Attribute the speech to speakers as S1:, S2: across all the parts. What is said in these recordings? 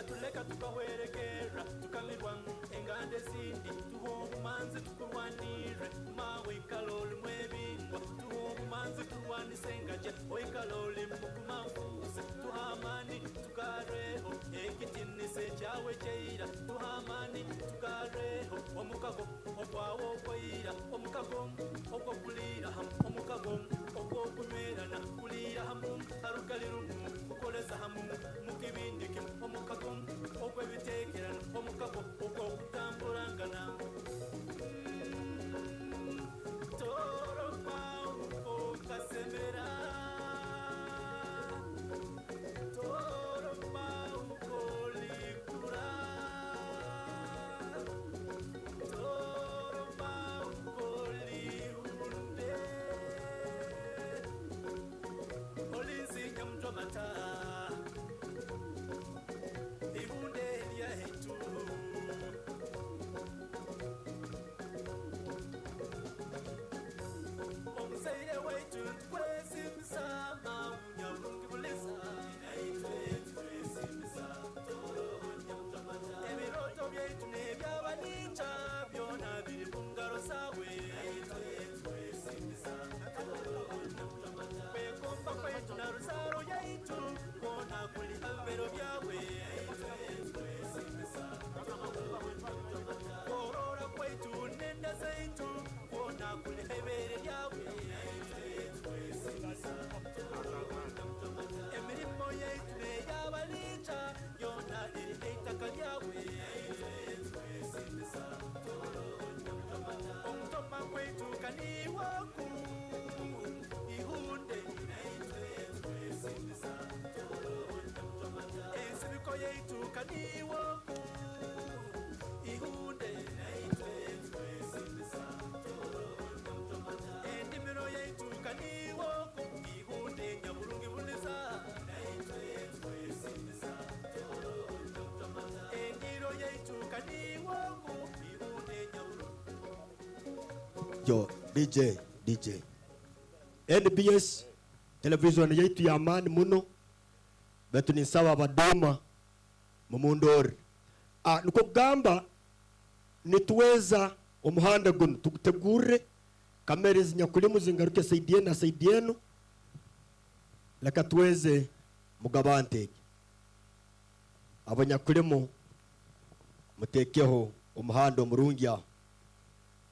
S1: tuleka tukawerekera tukalirwa engande zindi tuhobumanzi tukurwanire mawe kaloli mwebingwa tuhobumanzi kurwanisengaje oikaloli mukumafuze tuhamani tukareho ekitinise cyawe cheira tuhamani tukareho omukago okwawo koira omukago okokulira omukago okokunywerana kulira hamu harukaliru ukoleza hamu mukibindike omukago okwebitekerana omukago okokutambulangana Tooro pauko kasemera Tooro pauko likura Tooro pauko liunde Polisi nyamtomata Iunde ya hetu Omsaire wetu twesimisa maunyabungi bulisa twesimisa Tooro nyamtomata Ebiroto byetu nebyabaninja byona biri bungaro sawe twesimisa Tooro nyamtomata Kwekomba kwetu na rusaro yaitu kona kuli habero byawe twesimisa Korora kwetu nenda zaitu kona kuli hebere byawe twesimisa Emirimo yaitu neyabalinja yona iri eitaka lyawe twesimisa Omutoma kwetu kaniwaku ihunde twesimisa Ensibiko yaitu kaniwaku ihunde twesimisa Endimiro yaitu kaniwaku ihunde nyaburungi buliza twesimisa Endiro yaitu kaniwaku ihunde nyaburungi
S2: Yo, DJ. NBS television yaitu ya amani muno. Betu ni sawa badoma mumundori. Nuko gamba nituweza umuhanda guno tugutegure kamera zinyakulimu zingaruke saidienu laka tuweze mugabante abanyakulimu mutekeho umuhanda omurungya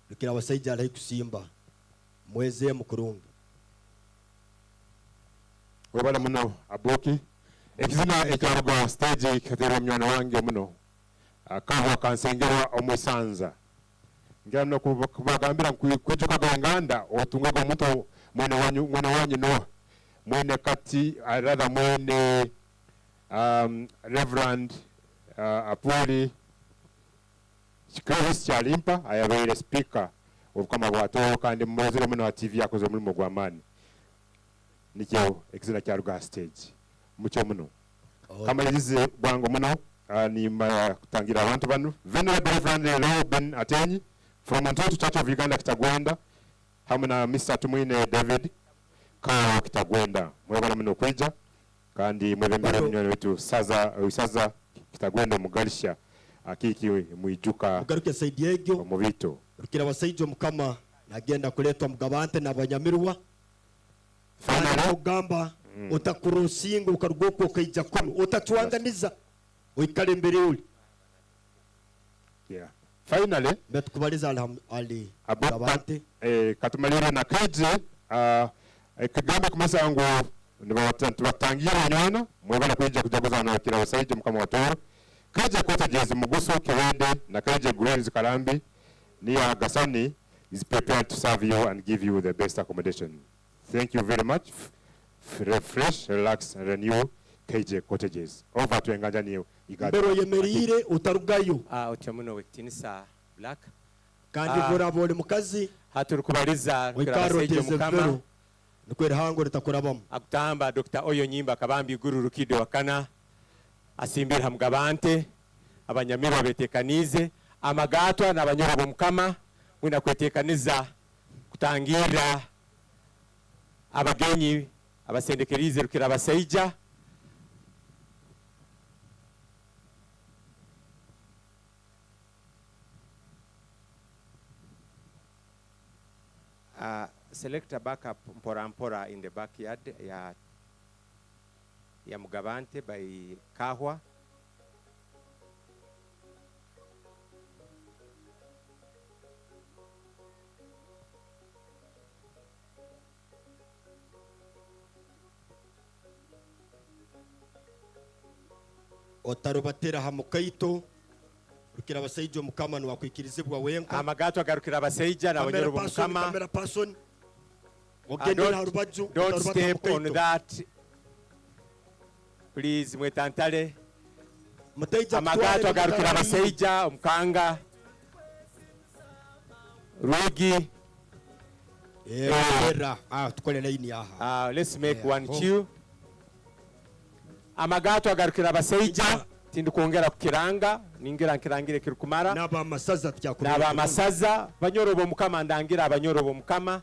S2: lukira abasajja alahi kusimba mweze mukurunga
S3: webala muno aboki ekizina ekyarugwa stage katera mwana wange muno akaho kansengerwa omusanza ngano kubagambira kwejuka ganganda otungaga muto mwana wanyu no mwene kati rather mwene Reverend Apoli Chikris Chalimpa ayabaire speaker obukama bwato kandi mmozero muno TV yakoze mulimo gwamani nikyo ekizina kyaruga stage mucho muno kama yize bwango muno ni kutangira abantu bano Venerable Reverend Robin Atenyi from Antoto Church of Uganda Kitagwenda hamwe na Mr. Tumwine David ka Kitagwenda mwebala muno kweja kandi mwebembere munyoni wetu saza Kitagwenda mugalisha akiki muijuka
S2: mugaruke saidi yegyo
S3: mubito
S2: rukira abasaijo mukama nagenda kuletwa mugabante n'abanyamirwa
S3: finally
S2: ugamba utakurusinga ukarugoko kaija kuno utatuanganiza uikale imbere uli
S3: yeah finally
S2: betukubaliza ali
S3: abante katumalira na kaje kagamba kumasa ngo nibatangira nywana mwebala kweja kujaguza na kila abasaijo mukama wa Tooro kaje kote jezi muguso kewende na kaje Glory Kalambi Nia Gasani is prepared to serve you and give you the best accommodation. Thank you very much. Refresh, relax, and renew KJ Cottages. Over to Engajani Igado.
S2: Mbero yemerire utarugayo.
S4: Uchamuno wekitinisa Black.
S2: Kandi vura bole mukazi.
S4: Haturukubaliza rukirabaseje mukama.
S2: Nukwera hango ritakurabamo.
S4: Akutamba Dr. Oyo Nyimba Kabambi Iguru Rukido wakana. Asimbira mugabante. Abanyamirwa betekanize. Amagatwa n'abanyoro mukama. Mwina kwetekaniza kutangira abagenyi abasendekerize rukirabaseja select a backup mpora mpora in the backyard ya Mugabante by Kahwa.
S2: otarubatera hamukaito rukira abasaija omukama no wakwikirizibwa wenka
S4: amagato agarukira abasaija na banyoro bomukama
S2: camera person ogendera harubaju
S4: don't step on that please mwetantale amagato agarukira abasaija omukanga rugi
S2: tukole line aha
S4: let's make one queue amagato agarukira abasaija tindi kuongera kukiranga ningira nkirangire kirukumara
S2: naba masaza tyakurira
S4: naba masaza banyorobo mukama ndangira abanyorobo mukama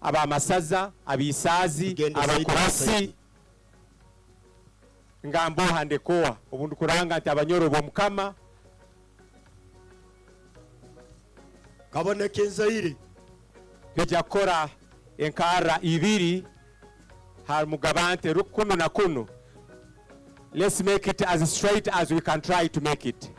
S4: aba masaza abisazi abakurasi ngambo hande koa obundu kuranga ati abanyorobo mukama
S2: kaboneke nzaire
S4: peja kora enkara ibiri har Mugabante rukuno na kuno. Let's make it as straight as we can try to make it.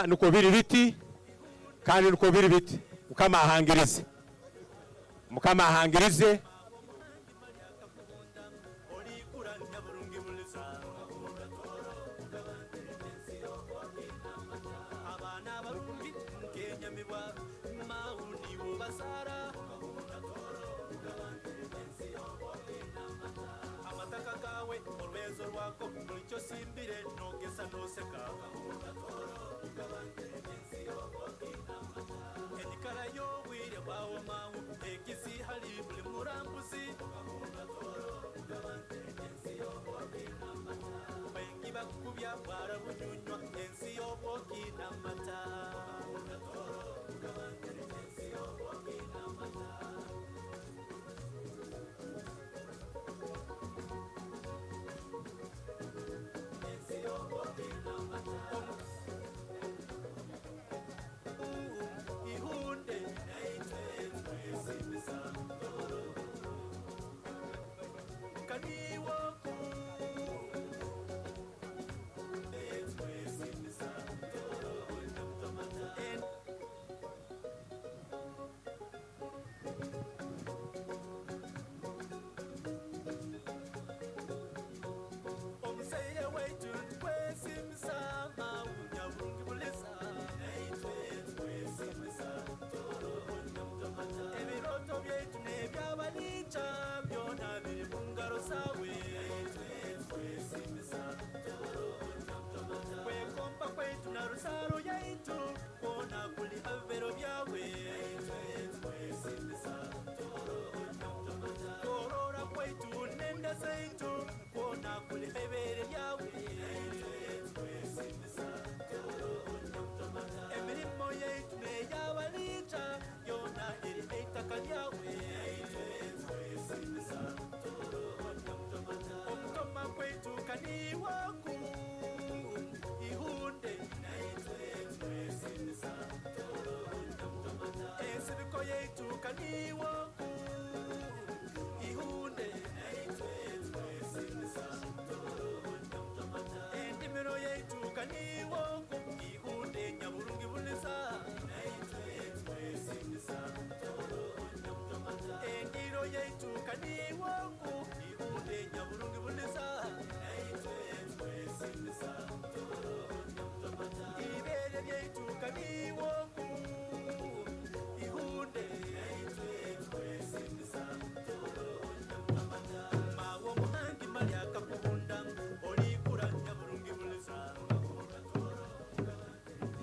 S4: Nuko biri biti kandi nuko biri biti mukama ahangirize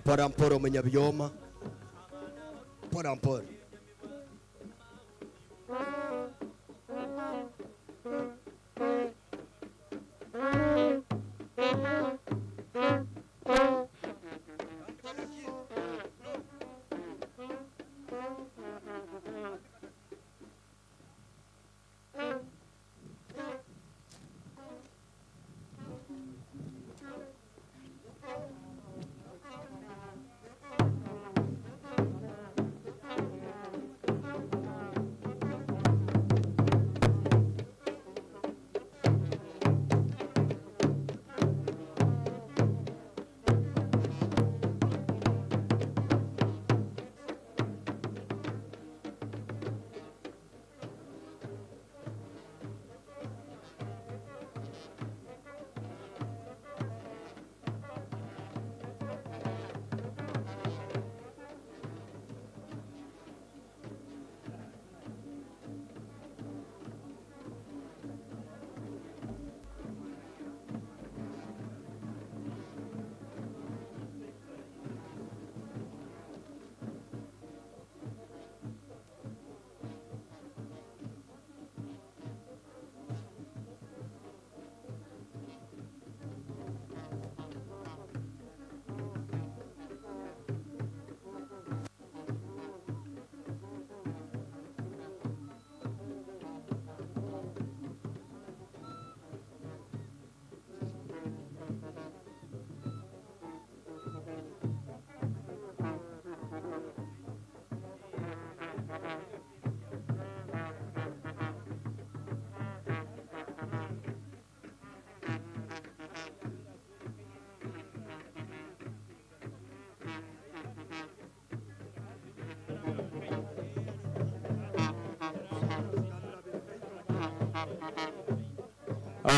S2: Pora mporo munyabyoma. Pora mporo.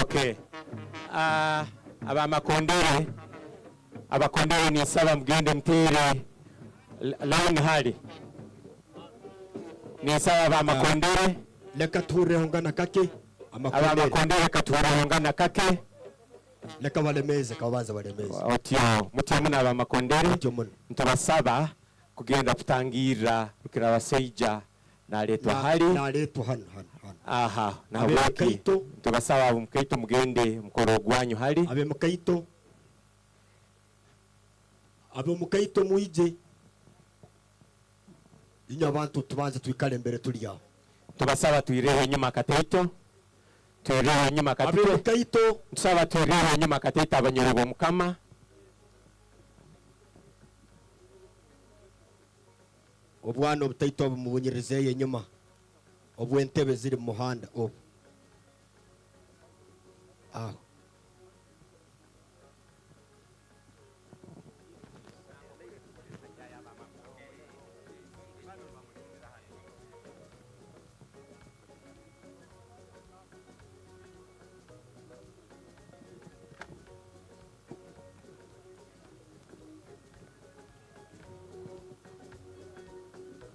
S4: Okay. Abamakondere ni saba mgende mtere line hali. Ni saba abamakondere.
S2: Leka ture hongana kake.
S4: Abamakondere kature hongana kake.
S2: Leka walemeze kabanza walemeze.
S4: Otyo muna abamakondere. Ntubasaba kugenda kutangira rukira abaseija naletwa hali.
S2: Naletwa hano.
S4: Aha, na waki. Tubasaba mukaito mugende mukoro gwanyu hali.
S2: Abe mukaito muije. Inyo abantu tubanze twikale mbere turiya.
S4: Tubasaba tuirehe nyuma kateito. Tuirehe nyuma kateito.
S2: Abe mukaito.
S4: Tusaba tuirehe nyuma kateito abanyorobo mukama.
S2: Obwana obutaito mubunyirize nyuma. Obwentebe ziri mu muhanda obu.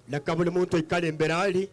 S2: Leka buli muntu ikale imbere ali.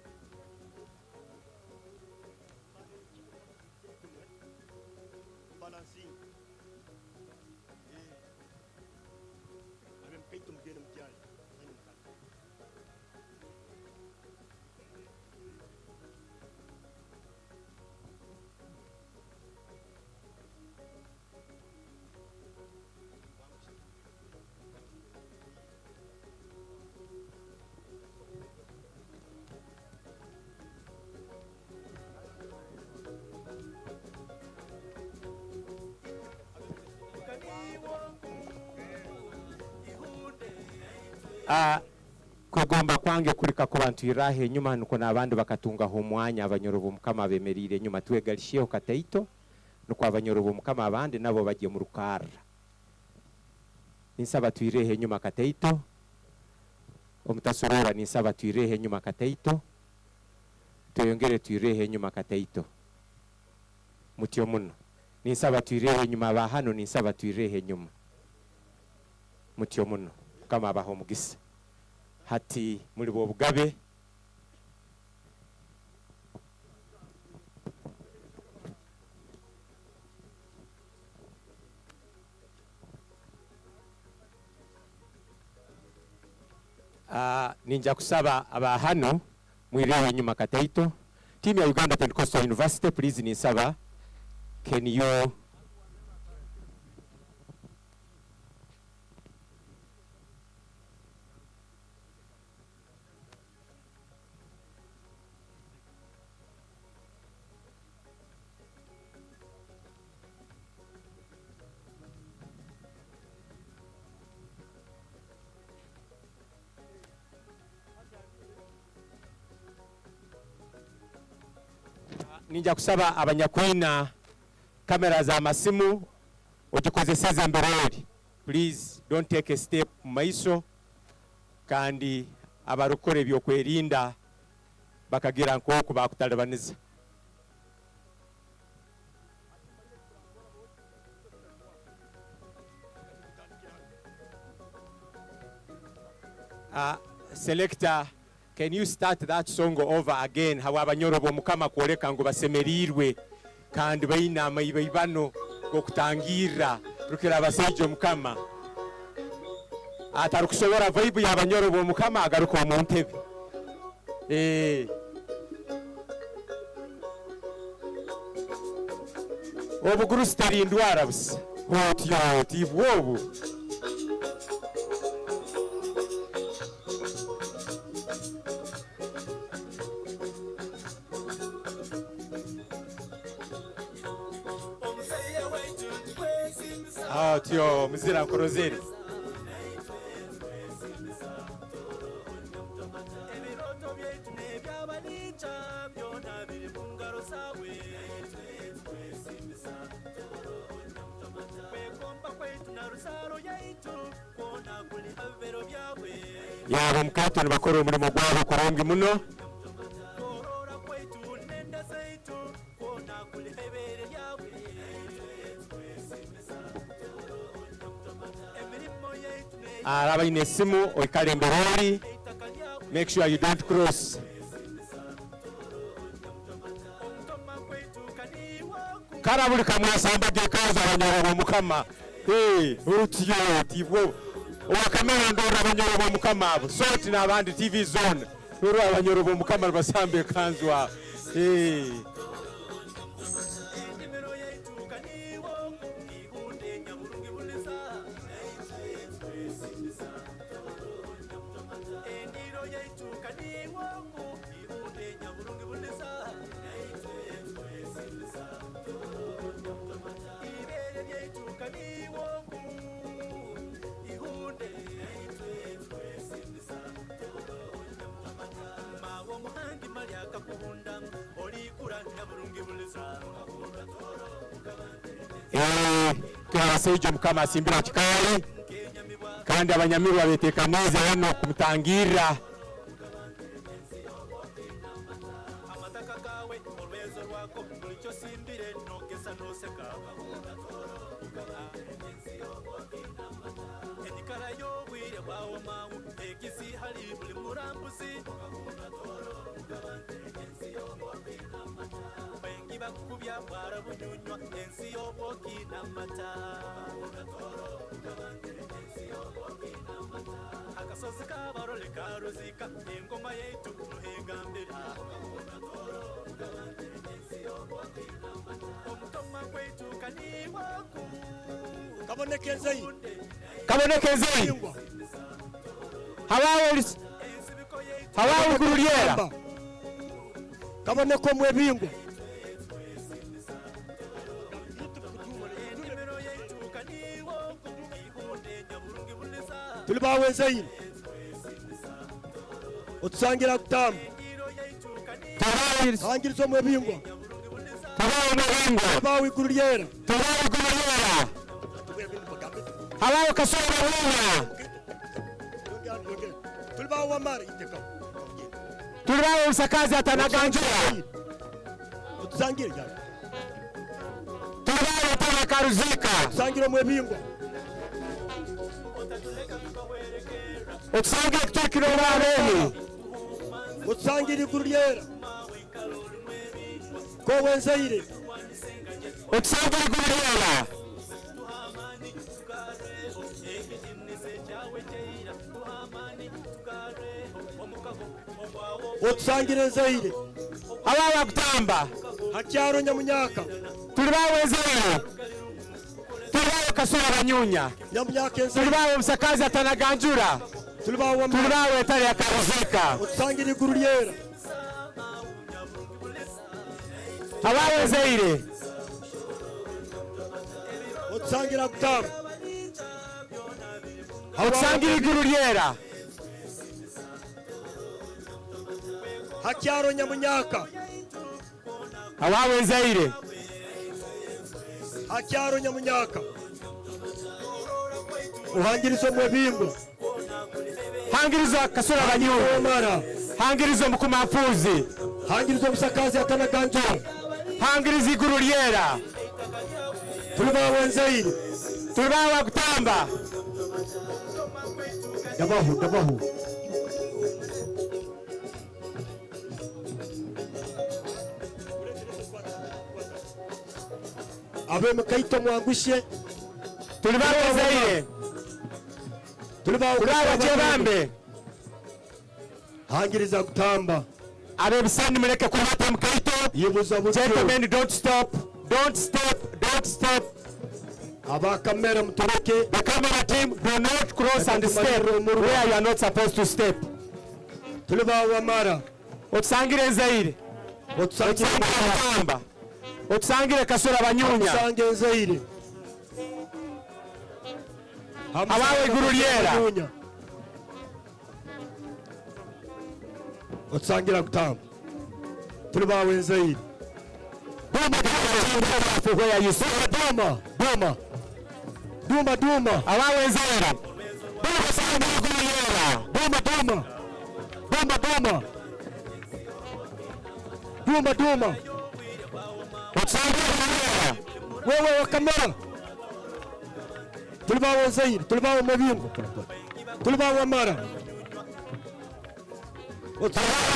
S4: Kugomba kwange kulika ku bantu irahe nyuma nuko nabandi bakatunga ho mwanya abanyorobo mukama bemerire nyuma twegalishyeho kataito nuko abanyorobo mukama abandi nabo bagiye mu rukara ninsaba tuirehe nyuma kataito omutasorora ninsaba tuirehe nyuma kataito tuyongere tuirehe nyuma kataito mutyo muno ninsaba tuirehe nyuma bahano ninsaba tuirehe nyuma mutyo muno kama abaho mugisa hati muri bo bugabe ninja kusaba aba hano mwirewe nyuma kataito. Team ya Uganda Pentecostal University, please nisaba, can you ninja kusaba abanyakwina kamera za masimu ogikozeseza mberori, please don't take a step maiso kandi abarukore byo kwerinda bakagira nko kubakutalabaniza. Selector, can you start that song over again? Hawa abanyorobo mukama kuoleka ngo basemerirwe kandi bayinama ibano go kutangira rukira abasejo mukama atarukushobora vibe y'abanyorobo mukama agaruka mu ntebe. Obuguru sitarindwara busa hotyo tibwobu. Tio mzira korozeri. Yaba mkato ni bakoro umurimo gwabo kurongi muno. Araba inesimu oikale mberori. Make sure you don't cross. Karabuli kamwasamba gekaza abanyorobo mukama. Urutiyo tivo. Owakamera ndora abanyorobo mukama abo. Soti n'abandi TV zone. Nuru abanyorobo mukama basambe kanzwa. Sejo mukama asimbira kikali kandi abanyamiru babetekanize hano kumutangira. Kabonekeze hawawe kuruliera
S2: kaboneko mwebingwa tuli bawenzeyi otusangira kutamba hangirizo mwebingwa bawe kuruliera
S4: hawawe kasoro wina
S2: tuli bawe mari iteka
S4: tuli bawe usakazi atanaganjira
S2: otusangira jana
S4: tuli bawe tana karuzika
S2: otusangira mwebingwa
S4: otusangira kutukiro wabeni
S2: otusangira kuruliera ko wenzeire
S4: otusangira kuruliera
S2: otusangire Zaire
S4: abawa kutamba
S2: hakyaro Nyamunyaka
S4: tuli bawe Zaire tuli bawe Kasula Banyunya
S2: Nyamunyaka
S4: tuli
S2: Zaire
S4: bawe Musakazi Atanaganjura
S2: tuli bawe
S4: tuli
S2: Wamara
S4: bawe Tali Akaruzika
S2: otusangire Iguru Lyera
S4: abawe Zaire
S2: otusangira Kutamba
S4: otusangira Iguru Lyera
S2: hakyaro Nyamunyaka
S4: abawe Zaire
S2: hakyaro Nyamunyaka uhangirizo Mwebingo
S4: hangirizo Kasula Banyunya
S2: Wamara
S4: hangirizo Mukumafuzi
S2: hangirizo Musakazi Atanaganjura
S4: hangirizo Iguru Lyera
S2: tuli bawe Zaire
S4: tuli bawe Kutamba
S2: dabahu abe Mukaito Mwangushe
S4: tuli bawe Zaire
S2: tuli bawe
S4: tuli bawe Kyebambe
S2: hangiriza Kutamba
S4: abe Bisani muleke kumata Mukaito
S2: yibuza butyo
S4: gentlemen don't stop don't step
S2: aba kamera mutureke
S4: the camera team do not cross and step where you are not supposed to step
S2: tuli bawe Wamara
S4: otusangire Zaire
S2: otusangire
S4: Kutamba otusangire Kasula Banyunya
S2: otusange Zaire
S4: abawe Iguru Lyera
S2: otusangira Kutamba tuli bawe Zaire
S4: where you sit
S2: Duma
S4: abawe Zaire
S2: Duma
S4: otusangire Lyera
S2: wewe wa kamera tuli bawe Zaire tuli bawe Mwebingo tuli bawe Wamara
S4: Iguru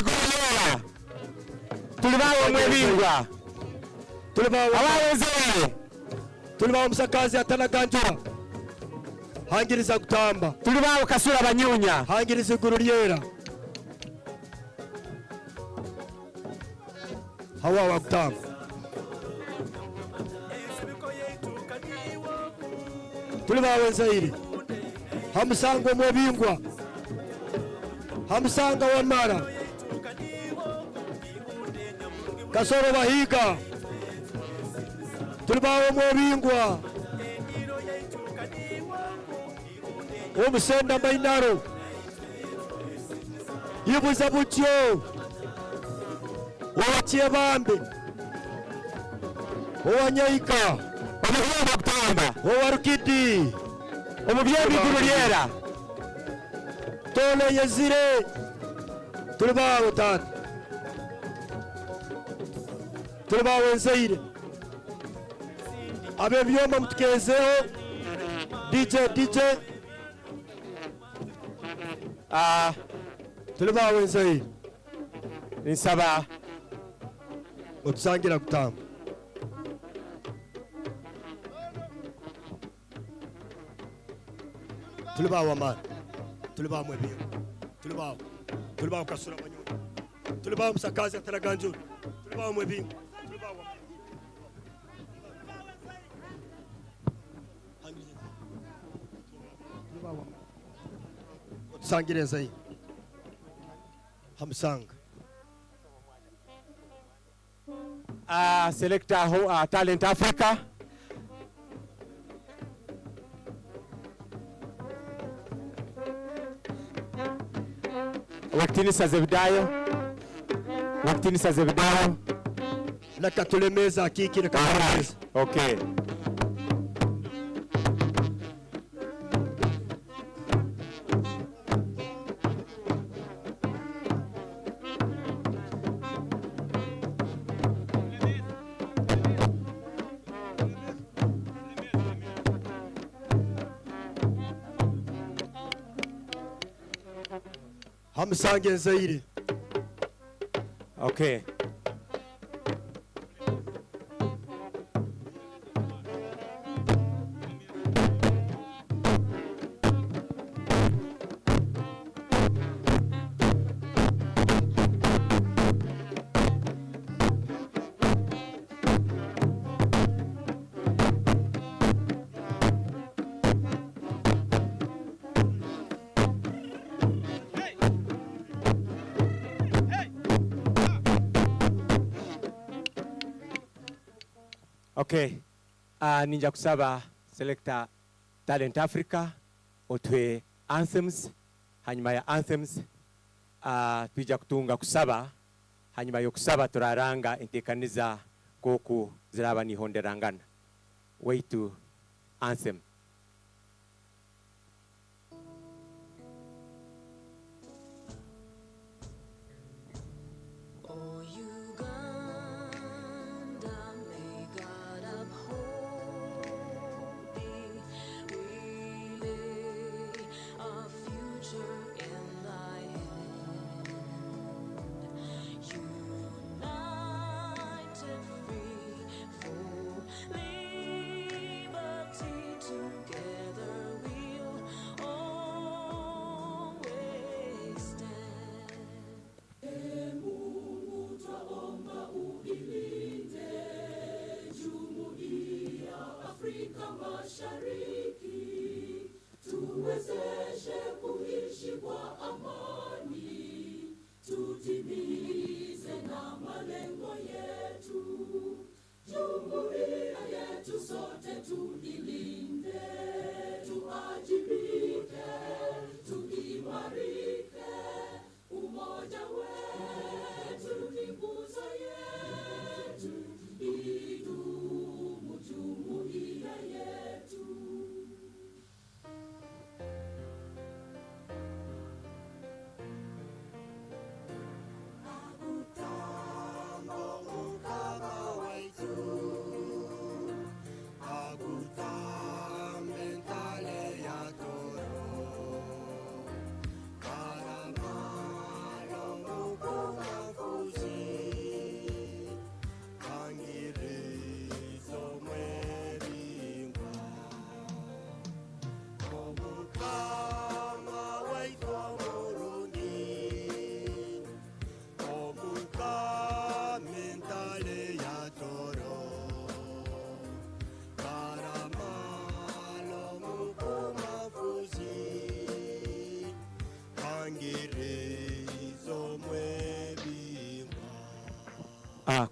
S4: Lyera tuli bawe Mwebingwa
S2: tuli bawe
S4: abawe Zaire
S2: tuli bawe Musakazi Atanaganjura hangiriza Kutamba
S4: tuli bawe Kasula Banyunya
S2: hangiriza Iguru Lyera hawa wa Kutamba tuli bawe Zaire hamusanga Mwebingwa hamusanga Wamara Kasoro Bahiga tuli bawe Mwebingwa Omusenda Mainaro yibuza butyo Owakyebambe Owanyayika
S4: omuhumba Kutamba
S2: Owarukidi
S4: omubyeyi Iguru Lyera
S2: Tole Yezire tuli bawe tata tuli bawe Zaire abe byoma mutukezeho DJ tuli bawe Zaire
S4: nsaba
S2: otusangira Kutamba tuli bawe Wamara tuli bawe Mwebingo tuli bawe Kasula Banyunya tuli bawe Musakazi Atanaganjura tuli bawe Mwebingo tuli bawe Wamara otusangire Zaire hamusanga
S4: selector Talent Africa wakitinisa Zebidayo
S2: leka tulemeza akiki leka tulemeza
S4: okay
S2: hamusange Zaire
S4: okay Okay. Ninja kusaba selector Talent Africa otwe anthems, hanyuma ya anthems tujja kutunga kusaba, hanyuma yo kusaba turaranga entekaniza koku ziraba nihonderangana. Way to anthem.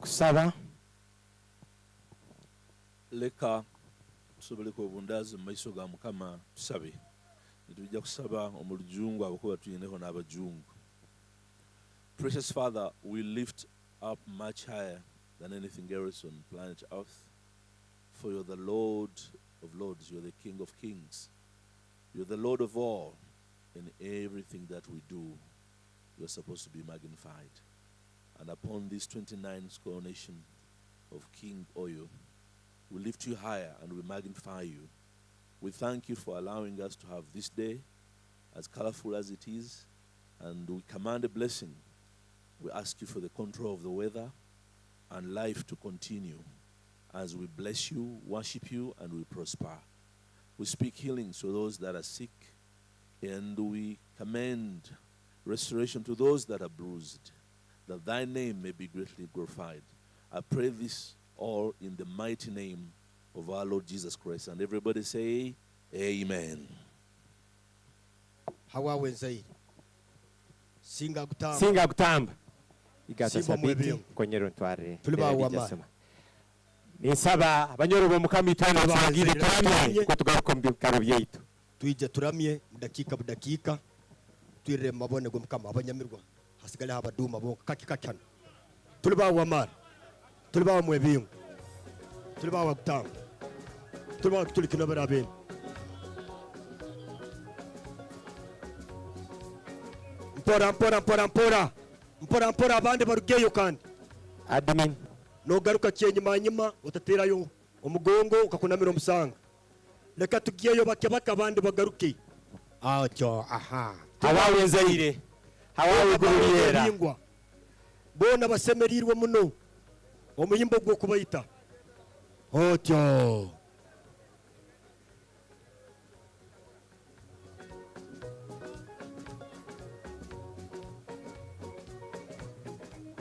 S4: Kusaba
S5: leka tusobole ko bundazi maiso ga mukama tusabe nitujja kusaba omulujungu abakuba tuyineho n'abajungu. Precious Father, we lift up much higher than anything else on planet Earth, for you're the Lord of Lords, you're the King of Kings, you're the Lord of all. In everything that we do, you're supposed to be magnified. And upon this 29th coronation of King Oyo, we lift you higher and we magnify you. We thank you for allowing us to have this day, as colorful as it is, and we command a blessing. We ask you for the control of the weather and life to continue as we bless you, worship you, and we prosper. We speak healing to those that are sick, and we commend restoration to those that are bruised, that thy name may be greatly glorified. I pray this all in the mighty name of our Lord Jesus Christ. And everybody say, Amen.
S2: Hawawe zaidi. Singa kutamba.
S4: Singa kutamba. Igata
S2: Simba
S4: sabiti
S2: mwebingu.
S4: konyero ntware.
S2: Tuliba wama.
S4: Nisaba abanyoro bo mukami tano tsangire turamye ko tugakombi karo byeitu.
S2: Tuije turamye mudakika budakika. Tuire mabone go mukama abanyamirwa. Hasigale abaduma bo kakikakana. Tuliba wama. Tuliba mwebingu. Tuliba wakutamba. Tuliba kutulikino barabeni. Mpora abandi barugeyo kandi
S4: admin
S2: no garuka cyenyuma nyuma utaterayo umugongo ukakunamira umusanga reka tugiyeyo bake abandi bagaruke acyo aha
S4: hawawe zaire hawawe guriyera
S2: bona basemerirwe muno omuyimbo gwo kubayita otyo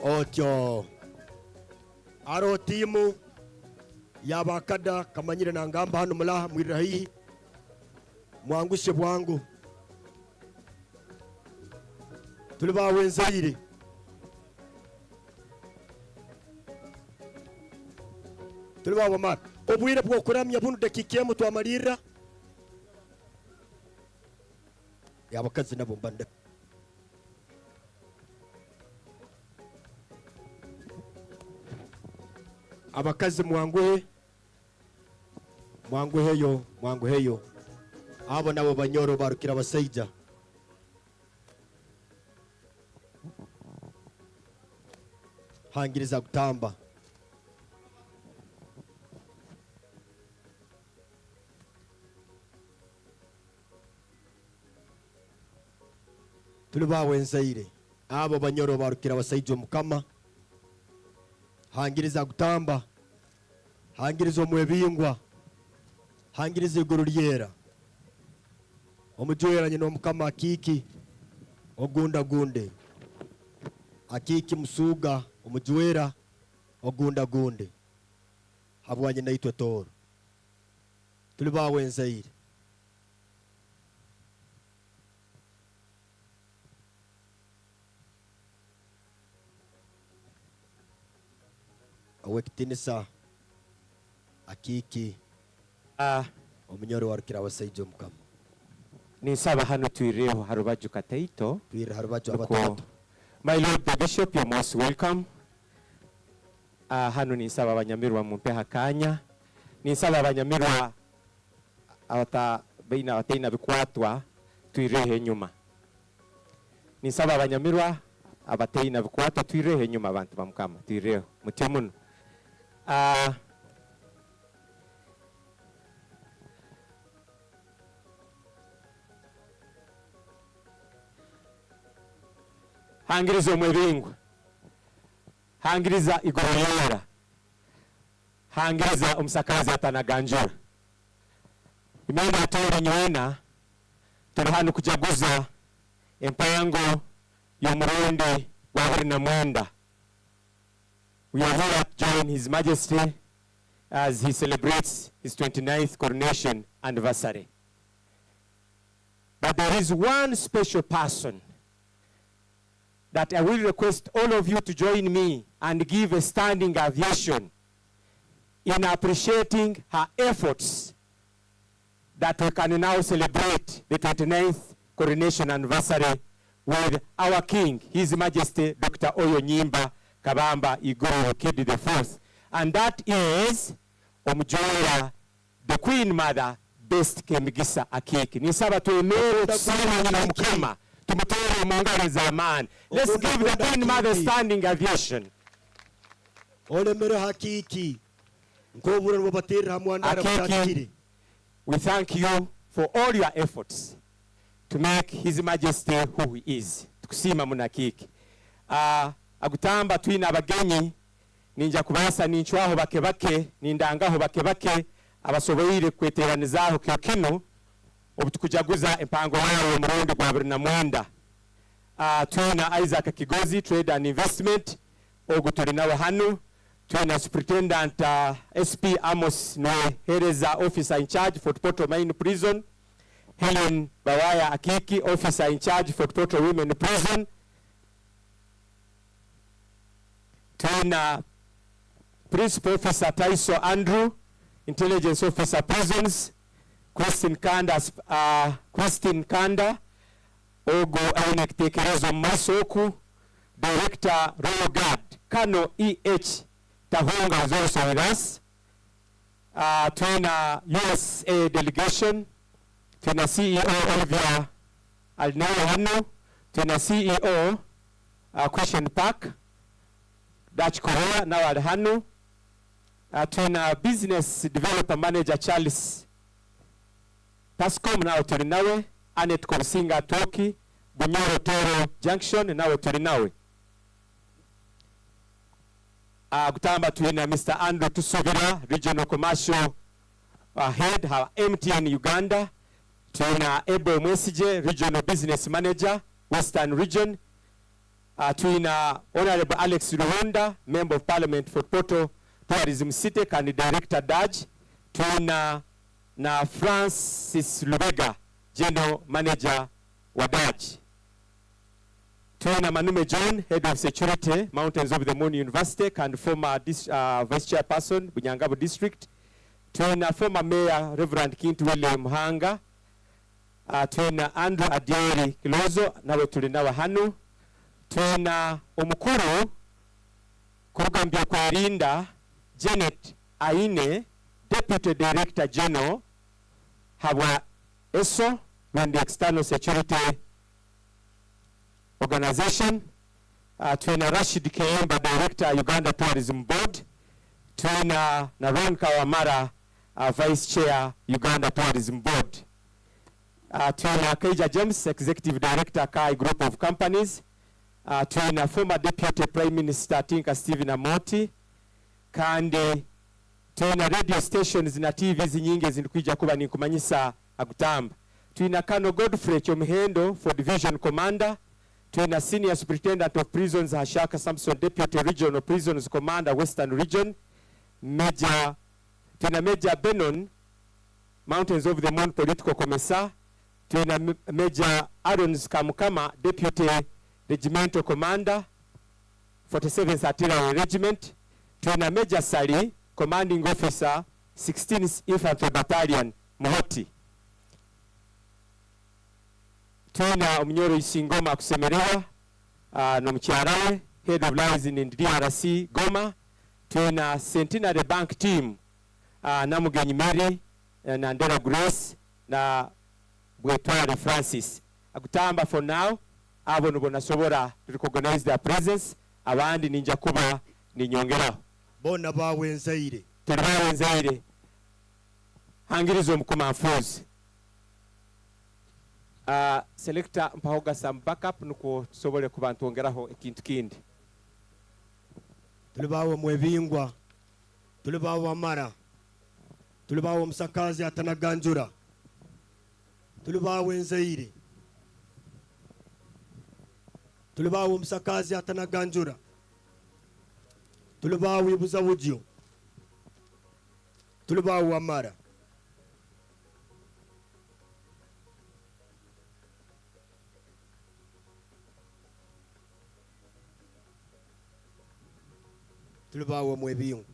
S2: otyo aro timu yabakada kamanyire na ngamba hano mulaha mwirahi mwangushe bwangu tuliba wenzaire tulibawa mara obwire bwo kuramya bunu dakika emu twamalira yabakazi nabo mbande abakazi mwanguheyo abo nabo banyoro barukira abasaija hangiriza gutamba tuli bawenzaire abo banyoro barukira abasaija omukama hangiriza gutamba hangiriza omwebingwa hangiriza iguru lyera omujoyeranye n'omukama akiki ogunda gunde akiki musuga omujwera ogunda gunde habwanye naitwe Tooro tuli bawenzaire awekitinisa akiki omunyoro warukira abasaija omukama
S4: ninsaba hano twireho harubaju kataito
S2: twire harubaju abatatu.
S4: My Lord the Bishop, you're most welcome. Hano ninsaba abanyamirwa mumpe hakanya ninsaba abanyamirwa abataina bikwatwa twirehe nyuma ninsaba abanyamirwa abataina bikwatwa twirehe nyuma abantu bamukama twireho mutyemuno hangiriza omwebingwa hangiriza iguru lyera hangiriza omusakazi atanaganjura imana atore nywena turi hano kujaguza empango y'omurundi gwa 29. We are here to join His Majesty as he celebrates his 29th coronation anniversary. But there is one special person that I will request all of you to join me and give a standing ovation in appreciating her efforts that we can now celebrate the 29th coronation anniversary with our King, His Majesty Dr. NYIMBA KABAMBA IGURU Kid the Fourth. And that is Omjoya, the Queen Mother, Best Kemigisa Akiki. Nisaba tuemere tusana nina mukama. Tumutore mongare zaman. Let's give the Queen Mother standing ovation.
S2: Ole mere hakiki. Nkobura wabatera hamwandara
S4: Akiki, we thank you for all your efforts to make His Majesty who he is. Tukusima munakiki. Agutamba tuina abagenyi ninja kubasa ninchwaho bake nindangaho bake abasoboire kweteranizaho kino obutukujaguza empango yawe murundi gwa 29. Tuina Isaac Kigozi Trade and Investment oguturi nawe hano tuina Superintendent SP Amos Noe Hereza Officer in Charge for Porto Main Prison, Helen Bawaya Akiki Officer in Charge for Porto Women Prison, tuina Principal Officer Taiso Andrew Intelligence Officer Prisons, Christine Kanda Ogo Ainek Tekerezo Masoku, Director Royal Guard Kano EH Tahunga is also with us. Tuina USA delegation, tuina CEO Olivia Alneo Hano, tuina CEO Christian Park, Dutch Korea now at Hano, tuina Business Developer Manager Charles Pascom now turinawe, Anet Korsinga Toki, Bunyoro Tooro Junction now turinawe. Gutamba tuina Mr. Andrew Tusubira, Regional Commercial Head, MTN Uganda. Tuina Ebo Mwesije, Regional Business Manager, Western Region. Tuina Honorable Alex Ruhonda, Member of Parliament for Porto Tourism City, and Director Daj. Tuina na Francis Lubega, General Manager wa Daj. Twena Manume John, Head of Security, Mountains of the Moon University, and former Vice Chairperson, Bunyangabo District. Twena former Mayor, Reverend Kintu William Hanga. Twena Andrew Adieri Kilozo, nawe tuli nawe hano. Twena omukuru kurugambya kwerinda Janet Aine, Deputy Director General, Habwa ESO, when the External Security Organization. Twena Rashid Keyemba, Director, Uganda Tourism Board. Twena Naron Kawamara, Vice Chair, Uganda Tourism Board. Twena Keija James, Executive Director, Kai Group of Companies. Twena former Deputy Prime Minister, Tinka Stephen Amoti. Kandi twena radio stations na TVs nyingi zilikuja kuba ni kumanyisa agutamba. Twena Kano Godfrey Chomhendo for Division Commander. Twena Senior Superintendent of Prisons Hashaka Samson, Deputy Regional Prisons Commander, Western Region. Twena Major Benon, Mountains of the Moon Political Commissar. Twena Major Arons Kamukama, Deputy Regimental Commander, 47th Artillery Regiment. Twena Major Sali, Commanding Officer, 16th Infantry Battalion, Mohoti. Twena Omnyoro Isingoma kusemerewa, Nomchiarawe, Head of Lines in DRC, Goma. Twena Centenary Bank Team, Namugenyi Mary, na Ndera Grace, na Bwetwari Francis. Agutamba for now, abo nubona sobora recognize their presence, abandi ninja kuba ninyongeraho.
S2: Bona bawenzaire.
S4: Turawenzaire. Hangirizo mkuma mfuzi. Selector mpahoga some backup nuko sobole kuba ntongeraho ikintu kindi.
S2: Tulibawo mwebingwa. Tulibawo amara. Tulibawo msakazi atanaganjura. Tulibawo wenzaire. Tulibawo msakazi atanaganjura. Tulibawo ibuza wujyo. Tulibawo amara. Tulibawo mwebingu.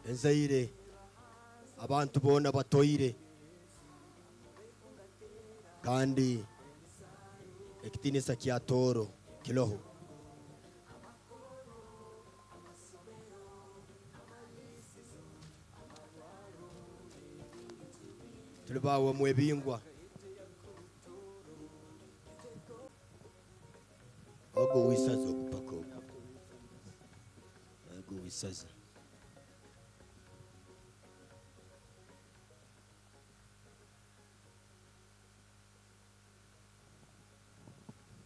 S2: Enzaire abantu bona batoire kandi ekitinisa kya Tooro kiloho. Tulibawo mwebingwa. Ogo wisazo kupako. Ogo wisazo.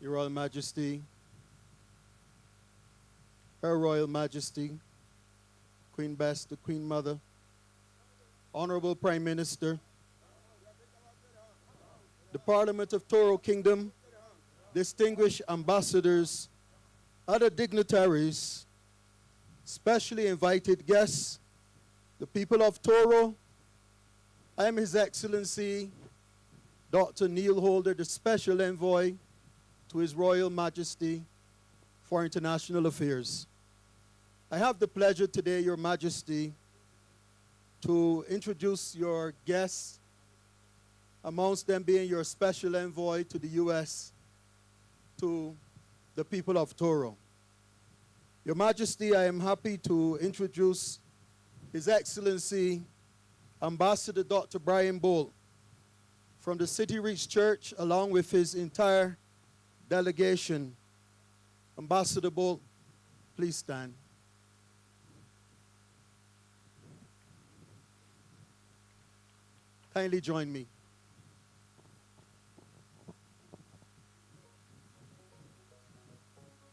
S6: Your Royal Majesty, Her Royal Majesty, Queen Bess, the Queen Mother, Honorable Prime Minister, the Parliament of Tooro Kingdom, distinguished ambassadors, other dignitaries, specially invited guests, the people of Tooro. I am His Excellency, Dr. Neil Holder, the Special Envoy to His Royal Majesty for International Affairs. I have the pleasure today, Your Majesty, to introduce your guests, amongst them being your Special Envoy to the U.S., to the people of Tooro. Your Majesty, I am happy to introduce His Excellency, Ambassador Dr. Brian Bolt, from the City Reach Church, along with his entire delegation. Ambassador Bolt, please stand. Kindly join me.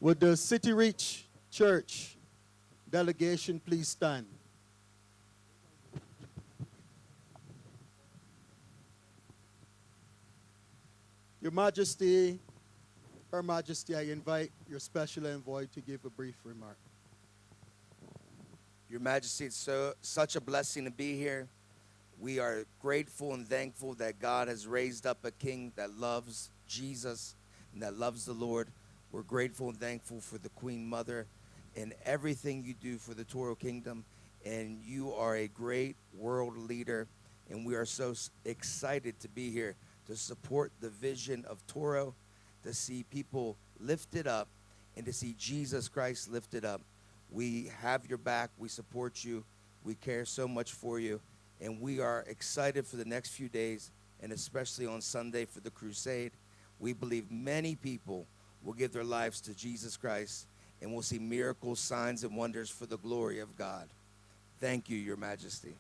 S6: Would the City Reach Church delegation please stand? Your Majesty, Her Majesty, I invite your special envoy to give a brief remark.
S7: Your Majesty, it's such a blessing to be here. We are grateful and thankful that God has raised up a king that loves Jesus and that loves the Lord. We're grateful and thankful for the Queen Mother and everything you do for the Tooro Kingdom. And you are a great world leader, and we are so excited to be here to support the vision of Tooro, to see people lifted up, and to see Jesus Christ lifted up. We have your back. We support you. We care so much for you. And we are excited for the next few days, and especially on Sunday for the crusade. We believe many people will give their lives to Jesus Christ, and we'll see miracles, signs, and wonders for the glory of God. Thank you, Your Majesty.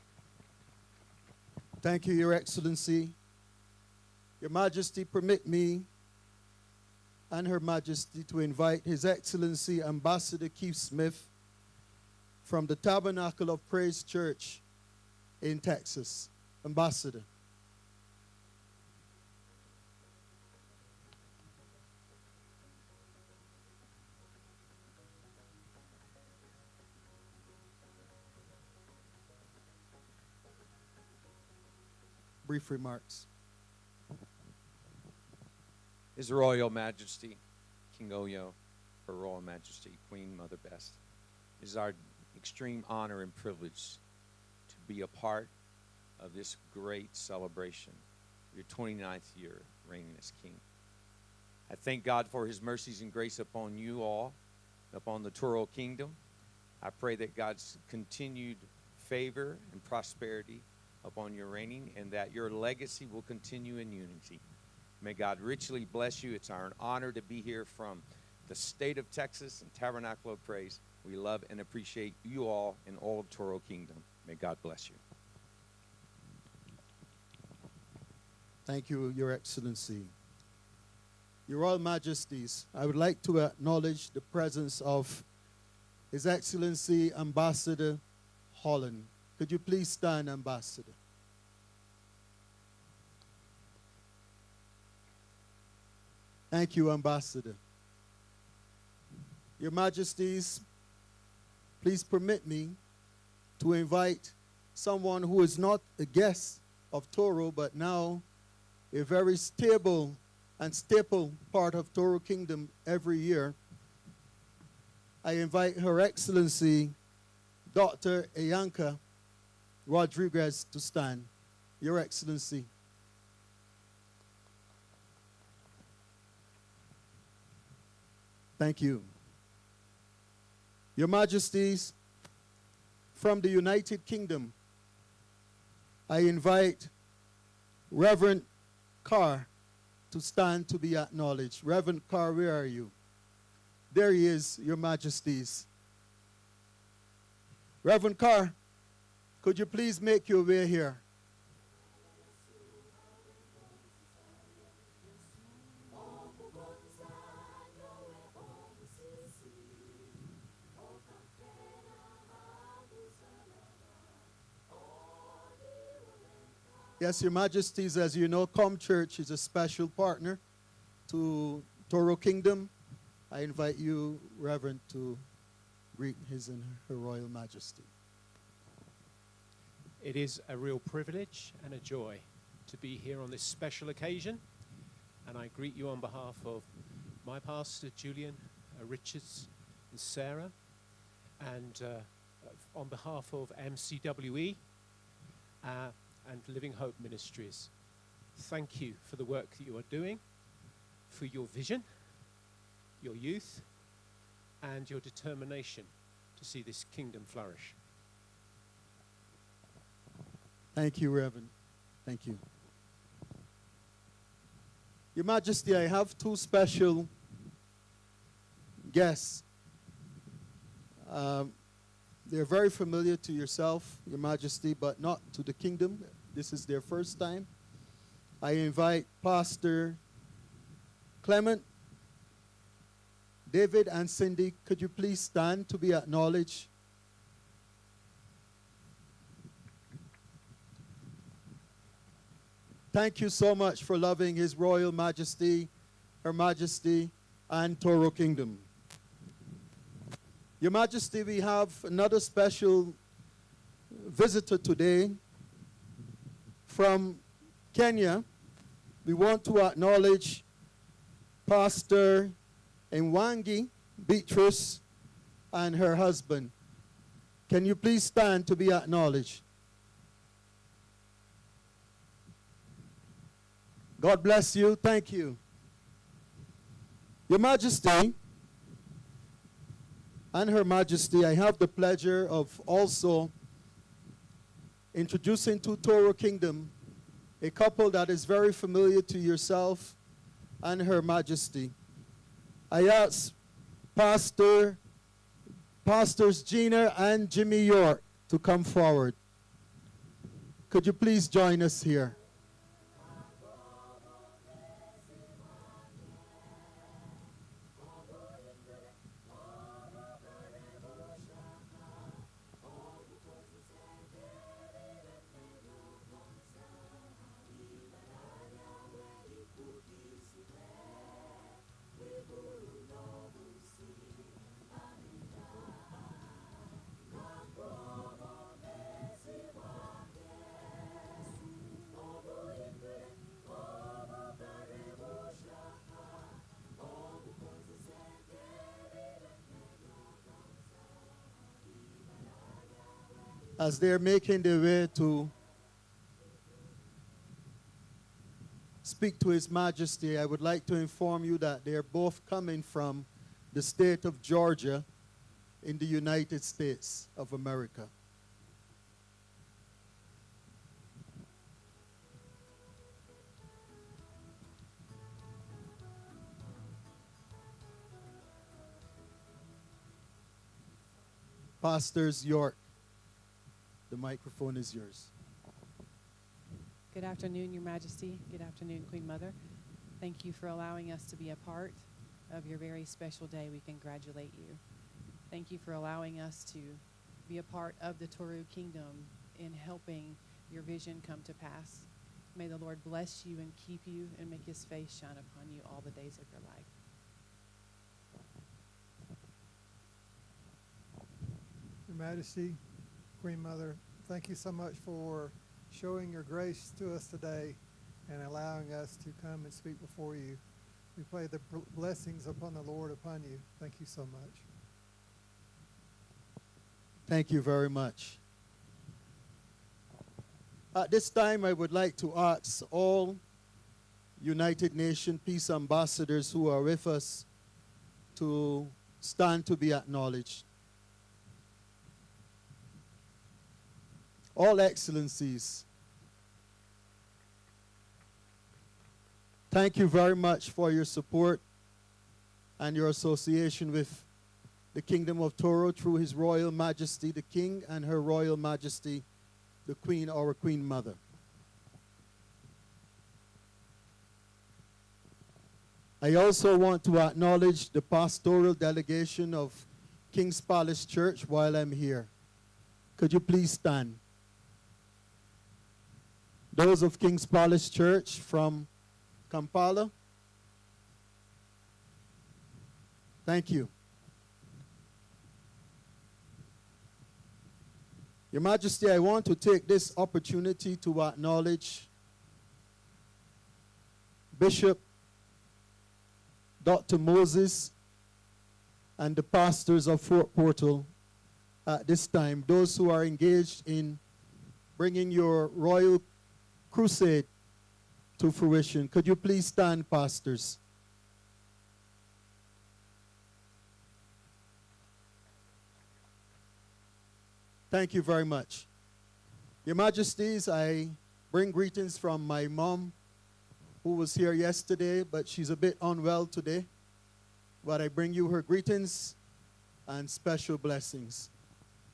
S6: Thank you, Your Excellency. Your Majesty, permit me and Her Majesty to invite His Excellency Ambassador Keith Smith from the Tabernacle of Praise Church in Texas. Ambassador. Brief remarks.
S8: His Royal Majesty, King Oyo, Her Royal Majesty, Queen Mother Best, it is our extreme honor and privilege to be a part of this great celebration, your 29th year reigning as King. I thank God for His mercies and grace upon you all, upon the Tooro Kingdom. I pray that God's continued favor and prosperity upon your reigning, and that your legacy will continue in unity. May God richly bless you. It's our honor to be here from the state of Texas and Tabernacle of Praise. We love and appreciate you all and all of Tooro Kingdom. May God bless you.
S6: Thank you, Your Excellency. Your Royal Majesties, I would like to acknowledge the presence of His Excellency Ambassador Holland. Could you please stand, Ambassador? Thank you, Ambassador. Your Majesties, please permit me to invite someone who is not a guest of Tooro, but now a very stable and staple part of Tooro Kingdom every year. I invite Her Excellency, Dr. Iyanka Rodriguez, to stand. Your Excellency. Thank you. Your Majesties, from the United Kingdom, I invite Reverend Carr to stand to be acknowledged. Reverend Carr, where are you? There he is, Your Majesties. Reverend Carr, could you please make your way here? Yes, Your Majesties, as you know, Com Church is a special partner to Tooro Kingdom. I invite you, Reverend, to greet His and Her Royal Majesty.
S9: It is a real privilege and a joy to be here on this special occasion, and I greet you on behalf of my pastor, Julian Richards and Sarah, and on behalf of MCWE and Living Hope Ministries. Thank you for the work that you are doing, for your vision, your youth, and your determination to see this kingdom flourish.
S6: Thank you, Reverend. Thank you. Your Majesty, I have two special guests. They're very familiar to yourself, Your Majesty, but not to the kingdom. This is their first time. I invite Pastor Clement, David, and Cindy. Could you please stand to be acknowledged? Thank you so much for loving His Royal Majesty, Her Majesty, and Tooro Kingdom. Your Majesty, we have another special visitor today from Kenya. We want to acknowledge Pastor Mwangi Beatrice and her husband. Can you please stand to be acknowledged? God bless you. Thank you. Your Majesty and Her Majesty, I have the pleasure of also introducing to Tooro Kingdom a couple that is very familiar to yourself and Her Majesty. I ask Pastors Gina and Jimmy York to come forward. Could you please join us here? As they're making their way to speak to His Majesty, I would like to inform you that they're both coming from the state of Georgia in the United States of America. Pastors York, the microphone is yours.
S10: Good afternoon, Your Majesty. Good afternoon, Queen Mother. Thank you for allowing us to be a part of your very special day. We congratulate you. Thank you for allowing us to be a part of the Tooro Kingdom in helping your vision come to pass. May the Lord bless you and keep you and make His face shine upon you all the days of your life.
S11: Your Majesty, Queen Mother, thank you so much for showing your grace to us today and allowing us to come and speak before you. We pray the blessings upon the Lord upon you. Thank you so much.
S6: Thank you very much. At this time, I would like to ask all United Nations peace ambassadors who are with us to stand to be acknowledged. All Excellencies, thank you very much for your support and your association with the Kingdom of Tooro through His Royal Majesty the King and Her Royal Majesty the Queen, our Queen Mother. I also want to acknowledge the pastoral delegation of King's Palace Church while I'm here. Could you please stand? Those of King's Palace Church from Kampala. Thank you. Your Majesty, I want to take this opportunity to acknowledge Bishop Dr. Moses and the pastors of Fort Portal at this time, those who are engaged in bringing your royal crusade to fruition. Could you please stand, pastors? Thank you very much. Your Majesties, I bring greetings from my mom, who was here yesterday, but she's a bit unwell today. But I bring you her greetings and special blessings.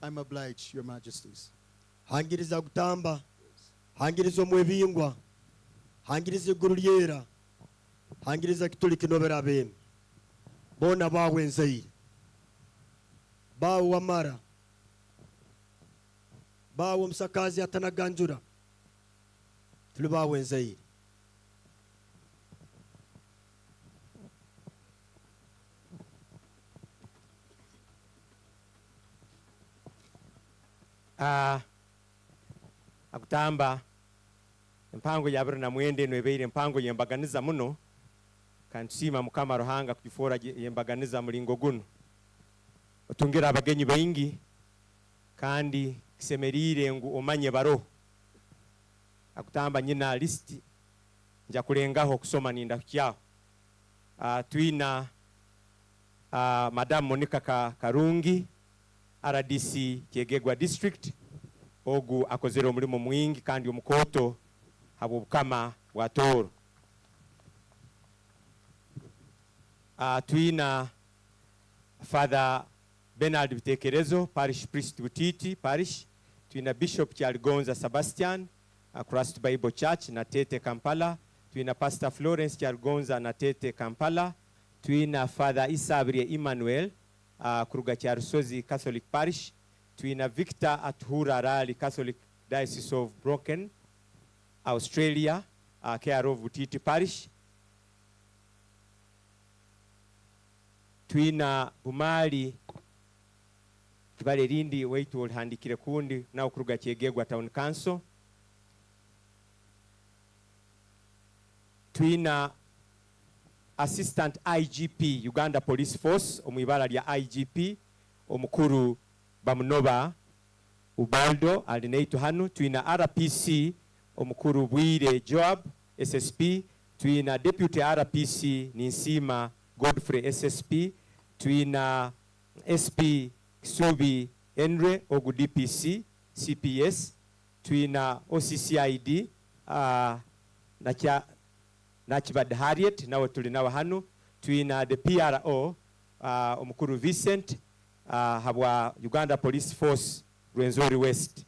S6: I'm obliged, Your Majesties.
S2: hangiriza gutamba hangiriza omwebingwa hangiriza iguru lyera hangiriza kituli kinobera abemi bona bawe nzaire bawe wamara bawe omusakazi atanaganjura tuli bawe nzaire
S4: agutamba empango ya 24 eno ebeire empango yembaganiza muno kandi tusiima mukama ruhanga kukifora yembaganiza mulingo guno otungira abagenyi baingi kandi kisemerire ngu omanye baro agutamba nyina list nja kulengaho kusoma ninda kyaho tuina Madam Monica Karungi RDC Kyegegwa District ogu akozere omulimo mwingi kandi omukoto habo bukama bwa Tooro. Tuina Father Bernard Bitekerezo Parish Priest Butiti Parish, tuina Bishop Kyaligonza Sebastian Christ Bible Church na Tete Kampala, tuina Pastor Florence Kyaligonza na Tete Kampala, tuina Father Isabrie Emmanuel Kuruga Kyarusozi Catholic Parish, tuina Victor Atuhura Rali Catholic Diocese of Broken Australia care of Butiti Parish, tuina Bumali Kibale Lindi weitu olhandikire kundi na Kuruga Kyegegwa Town Council, tuina Assistant IGP Uganda Police Force omwibala lya IGP omukuru Bamunoba Ubaldo alineitu hanu, tuina RPC omukuru Bwire Joab SSP, tuina Deputy RPC Ninsima Godfrey SSP, tuina SP Kisubi Enre ogu DPC CPS, tuina OCCID Nachibad Harriet nawe tuli nawe hanu, tuina the PRO omukuru Vincent habwa Uganda Police Force Rwenzori West,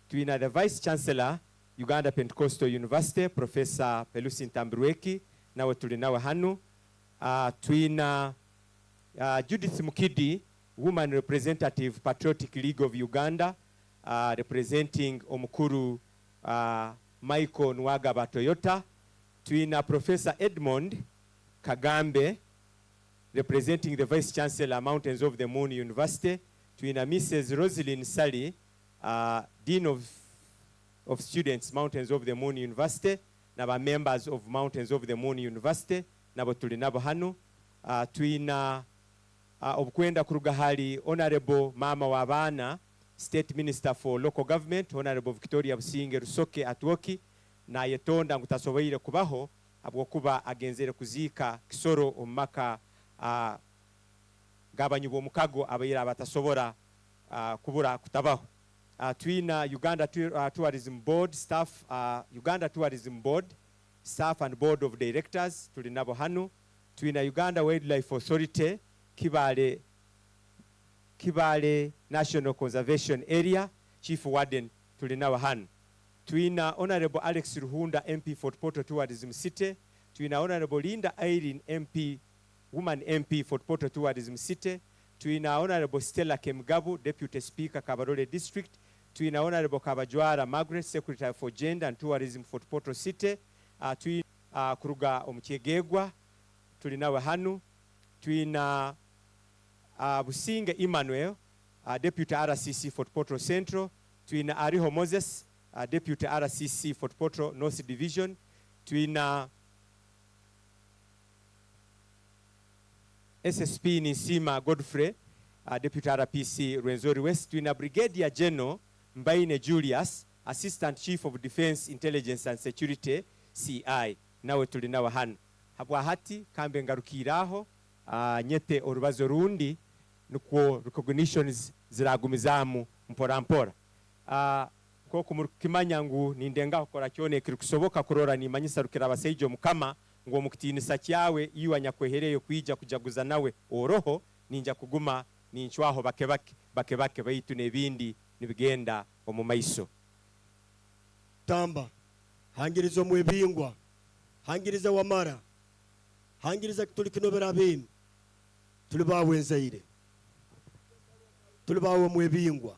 S4: tuina the Vice Chancellor Uganda Pentecostal University Professor Pelusi Ntambirweki nawe tuli nawe hanu, tuina Judith Mukidi Woman Representative Patriotic League of Uganda representing omukuru Michael Nwagaba Toyota, tuina Professor Edmond Kagambe representing the Vice Chancellor Mountains of the Moon University, tuina Mrs. Rosalind Sally Dean of Students Mountains of the Moon University naba members of Mountains of the Moon University nabo tuli nabo hanu, tuina obukwenda kuruga hali Honorable Mama Wabana State Minister for Local Government Honorable Victoria Businge Rusoke Atwoki na yetonda ngutasoboire kubaho abwo kuba agenzere kuzika kisoro omaka gabanyu bo mukago abayira batasobora kubura kutabaho. Tuina Uganda Tourism Board staff Uganda Tourism Board staff and Board of Directors tuli nabo hanu, tuina Uganda Wildlife Authority Kibale National Conservation Area Chief Warden tuli nawa hanu, tuina Honorable Alex Ruhunda MP Fort Portal Tourism City, tuina Honorable Linda Irene MP Woman MP Fort Portal Tourism City, tuina Honorable Stella Kemgabu Deputy Speaker Kabarole District, tuina Honorable Kabajwara Margaret Secretary for Gender and Tourism Fort Portal City, tuina Kuruga Omukyegegwa tuli nawa hanu, tuina Businge Emmanuel Deputy RCC Fort Portal Central, tuina Ariho Moses Deputy RCC Fort Portal North Division, tuina SSP Ninsima Godfrey Deputy RPC Rwenzori West, tuina Brigadier General Mbaine Julius Assistant Chief of Defense Intelligence and Security CI nawe tuli nawe hano habwa hati kambe ngarukiraho nyete orubazo rundi nuko recognitions ziragumizamu mpora mpora ko kumukimanya ngu nindenga kokora cyone kiri kusoboka kurora ni manyisa rukira abaseijo mukama ngo mukitinisa cyawe yiwanya kwehereye kwija kujaguza nawe oroho ninja kuguma ninchwaho bakebake baitu nebindi nibigenda omu maiso
S2: tamba hangirizo mwebingwa hangiriza wamara hangiriza tulikinobera bimi tulibawenzaire tulibawo mwebingwa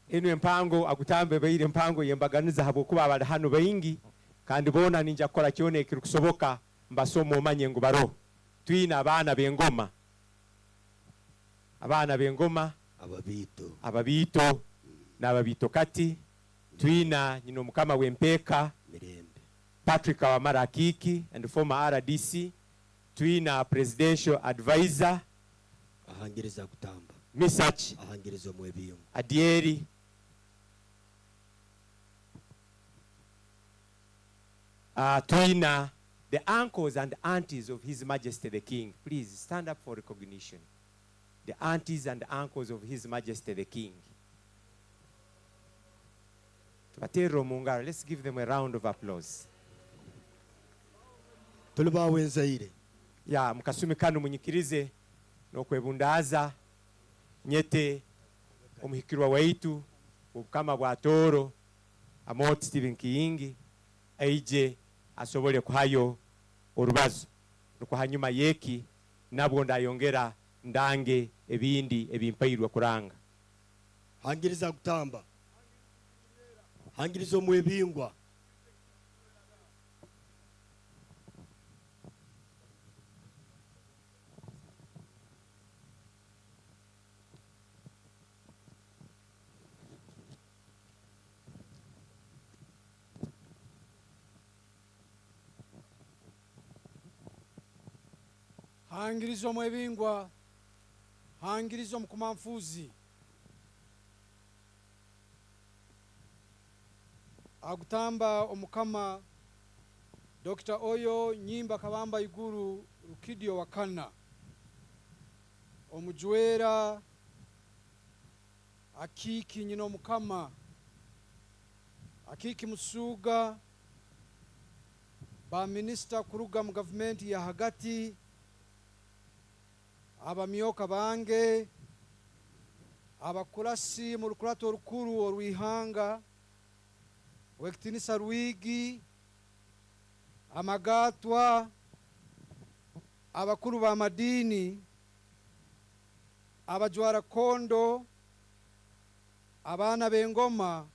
S4: eno empango agutambe beire empango yembaganiza habwokuba abali hano baingi kandi bona ninja kukora kyonekire kusoboka mbasoma omanye ngo baro twina abana b'engoma ababito n'ababito kati twina nyino mukama w'empeka Patrick wa Marakiki and former RDC twina presidential advisor
S2: ahangiriza kutamba
S4: Misach
S2: ahangiriza omwebiyo
S4: Adieri twina the uncles and aunties of His Majesty the King. Please stand up for recognition. The aunties and uncles of His Majesty the King. Let's give them a round of applause. Ya mukasumi kanu munyikirize nokwebundaza nyete omuhikirwa waitu obukama bwa Tooro Amot Stephen Kiing aije asobole kuhayo orubazo nuko hanyuma yeki nabwo ndayongera ndange ebindi ebimpairwa kuranga
S2: hangiriza kutamba hangiriza omwebingwa
S12: hangirizo mwebingwa hangirizo mkumanfuzi agutamba omukama Dr. Oyo NYIMBA KABAMBA IGURU Rukidio wakana omujwera akiki nyino mukama akiki musuga ba minister kuruga mu government ya hagati abamyoka bange abakurasi mu rukurato rukuru orwihanga wekitinisa rwigi amagatwa abakuru ba madini abajwara kondo abana b'engoma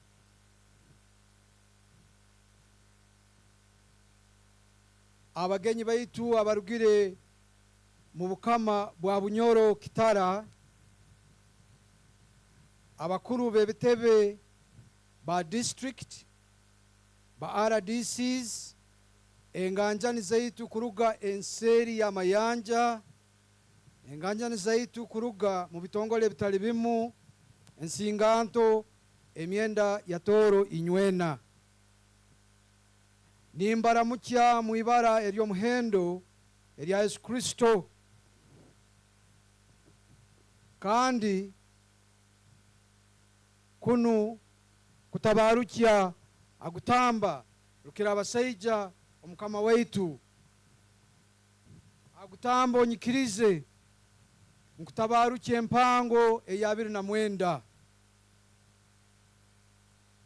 S12: abagenyi baitu abarugire mu bukama bwa Bunyoro Kitara abakuru b'ebitebe ba district ba RDCs enganjani zaitu kuruga enseri ya mayanja enganjani zaitu kuruga mu bitongole bitali bimu ensinganto emyenda ya Tooro inywena nimbara mutya mu ibara eryo muhendo erya Yesu Kristo kandi kunu kutabarukya agutamba rukira abasaija omukama waitu agutamba onyikirize mukutabarukya empango eya 2009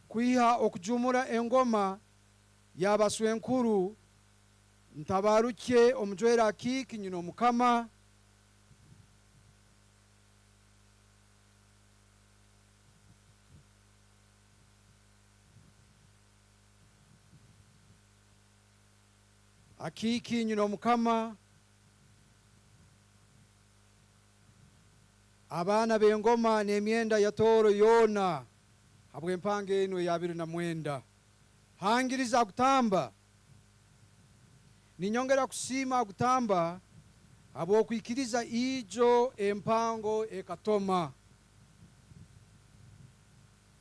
S12: kwiha okujumura engoma yabaswenkuru ntabarukye omujwera akiki nyino mukama akiki nyino mukama abana b'engoma n'emyenda ya Tooro yona habwe mpange eno ya 2009 hangiriza kutamba ninyongera kusima kutamba abo kwikiriza ijo empango ekatoma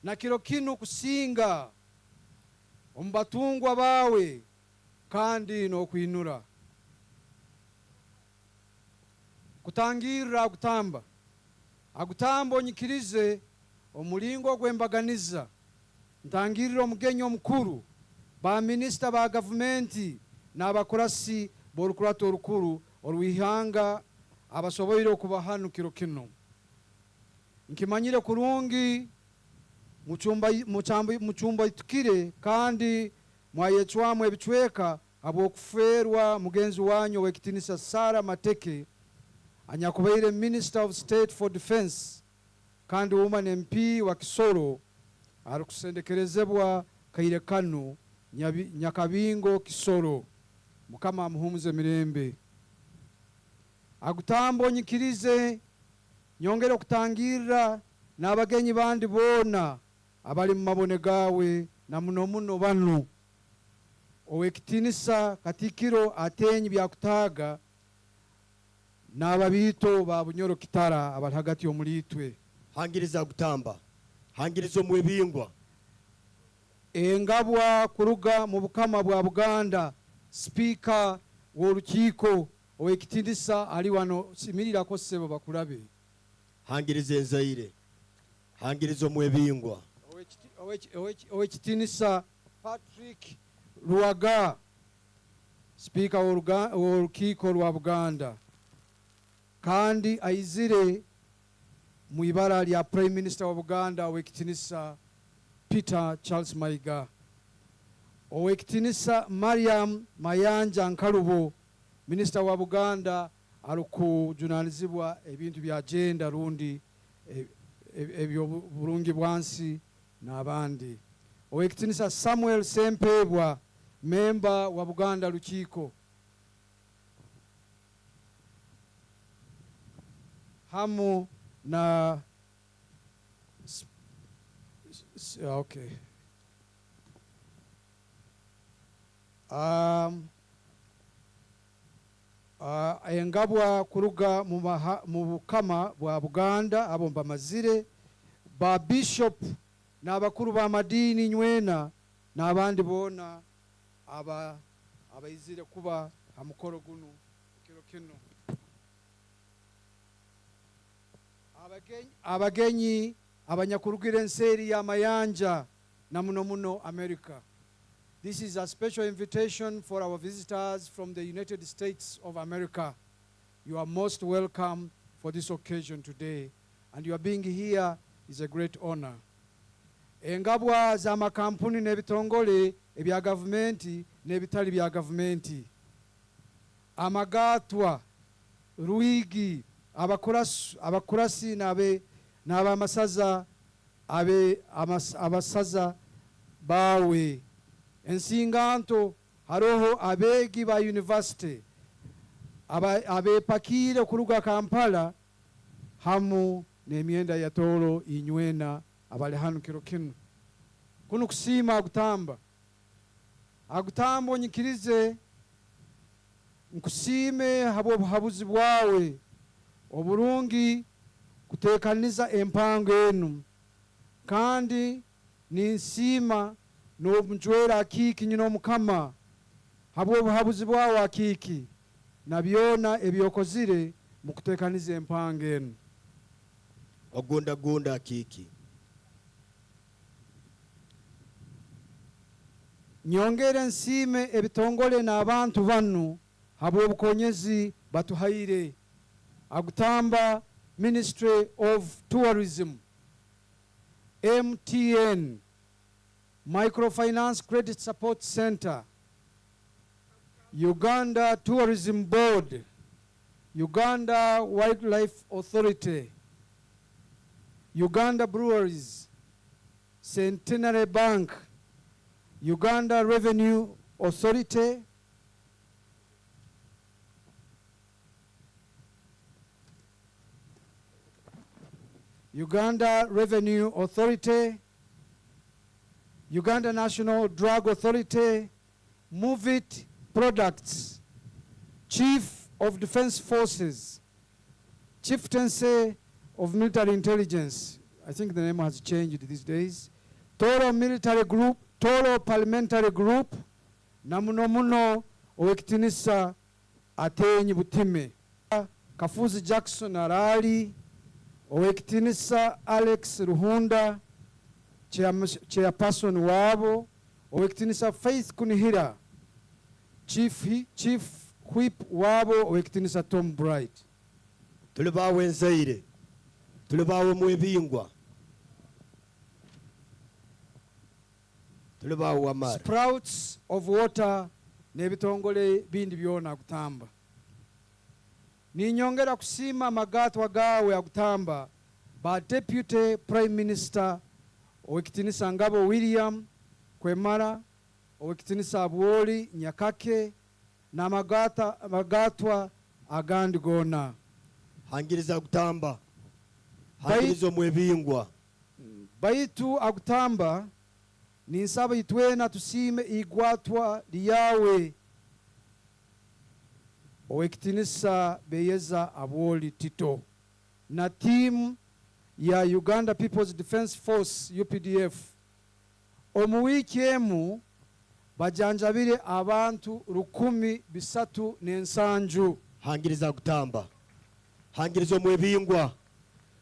S12: na kiro kinu kusinga ombatungwa bawe kandi no kwinura kutangira agutamba onyikirize omulingo gwembaganiza ntangirira omugenyi omukuru ba minister ba government n'abakurasi b'orukurato rukuru orwihanga abasoboire okuba hanu kiro kino nkimanyire kurungi muchumba itukire kandi mwayechwamu ebichweka ab'okuferwa mugenzi wanyu wekitinisa Sara Mateke anyakubaire Minister of State for Defense kandi woman MP wa Kisoro arikusendekerezebwa kaire kanu Nyakabingo Kisoro. Mukama amuhumuze mirembe. Agutamba onyikirize nyongera okutangira n'abagenyi bandi bona abali mu mabone gawe na muno muno bano owekitinisa Katikiro atenyi byakutaga n'ababito ba Bunyoro Kitara abali hagati y'omulitwe.
S2: Hangiriza gutamba, hangiriza omwebingwa
S12: engabwa kuruga mu bukama bwa Buganda speaker w'olukiiko owekitindisa ali wano simirira ko sebo bakulabe.
S2: Hangiriza enzaire, hangiriza omwebingwa
S12: owekitindisa Patrick Luwaga speaker w'olukiiko lwa Buganda kandi aizire mu ibara lya Prime Minister wa Buganda owekitindisa Peter Charles Maiga. Owekitinisa Mariam Mayanja Nkalubo Minister wa Buganda alukujunalizibwa ebintu bya agenda rundi ebyo bulungi bwansi n'abandi. Owekitinisa Samuel Sempebwa member wa Buganda Lukiiko hamu na okay. Engabwa kuruga mu bukama bwa Buganda abomba mazire ba bishop n'abakuru ba madini nywena n'abandi bona abayizire kuba hamukoro guno kiro kino. Abagenyi abanyakurugire enseri ya mayanja na muno muno America. This is a special invitation for our visitors from the United States of America. You are most welcome for this occasion today, and your being here is a great honor. Engabwa za makampuni n'ebitongole ebya gavumenti n'ebitali bya gavumenti, amagatwa, ruigi, abakurasi n'abamasaza abasaza bawe ensinganto haroho abegi ba university abepakire kuruga Kampala hamu n'emyenda ya Tooro inywena abali hanu kiro kinu kuno kusima agutamba onyikirize nkusime habo buhabuzi bwawe oburungi kutekaniza empango enu kandi ninsima n'omujwera akiki nyino mukama habo buhabuzi bwawe akiki na byona ebyokozire mu kutekaniza empango enu
S2: ogonda akiki.
S12: Nyongere nsime ebitongole n'abantu banu habo obukonyezi batuhaire. Agutamba Ministry of Tourism, MTN, Microfinance Credit Support Center, Uganda Tourism Board, Uganda Wildlife Authority, Uganda Breweries, Centenary Bank, Uganda Revenue Authority, Uganda Revenue Authority, Uganda National Drug Authority, Move It Products, Chief of Defense Forces, Chieftaincy of Military Intelligence, I think the name has changed these days, Tooro Military Group, Tooro Parliamentary Group, namuno muno owekitinisa atenyi butime, Kafuzi Jackson Arali, owekitinisa Alex Ruhunda, chairperson wabo, owekitinisa Faith Kunihira, chief whip wabo, owekitinisa Tom Bright.
S2: Tulibawe nzaire, tulibawe mwebingwa, tulibawe wamara.
S12: Sprouts of water nebitongole bindi byona agutamba. Ninyongera kusima magatwa gawe agutamba ba Deputy Prime Minister Owekitinisa Ngabo William Kwemara, Owekitinisa Abwoli Nyakake na magatwa agandi gona.
S2: Hangiriza gutamba. Hangirizo mwebingwa.
S12: Baitu agutamba ninsaba itwena tusime igwatwa liyawe Owekitinisa Beyeza Abwoli Tito na team ya Uganda People's Defense Force UPDF omuwiki emu bajanjabire abantu 137
S2: hangiriza gutamba hangirizo mwebingwa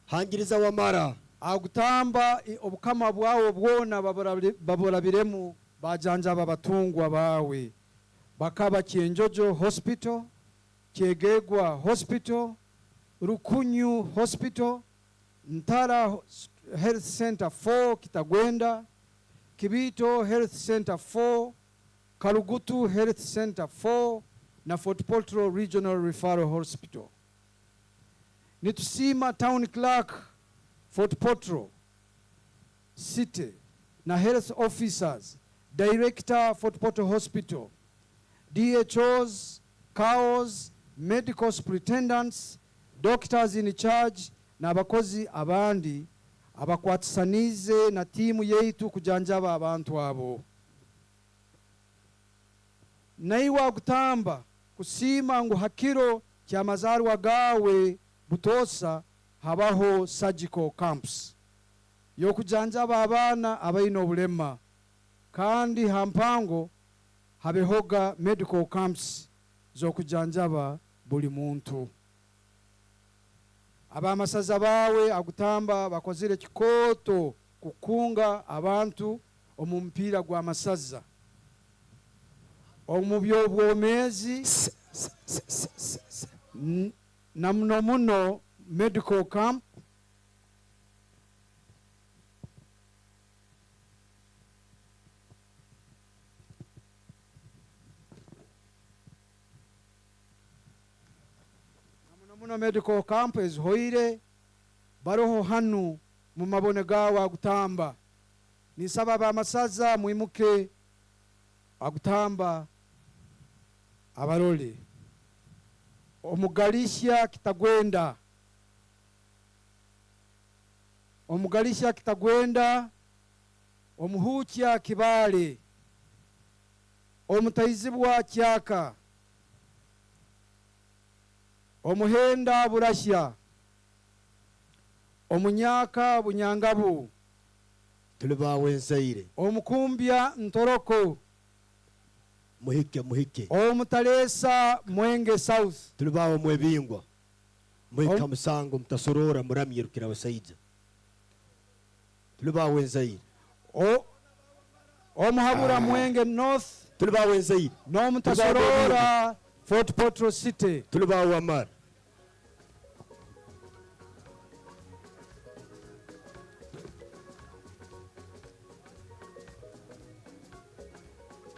S2: hangiriza wamara
S12: agutamba obukama bwawo bwona baborabiremu bajanjaba batungwa bawe bakaba Kyenjojo Hospital, Kyegegwa Hospital, Rukunyu Hospital, Ntara Health Center 4 Kitagwenda, Kibito Health Center 4, Kalugutu Health Center 4 na Fort Portal Regional Referral Hospital. Nitusima Town Clerk Fort Portal City na health officers, Director Fort Portal Hospital, DHOs, CAOs, medical superintendents, doctors in charge na abakozi abandi abakwatisanize na timu yeitu kujanjaba abantu abo. Naiwa gutamba kusima ngu hakiro kya mazarwa gawe butosa habaho surgical camps yo kujanjaba abana abaino obulema kandi hampango habehoga medical camps zo kujanjaba buli muntu. Abamasaza bawe agutamba bakozire kikoto kukunga abantu omumpira gwa masaza omubyo bwomezi na muno medical camp muno medical camp ezhoire baroho hanu mu mabone gawa agutamba nisaba bamasaza mwimuke agutamba abarole omugalisha kitagwenda omuhuchya kibale omutaizibwa kyaka omuhenda burashya omunyaka bunyangabu
S2: tulibawe nsaire
S12: omukumbya ntoroko
S2: muhike
S12: omutalesa mwenge south
S2: tulibawe mwebingwa muhika musango mutasorora muramyirukira abasaija tulibawe nsaire
S12: omuhabura mwenge north
S2: tulibawe nsaire
S12: no mutasorora Fort Portal City
S2: tulibawe amara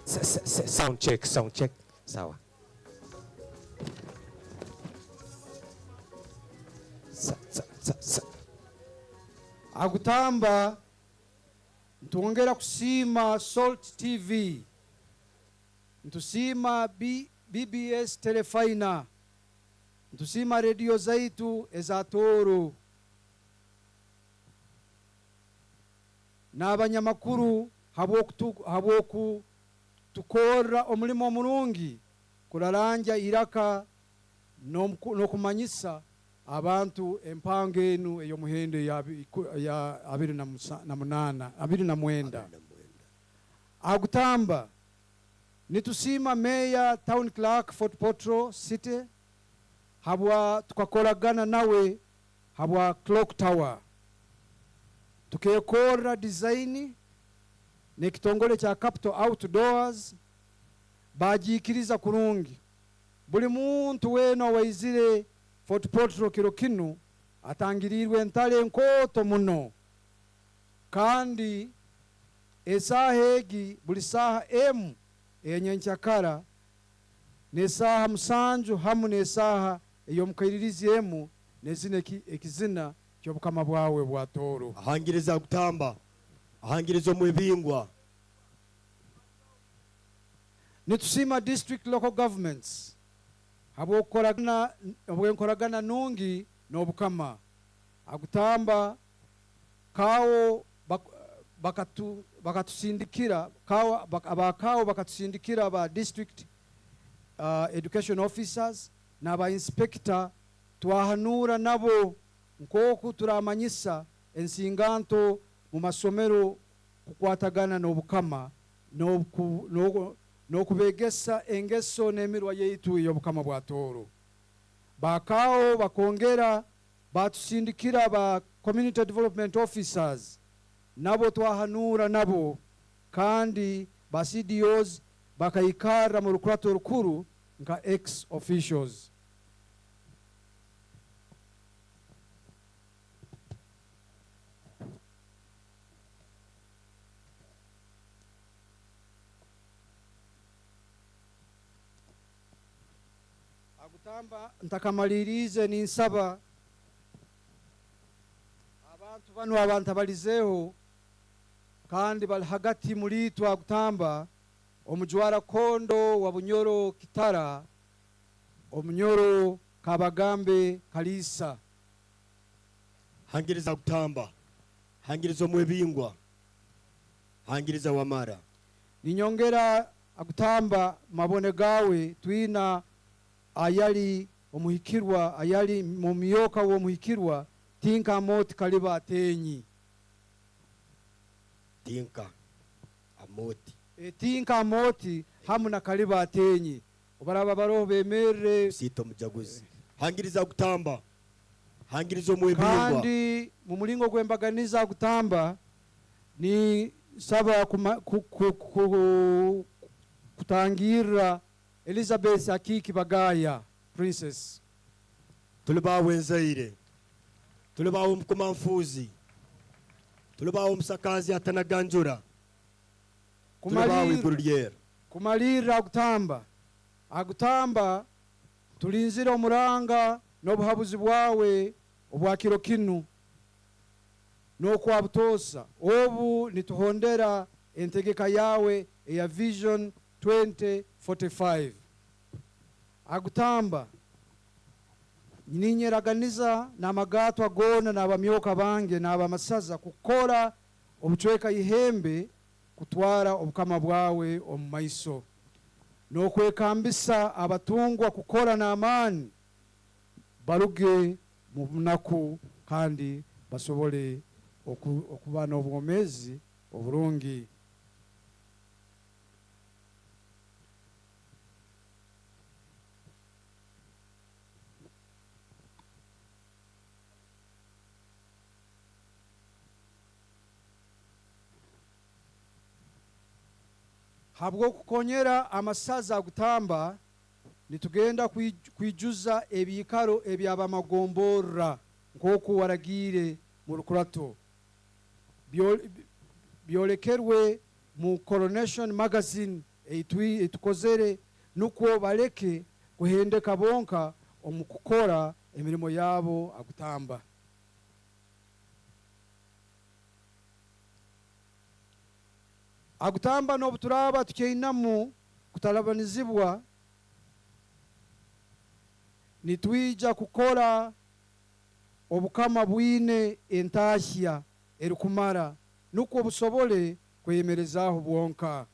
S4: Sound check. Sawa.
S12: Agutamba ntongera kusima Salt TV, ntusima BBS Telefina, ntusima radio zaitu eza Tooro na abanyamakuru habwoku tukora omulimo omulungi kularanja iraka nokumanyisa abantu empango enu eyo muhendo ya 29 agutamba nitusima Mayor Town Clerk Fort Portal City habwa tukakolagana nawe habwa Clock Tower tukekora design nekitongole cha Capital Outdoors bajikiriza kurungi buli muntu weno waizire Fort Portal kiro kinu atangirirwe ntale nkoto muno kandi esahegi buli saha emu enyenchakara nesaha musanju hamu nesaha eyo mukairirizi emu nezine ekizina ky'obukama bwawe bwa Tooro.
S2: ahangiriza kutamba ahangiriza omwebingwa.
S12: Nitusima district local governments habw'enkoragana nungi n'obukama agutamba kawo bakatusindikira abakawo bakatusindikira aba district education officers n'aba inspector twahanura nabo nk'oku turamanyisa ensinganto mu masomero kukwatagana n'obukama n'okubegesa engeso n'emirwa yaitu ey'obukama bwa Tooro. Bakawo bakongera batusindikira ba community development officers nabo twahanura nabo kandi ba CDOs bakayikara mu rukurato rukuru nka ex officials. Agutamba ntakamalirize ninsaba abantu bano abantu abalizeho kandi bali hagati muri twagutamba omujwara kondo wa Bunyoro Kitara omunyoro Kabagambe Kalisa.
S2: hangiriza kutamba hangiriza omwebingwa hangiriza Wamara.
S12: Ninyongera agutamba mabone gawe twina ayali omuhikirwa ayali mu miyoka w'omuhikirwa tinka moti kaliba atenyi
S2: tinka amoti
S12: tinka moti hamuna kaliba atenyi obaraba baroho bemerere
S2: sito mujaguzi. hangiriza kutamba hangiriza omwebingwa
S12: kandi mu mulingo gw'embaganiza gutamba ni saba kutangira Elizabeth Akiki Bagaya princess.
S2: tulibawo enzaire tulibawo omukumanfuzi tulibawo omusakazi atanaganjura tulibawo iguru lyera.
S12: Kumalira agutamba tulinzira omuranga n'obuhabuzi bwawe obwa kiro kinu n'okwabutosa obu nituhondera entegeka yawe eya vision 2045. agutamba ninyeraganiza n'amagato agona n'abamyoka bange n'abamasaza kukora obucweka ihembe kutwara obukama bwawe omu maiso n'okwekambisa abatungwa kukora n'amaani baruge mu bunaku kandi basobole okuba n'obwomezi oburungi. habwo kukonyera amasaza agutamba nitugenda kwijuza ebikaro ebyabamagombora nk'oku waragire mu rukurato byolekerwe mu Coronation magazine etukozere nukwo baleke kuhendeka bonka omukukora emirimo yabo agutamba. agutamba n'obuturaba tukyeinamu kutalabanizibwa nitwija kukora obukama bwine entashya erukumara nukwo busobole kweyemerezaho bwonka.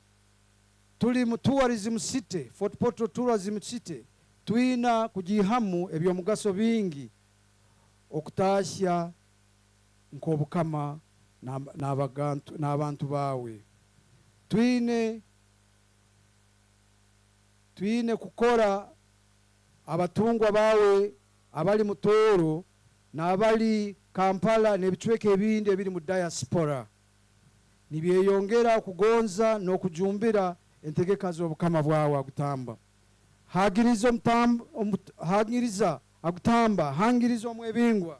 S12: Tuli mu tourism city, Fort Portal tourism city, twina kujihamu ebyomugaso bingi okutashya nk'obukama n'abantu bawe. twine kukora abatungwa bawe abali mu Tooro n'abali Kampala n'ebicweka ebindi ebiri mu diaspora nibyeyongera okugonza n'okujumbira entegeka z'obukama bwawe agutamba. hangiriza agutamba hangiriza omwebingwa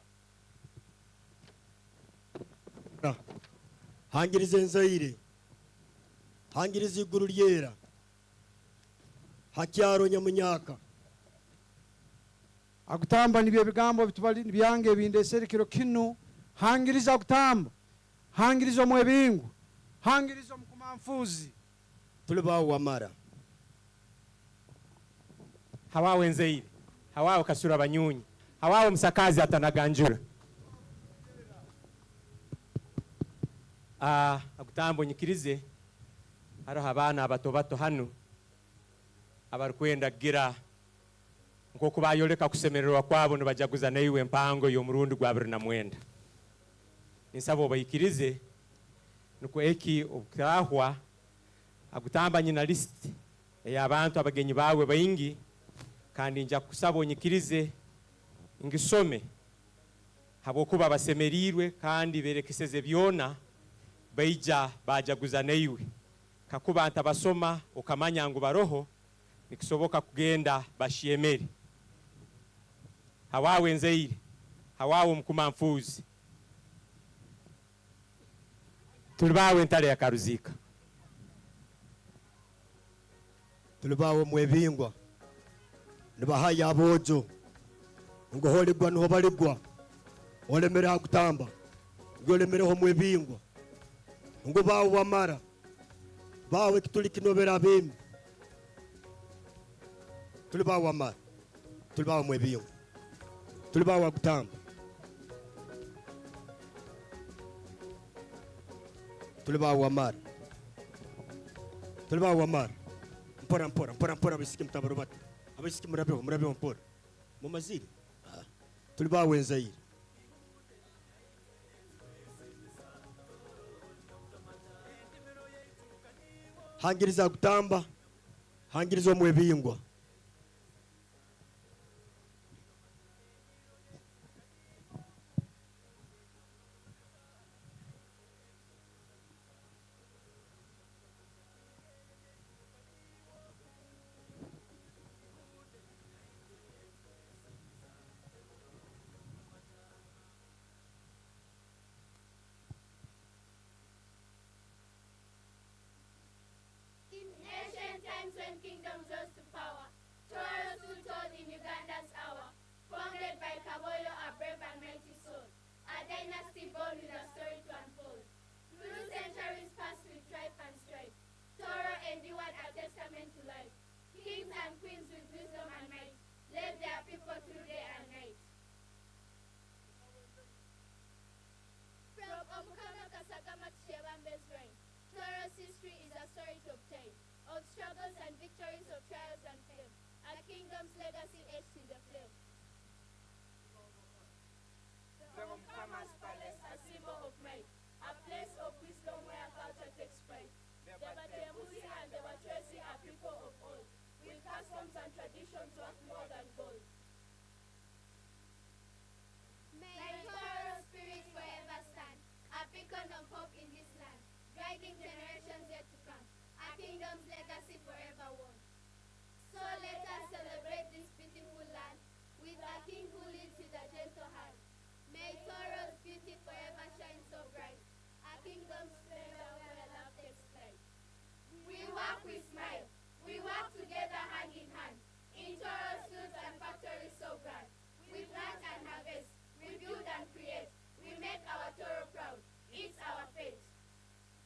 S2: hangiriza enzaire hangiriza iguru lyera hakyaro nyamunyaka
S12: agutamba nibyo ebigambo byange bindesere kiro kinu hangiriza agutamba hangiriza omwebingu hangiriza omukumanfuzi
S2: tuli bawo wamara
S4: hawawe nzeire hawawe kasura banyunyi hawawe msakazi atanaganjura agutambo nyikirize hariho abana abato bato hano abarikwenda gira nk'uko bayoleka kusemererwa kwabo nibajaguza naiwe empango y'omurundi gwa 29 ninsaba obayikirize nuko eki obutahwa agutamba nyina list ey'abantu abagenyi bawe bayingi kandi nja kusaba onyikirize ngisome habwokuba basemerirwe kandi berekeseze byona baija bajaguza naiwe kakuba ntabasoma ukamanya ngo baroho nikisoboka kugenda bashiyemere hawawe nzeire hawawe mkumanfuzi tulibawe ntale ya karuzika
S2: tulibawe mwebingwa nibahaya abojo ngo holigwa no baligwa olemere hakutamba ngo olemere ho mwebingwa ngo bawo wamara bawe kituli kinobera bimi tulibawe wamara tulibawe mwebingwa tulibawe hakutamba tulibawe wamara tulibawe wamara mpora bisiki mtabaro bati abisiki murabeho mpora mu maziri tulibawe nzaire hangiriza gutamba hangiriza omwebingwa
S13: When kingdoms rose to power, Tooro stood tall in Uganda's hour, founded by Kaboyo, a brave and mighty soul, a dynasty born with a story to unfold. Through centuries passed with strife and strife, Tooro endured a testament to life. Kings and queens with wisdom and might led their people through day and night. From Omukama Kasagama to Shebambe's reign, Tooro's history is a story to obtain, of struggles and victories, of trials and fame, a kingdom's legacy etched in the flame. The Omukama's palace, a symbol of might, a place of wisdom where culture takes pride. The Batembusi and the Wachwesi are people of old, with customs and traditions worth more than gold. May Tooro's spirit forever stand, a beacon of hope in this land, guiding generations yet to come. A kingdom's legacy forever won. So let us celebrate this beautiful land with a king who leads with a gentle hand. May Tooro's beauty forever shine so bright. A kingdom's splendor where love takes flight. We work, we smile. We work together hand in hand. In Tooro's fields and factories so grand. We plant and harvest. We build and create. We make our Tooro proud. It's our fate.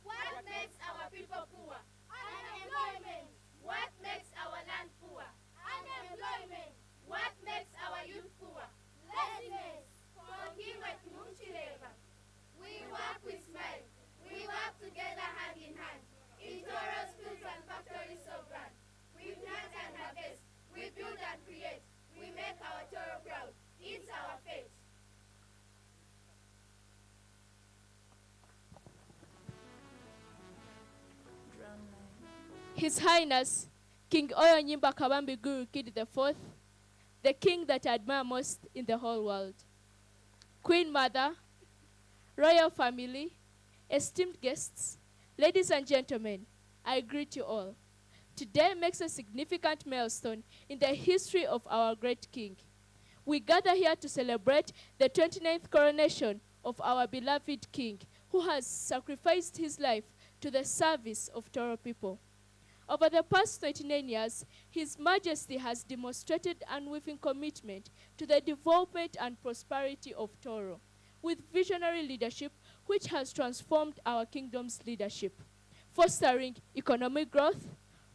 S13: What makes our people poor? Unemployment. What makes our land poor? Unemployment. What makes our youth poor? Laziness. We work, we smile. We work together hand in hand. In Tooro's fields and factories so grand. We plant and harvest. We build and create. We make our Tooro proud. It's our fate.
S14: His Highness, King NYIMBA KABAMBA Guru Kid IV, the king that I admire most in the whole world. Queen Mother, royal family, esteemed guests, ladies and gentlemen, I greet you all. Today makes a significant milestone in the history of our great king. We gather here to celebrate the 29th coronation of our beloved king, who has sacrificed his life to the service of Tooro people. Over the past 29 years, His Majesty has demonstrated unwavering commitment to the development and prosperity of Tooro, with visionary leadership which has transformed our kingdom's leadership, fostering economic growth,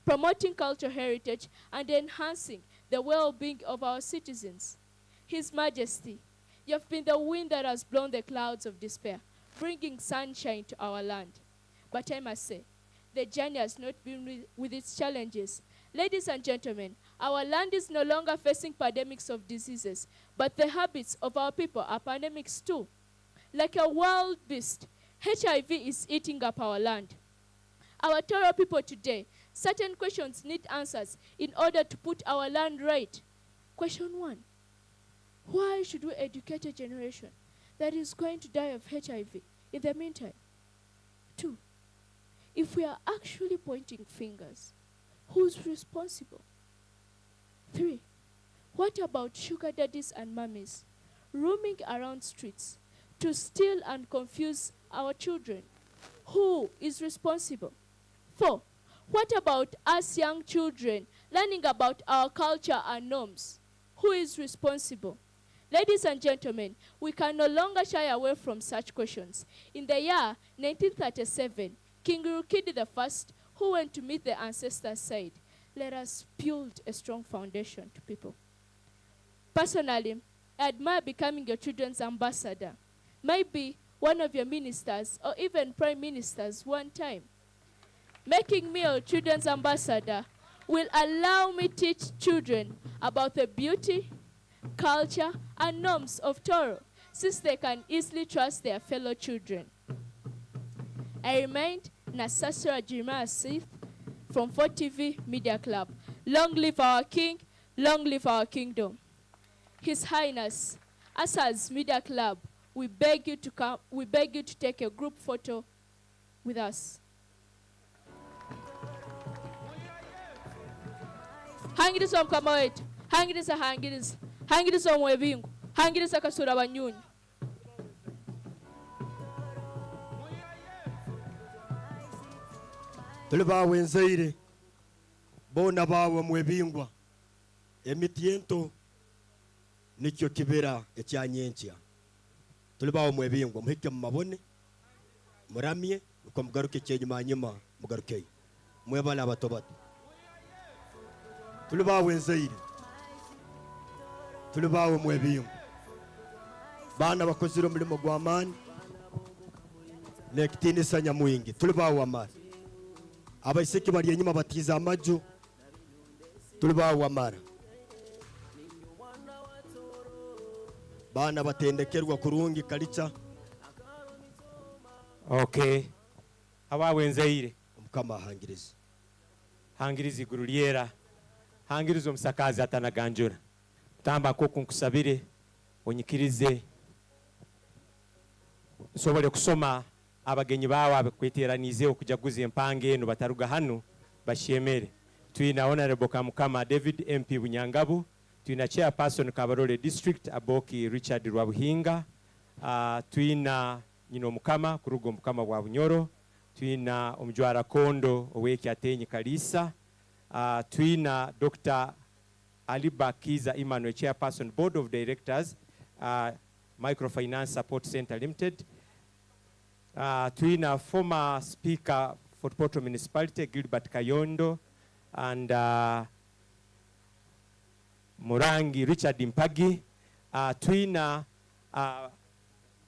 S14: promoting cultural heritage, and enhancing the well-being of our citizens. His Majesty, you have been the wind that has blown the clouds of despair, bringing sunshine to our land. But I must say, the journey has not been with its challenges. Ladies and gentlemen, our land is no longer facing pandemics of diseases, but the habits of our people are pandemics too. Like a wild beast, HIV is eating up our land. Our Tooro people today, certain questions need answers in order to put our land right. Question 1, why should we educate a generation that is going to die of HIV in the meantime? 2, if we are actually pointing fingers, who's responsible? 3, what about sugar daddies and mummies roaming around streets to steal and confuse our children? Who is responsible? 4, what about us young children learning about our culture and norms? Who is responsible? Ladies and gentlemen, we can no longer shy away from such questions. In the year 1937, King Urukidi I, who went to meet the ancestors, said, "Let us build a strong foundation to people." Personally, I admire becoming your children's ambassador. Maybe one of your ministers or even prime ministers one time. Making me a children's ambassador will allow me to teach children about the beauty, culture, and norms of Tooro, since they can easily trust their fellow children. I remind Nasasra Jeremiah Sept from 4TV Media Club. Long live our King, long live our kingdom. His Highness, us as Media Club, we beg you to come, we beg you to take a group photo with us. Hangiriza mukama wetu, hangiriza hangiriza, hangiriza omwebingu, hangiriza kasura banyunyi.
S2: Tuli bawenzeire bona bawe mwebingwa emiti ento nikyo kibera ekyanyenkya. Tuli bawe mwebingwa muhike mu mabone muramye uko mugaruke cyenyuma nyuma mugaruke mwebala abatobata. Tuli bawenzeire, tuli bawe mwebingwa bana bakozira umurimo gw'amani nekitinisa nyamwingi. Tuli bawe amara abaiseki bari enyuma batiza amaju. Tuli bawe amara bana batendekerwa kurungi kalicha.
S4: Okay, abawenzeire
S2: omukama hangiriza,
S4: hangiriza iguru lyera, hangiriza omusakazi atanaganjura. Tamba ko kunkusabire onyikirize nsobole kusoma abagenyi bawe abakweteranize okujaguza empange eno bataruga hano bashemere. Tuina Honorable Kamukama David MP Bunyangabu, tuina Chairperson Kabarole District Aboki Richard Rwabuhinga, tuina nyino mukama kurugo mukama wa Bunyoro, tuina omujwara kondo oweki atenyi Kalisa, tuina Dr. Aliba Kiza Emmanuel, Chairperson Board of Directors, Microfinance Support Center Limited. Tuina former Speaker for Poto Municipality Gilbert Kayondo, and Murangi Richard Impagi. Tuina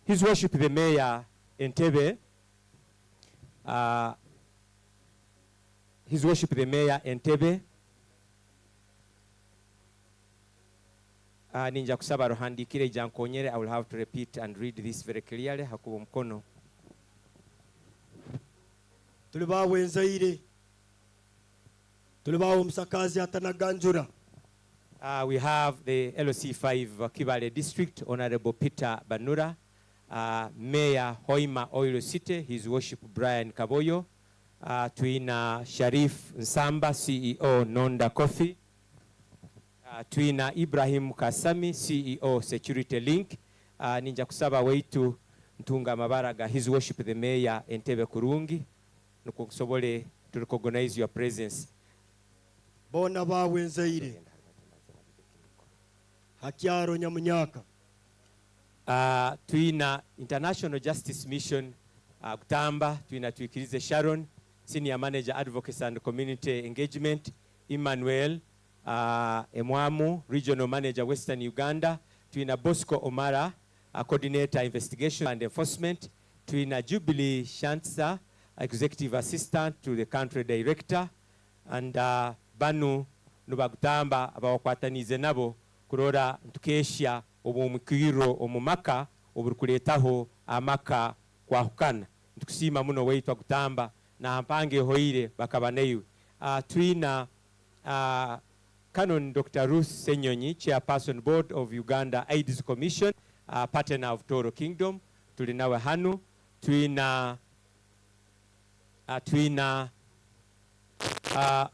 S4: His Worship the Mayor Entebbe, His Worship the Mayor Entebbe. Ninja kusaba rohandikire jankonyere. I will have to repeat and read this very clearly. Hakubo mkono.
S2: Tuli bawenzeire, tuli bawe omusakazi atanaganjura.
S4: We have the LOC5 Kibale District, Honorable Peter Banura, Mayor Hoima Oil City, His Worship Brian Kaboyo, tuina Sharif Nsamba, CEO Nonda Coffee, tuina Ibrahim Kasami, CEO Security Link. Ninja kusaba weitu Ntunga Mabaraga, His Worship the Mayor Entebbe Kurungi, nukusobole to recognize your presence
S2: bona bawenzeire hakyaro nyamunyaka
S4: tuina International Justice Mission kutamba, tuina tuikirize Sharon, Senior Manager Advocacy and Community Engagement, Emmanuel Emwamu, Regional Manager Western Uganda, tuina Bosco Omara, Coordinator Investigation and Enforcement, tuina Jubilee Shantsa, Executive Assistant to the Country Director, and banu nubagutamba abawakwatanize nabo kurora ntukesha obumukiro omumaka oburukuletaho amaka kwahukana ntukusima muno weitwa gutamba na mpange hoire bakabaneyo. Twina Canon Dr. Ruth Senyonyi, Chairperson Board of Uganda AIDS Commission, partner of Tooro Kingdom, tulinawe hanu. Twina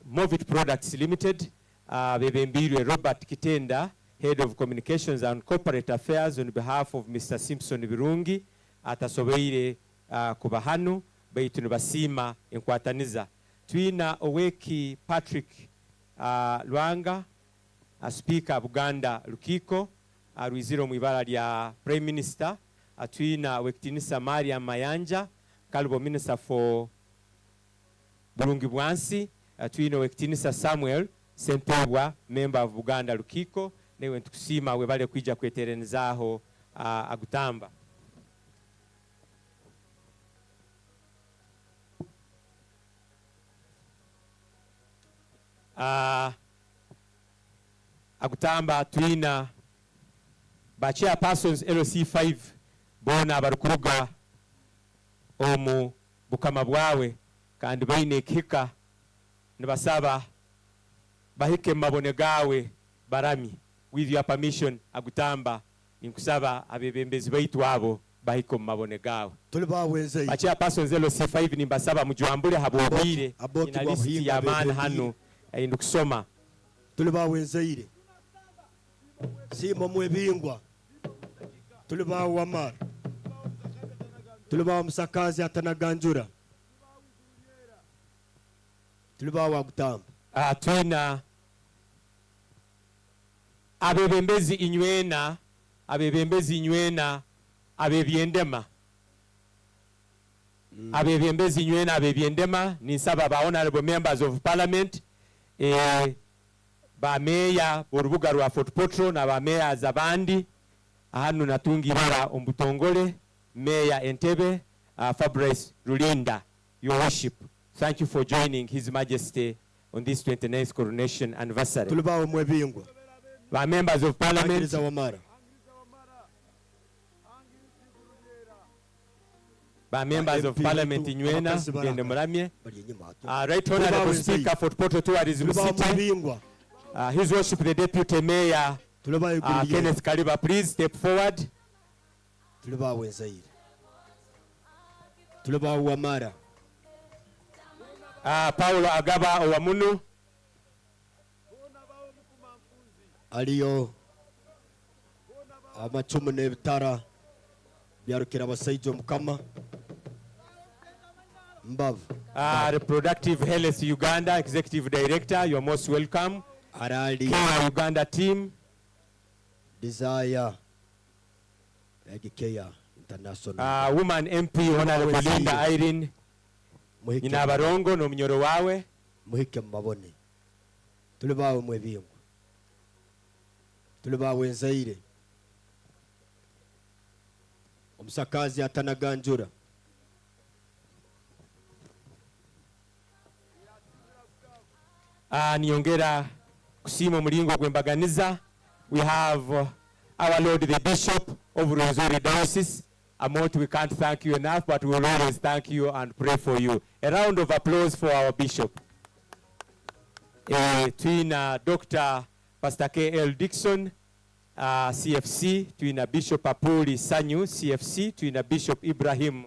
S4: Movit Products Limited, bebembirwe Robert Kitenda, Head of Communications and Corporate Affairs, on behalf of Mr. Simpson Birungi, atasobeire kuba hanu baitu nibasima enkwataniza. Twina Oweki Patrick Lwanga, Speaker Buganda Lukiko, Rwiziro mwibara lya Prime Minister. Twina Wekitinisa Maria Mayanja, Kalubo Minister for Burungi Bwansi. Twina Wekitinisa Samuel Sentebwa, Member of Buganda Lukiko, newe ntukusima webale kwija kweterenezaho agutamba. Agutamba twina ba chairpersons LC5 bona abarukuruga omu bukama bwawe kandi baine kika nibasaba bahike mabone gawe barami. With your permission agutamba ninkusaba abebembezi baitu abo bahiko mabone gawe
S2: tulibawenze
S4: ba chairpersons LC5 nimbasaba mujwambule habobire ina listi ya man hano indukusoma
S2: tulibawenzeire simo mwebingwa tulibawa Amara tulibawa Musakazi atanaganjura tulibawa gutamba.
S4: Twina abebembezi inywena abebyendema abebembezi inywena abebyendema ninsaba ba honorable members of parliament, ba meya borubuga rwa Fort Portal na ba meya zabandi hanu natungi bara ombutongole Mayor Entebbe, Fabrice Rulinda, your worship, thank you for joining His Majesty on this 29th coronation anniversary. By members of parliament, by members of parliament in Nwena, Gende Muramye, Right Honorable Speaker Fort Portal Tourism City, His Worship the Deputy Mayor, Kenneth Kaliba, please step forward.
S2: Tulibawa Amara.
S4: Paulo Agaba Owamunu.
S2: Aliyo amacumu n'ebitara byarukira abasaijo mukama mbavu.
S4: Reproductive Health Uganda Executive Director, you are most welcome.
S2: Arali
S4: Uganda team.
S2: Desire Care International.
S4: Woman MP Honorable Linda Irene. Ina barongo no mnyoro wawe.
S2: Muhike mbabone. Tulibawe mwebingu. Tulibawe nzaire. Omusakazi atanaganjura.
S4: Niongera kusimo mulingo gwembaganiza. We have our Lord the Bishop of Rwenzori Diocese. Amount we can't thank you enough, but we will always thank you and pray for you. A round of applause for our Bishop. Twina Dr. Pastor K.L. Dixon, CFC, twina Bishop Apuli Sanyu, CFC, twina Bishop Ibrahim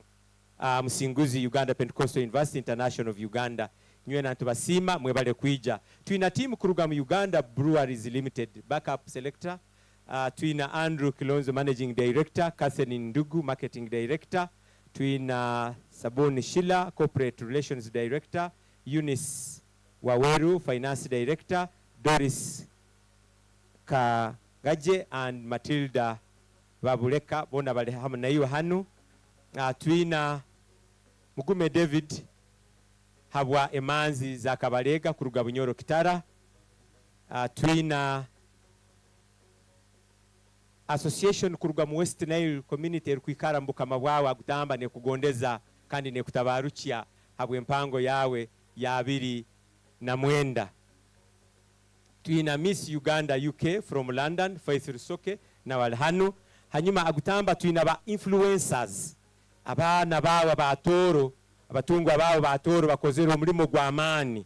S4: Musinguzi, Uganda Pentecostal University International of Uganda. Nywena ntubasima mwebale kwija. Twina team kuruga mu Uganda Breweries Limited, backup selector. Twina Andrew Kilonzo, Managing Director, Catherine Ndugu, Marketing Director, Twina Saboni Shila, Corporate Relations Director, Eunice Waweru, Finance Director, Doris Kagaje and Matilda Babuleka, bona bali hamu na iyo hanu. Tuina Mugume David, habwa emanzi za Kabalega kuruga Bunyoro Kitara. Tuina association kuruga mu West Nile community erikuikara mbuka mabwawa gutamba ne kugondeza kandi ne kutabarukia habwe mpango yawe ya 2009. Tuina Miss Uganda UK from London, Faith Rusoke na walhanu. Hanyuma agutamba tuina ba influencers, abana bawa ba Tooro, abatungwa bawa ba Tooro bakozera omulimo gwa amani,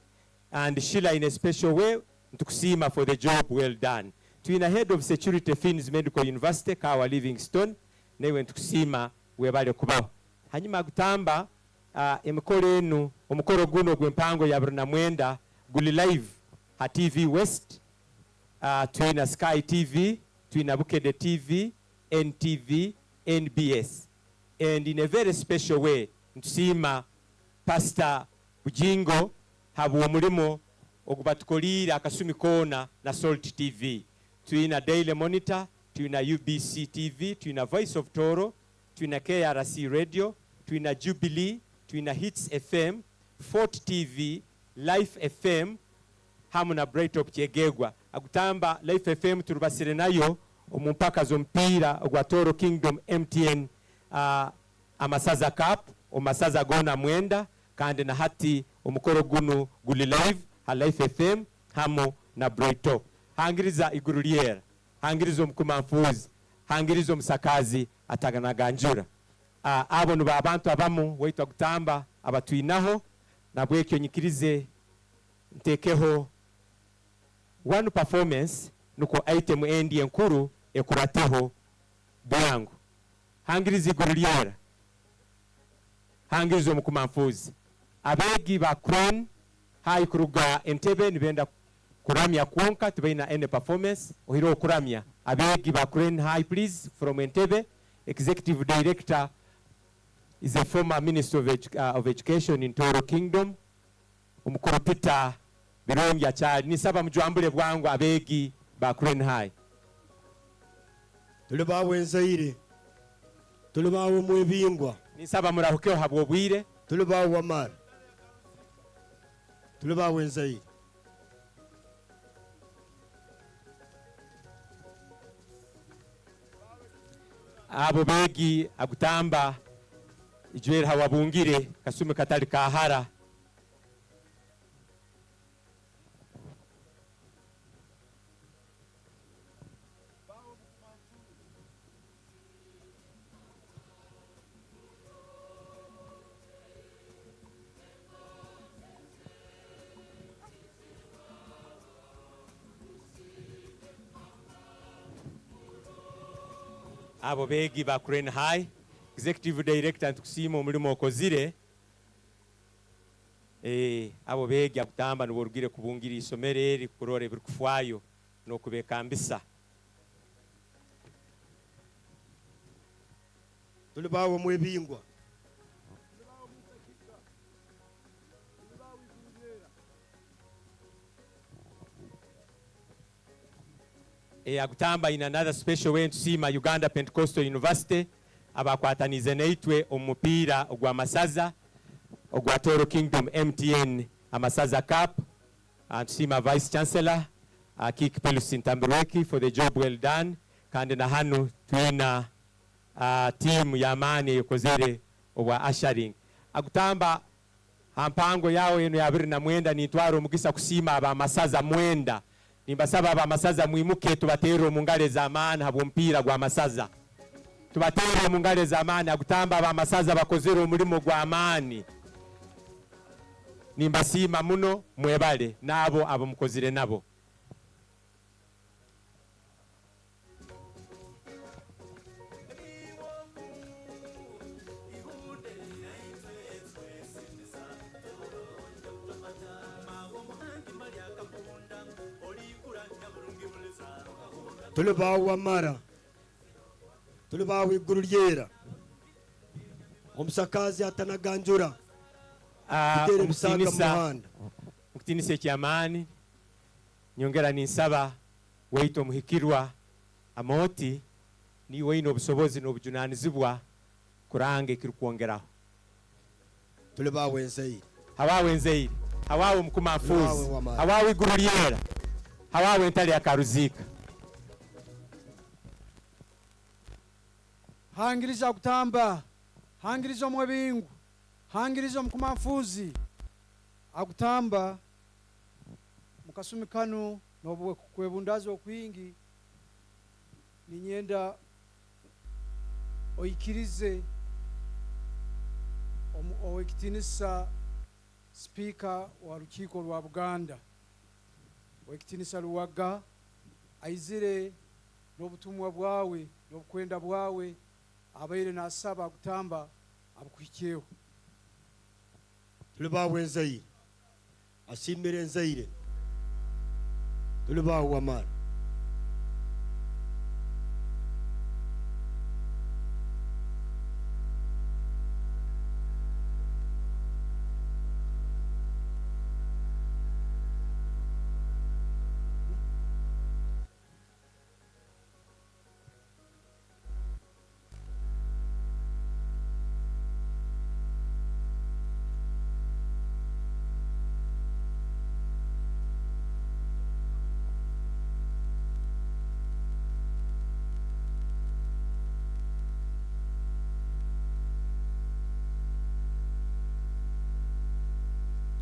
S4: and Sheila in a special way ntukusima for the job well done. Tuina head of security Finns Medical University Kawa Livingstone newe ntukusima webale kubaho. Hanyuma agutamba emikolo enu omukoro guno gw'empango ya 2009 guli live ha TV West, tuina Sky TV, tuina Bukede TV, NTV, NBS, and in a very special way ntusima Pastor Bujingo habu omulimo ogubatukolira akasumi kona na Salt TV. Tuina Daily Monitor, tuina UBC TV, tuina Voice of Tooro, tuina KRC Radio, tuina Jubilee, tuina Hits FM, Fort TV, Life FM, hamu na Brightop Kyegegwa. Agutamba Life FM turubasire nayo omumpaka zompira ogwa Tooro Kingdom MTN amasaza cup, omasaza gona mwenda, kandi na hati omukoro gunu guli live ha Life FM hamu na Brightop. Hangiriza iguru lyera, hangiriza omukumanfuzi, hangiriza omusakazi ataganaganjura. Abo nuba abantu abamu waitwa gutamba abatuinaho na bwekyo nyikirize ntekeho one performance nuko item endi enkuru ekurateho bwangu. Hangiriza iguru lyera, hangiriza omukumanfuzi, abegi ba Crown hai kuruga Entebbe nibenda kuramya kuonka tubaina ene performance ohiro kuramya abegi ba Crown High please from Entebbe. Executive Director is a former Minister of Education in Tooro Kingdom. Umukuru Peter Birongya Chali nisaba mujwambule bwangu abegi ba Crown High.
S2: Tuliba wenzaire, tuliba mwebingwa,
S4: nisaba murahukeo habwo bwire,
S2: tuliba wamara, tuliba wenzaire.
S4: Abo begi agutamba ijwera hawabungire kasume katali kahara. Abo begi ba Crown High, Executive Director ntukusima omulimo okozire. Abo begi akutamba nuborugire kubungira isomere eri kurore birikufwayo no kubekambisa.
S2: Tulibawo mwebingwa,
S4: agutamba in another special way ntusima Uganda Pentecostal University abakwatanize neitwe omupira ogwa masaza ogwa Tooro Kingdom MTN amasaza cup. Ntusima Vice Chancellor Kik Pelusi Ntambirweki for the job well done, kandi na hanu tuina team ya amani yokozere obwa ushering. Agutamba hampango yao eno ya 2009 nitwaro mugisa kusima aba masaza mwenda. Nimbasaba aba masaza mwimuke tubatero mungale za amani habo mpira gwa masaza. Tubatero mungale za amani agutamba aba masaza bakozero omulimo gwa amani. Nimbasima muno mwebale nabo abo mukozire nabo.
S2: tulibawo wamara, tulibawo iguru lyera, omusakazi atanaganjura,
S4: umusinisa ekitinisa kyamaani nyongera ninsaba weito muhikirwa amoti ni weino obusobozi n'obujunanizibwa kuranga ekirikwongeraho
S2: tuli bawe nzeire
S4: hawawe nzeire hawawe mukumafuzi hawawe iguru lyera hawawe ntali akaruzika
S12: hangiriza kutamba hangiriza mwebingu hangiriza mukumafuzi akutamba mukasumikano nobwe kwebundazo okwingi ninyenda oikirize owekitinisa speaker wa rukiko rwa Buganda owekitinisa Luwaga aizire n'obutumwa bwawe n'obukwenda bwawe abaire nasaba kutamba abukuhikyeho
S2: tuli bawe nzeire asimire nzeire tuli bawe wamara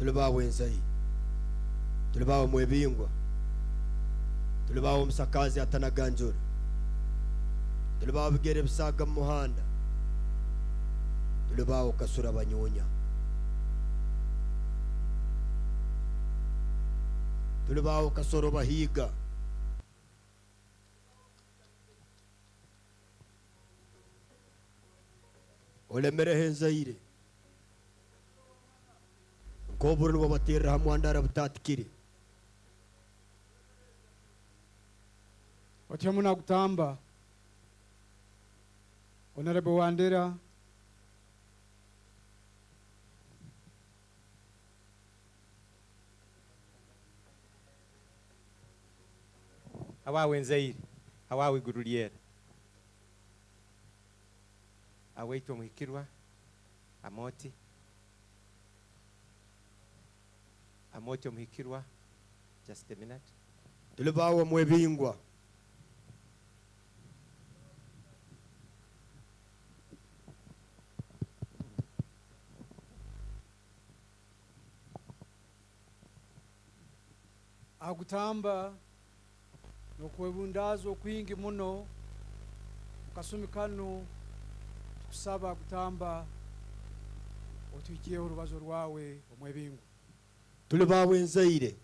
S2: tuli bawe nzeire tuli bawe mwebingwa tuli bawe omusakazi atanaganjura tuli bawe bigere bisaga mu muhanda tuli bawe kasura banyonya tuli bawe kasoro bahiga olemerehe nzeire nkoburu nibo baterera hamwe andara butatikire
S12: otya muna kutamba Honorable Wandera
S4: hawawe nzeire hawawe iguru lyera aweito muhikirwa amoti muhikirwa just a minute
S2: tuli bawe mwebingwa
S12: akutamba nokwebundazo okwingi muno mukasumikano kusaba akutamba otwikiyeho urubazo rwawe omwebingu
S2: tuli bawe nzeire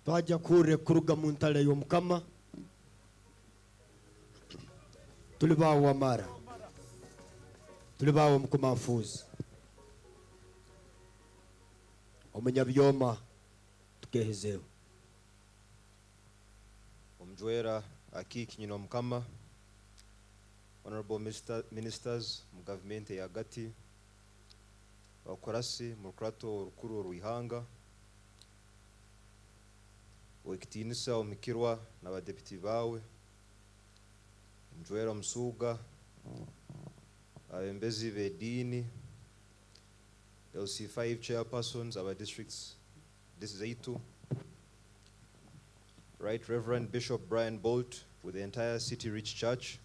S2: twaja kure kuruga mu ntale y'omukama tuli bawe wamara tuli bawe mukumafuzi omunyabyoma tukehezeho
S15: omujwera akikinyina omukama honorable ministers mu government ya gati bakorasi mu rukurato rukuru rwihanga wekitinisa omikirwa n'abadepite bawe omujwera omusuga abembezi b'edini LC5 chairpersons aba districts this is A2 Right Reverend Bishop Brian Bolt with the entire City Rich Church,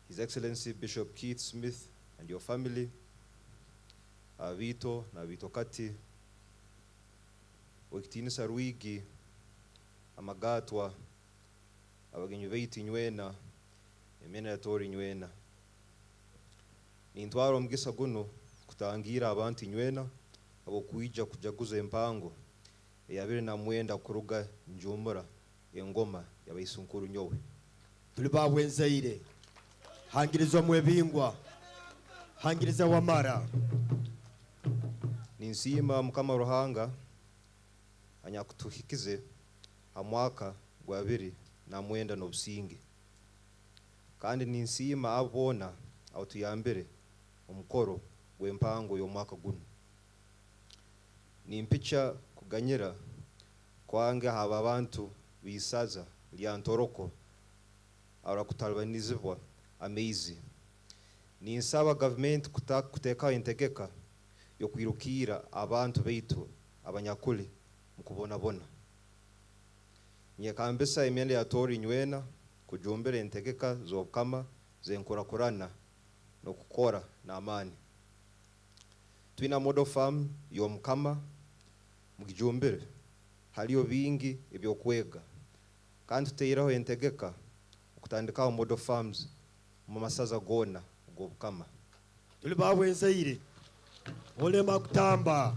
S15: His Excellency Bishop Keith Smith and your family, Vito na Vito Kati, wekitinisa Rwigi, amagatwa, abagenyi beiti nywena, emena ya tori nywena. Nintwaro omugisa guno kutangira abantu nywena, abo kuija kujaguza empango, eyabire na mwenda kuruga njumura engoma yabayisunkuru nyowe
S2: tuli bawe nzeire hangiriza mwebingwa hangiriza wamara
S15: ninsima mukama ruhanga anyakutuhikize amwaka gwa 2009 n'obusinge kandi ninsima abona autuyambire omukoro gw'empango y'omwaka guno nimpicha kuganyira kwange haba abantu bisaza lya ntoroko arakutalibanizibwa ameizi ninsaba government kuteka integeka yo kwirukira abantu beitu abanyakuli mukubonabona nyekambisa imyenda ya Tooro inywena kujumbira integeka zobukama zenkurakurana no kukora na amani twina model farm yo mukama mugijumbire haliyo bingi ibyo kwega kandi tuteyiraho integeka kutandikaho model farms mu masaza gona ubwo bukama
S2: tuli babwenzaire olema kutamba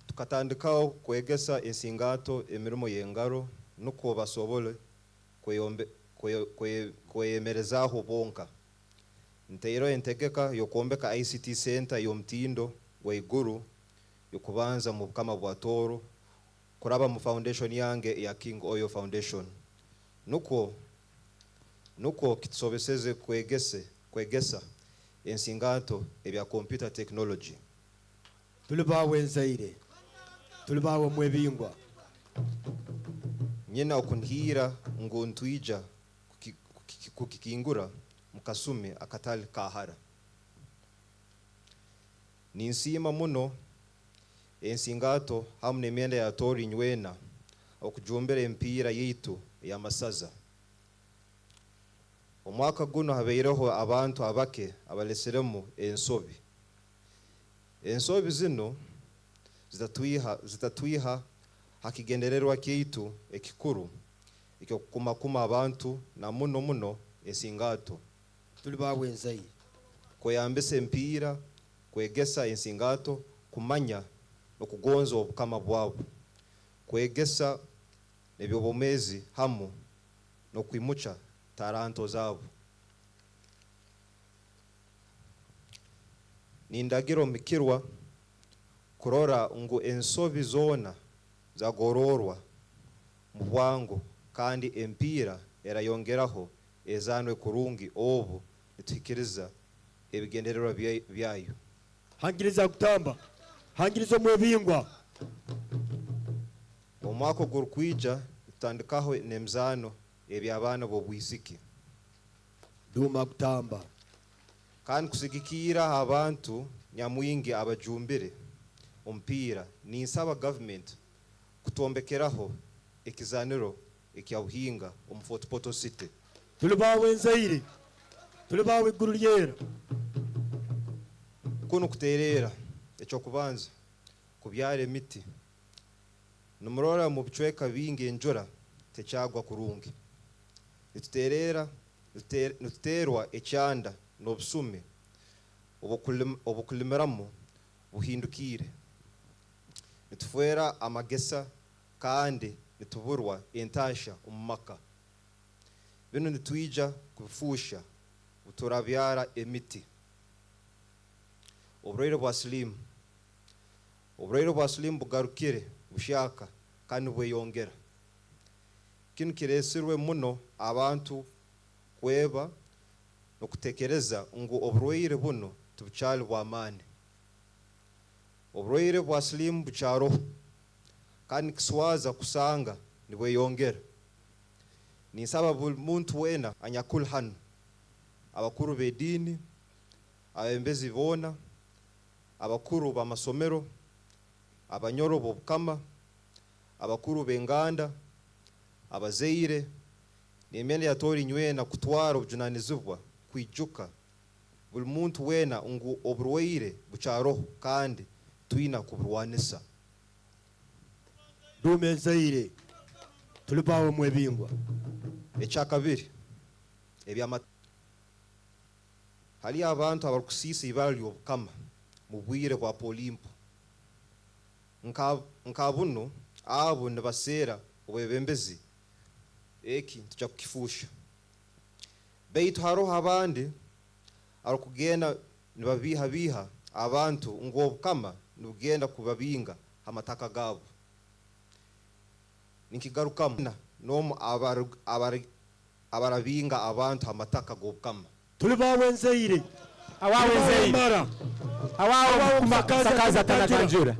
S15: tukatandikaho kwegesa ensingato emirimo yengaro nuko basobole kweyemerezaho bonka nteyiro entegeka yokombeka ICT center yomtindo wa IGURU yokubanza mu bukama bwa Tooro kuraba mu foundation yange ya King Oil Foundation nuko kitsobeseze kwegesa ensingato ebya computer technology
S2: tuli bawenzaire tuli bawo mwebingwa
S15: nyina okunhira ngontwija kukikingura mukasumi akatali kahara ninsima muno ensingato hamne emyenda ya Tooro inywena okujumbira empira yitu ya masaza omwaka guno habeireho abantu abake abaleseremu ensobi zino zitatwiha hakigendererwa keitu ekikuru ikyo kumakuma abantu na muno ensingato
S2: tuli babwenzaire
S15: kweyambisa empira kwegesa ensingato kumanya nokugonza obukama bwabo kwegesa nebyobomezi hamu nokwimucha taranto zabo nindagiro mikirwa kurora ngo ensobi zona zagororwa mu bwangu kandi empira erayongeraho ezanwe kurungi obu nituhikiriza ebigendererwa byayo
S2: hangiriza kutamba hangiriza mwebingwa
S15: omwaka gurukwija tutandikaho nemzano ebyabana bobwisiki
S2: duma kutamba
S15: kandi kusigikira abantu nyamwingi abajumbire ompira ninsaba government kutombekeraho ekizaniro ekyabuhinga omufotpoto city
S2: tuli bawenzaire tuli bawe iguru lyera
S15: kuno kuterera ekyo kubanza kubyara emiti numurora mu bicweka bingi enjura tecyagwa kurungi nituterwa ecyanda n'obusume obukulimiramu buhindukire nitufera amagesa kandi nituburwa entasha omumaka bino nitwija kubufusha buturabyara emiti oburwaire bwa silimu bugarukire bushaka kandi bweyongera kino kiresirwe muno abantu kweba nokutekereza ngo oburwaire buno tubucyali bw'amani oburwaire bwa silimu bucyaroho kandi kiswaza kusanga nibweyongera ninsaba buli muntu wena anyakul hano abakuru b'edini abembezi bona abakuru b'amasomero abanyoro b'obukama abakuru b'enganda abazeire n'emyenda ya Tooro inywena kutwara obujunanizibwa kwijuka buli muntu wena ngu oburwaire bucyaroho kandi twina kuburwanisa
S2: dumenzaire tuli bawo mwebingwa
S15: ekyakabiri hali abantu abarukusisa ibara ly'obukama mu bwire bwa polimpo nkabuno abo nibaseera obwebembezi eki tujja kukifusha beitu haroho abandi arukugenda nibabiha abantu ng'obukama nibugenda kubabinga amataka gabo ninkigarukamu nomu abarabinga abantu amataka g'obukama
S2: tuli bawenzaire
S4: awawenzaire awawo kumasakaza tanatanjura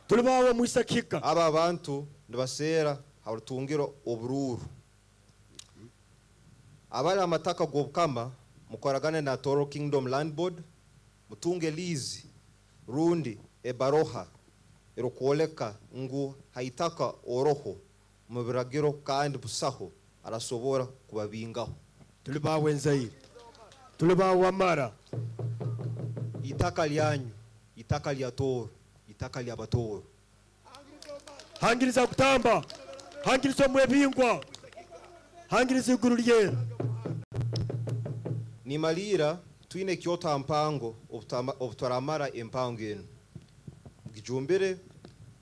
S2: tulibawo mwisakika
S15: aba bantu ndibasera harutungiro obururu abari amataka gobukama mukoragane na Tooro Kingdom Land Board mutunge lizi rundi ebaroha erokuoleka ngu haitaka oroho mubiragiro kandi busaho arasobora kubabingaho
S2: tulibawo enzaire tulibawo amara
S15: itaka lyanyu itaka lya Tooro itaka lya batoro
S2: hangiriza kutamba hangiriza mwebingwa hangiriza iguru lyera
S15: nimalira twine kyota mpango obutaramara empango eno gijumbire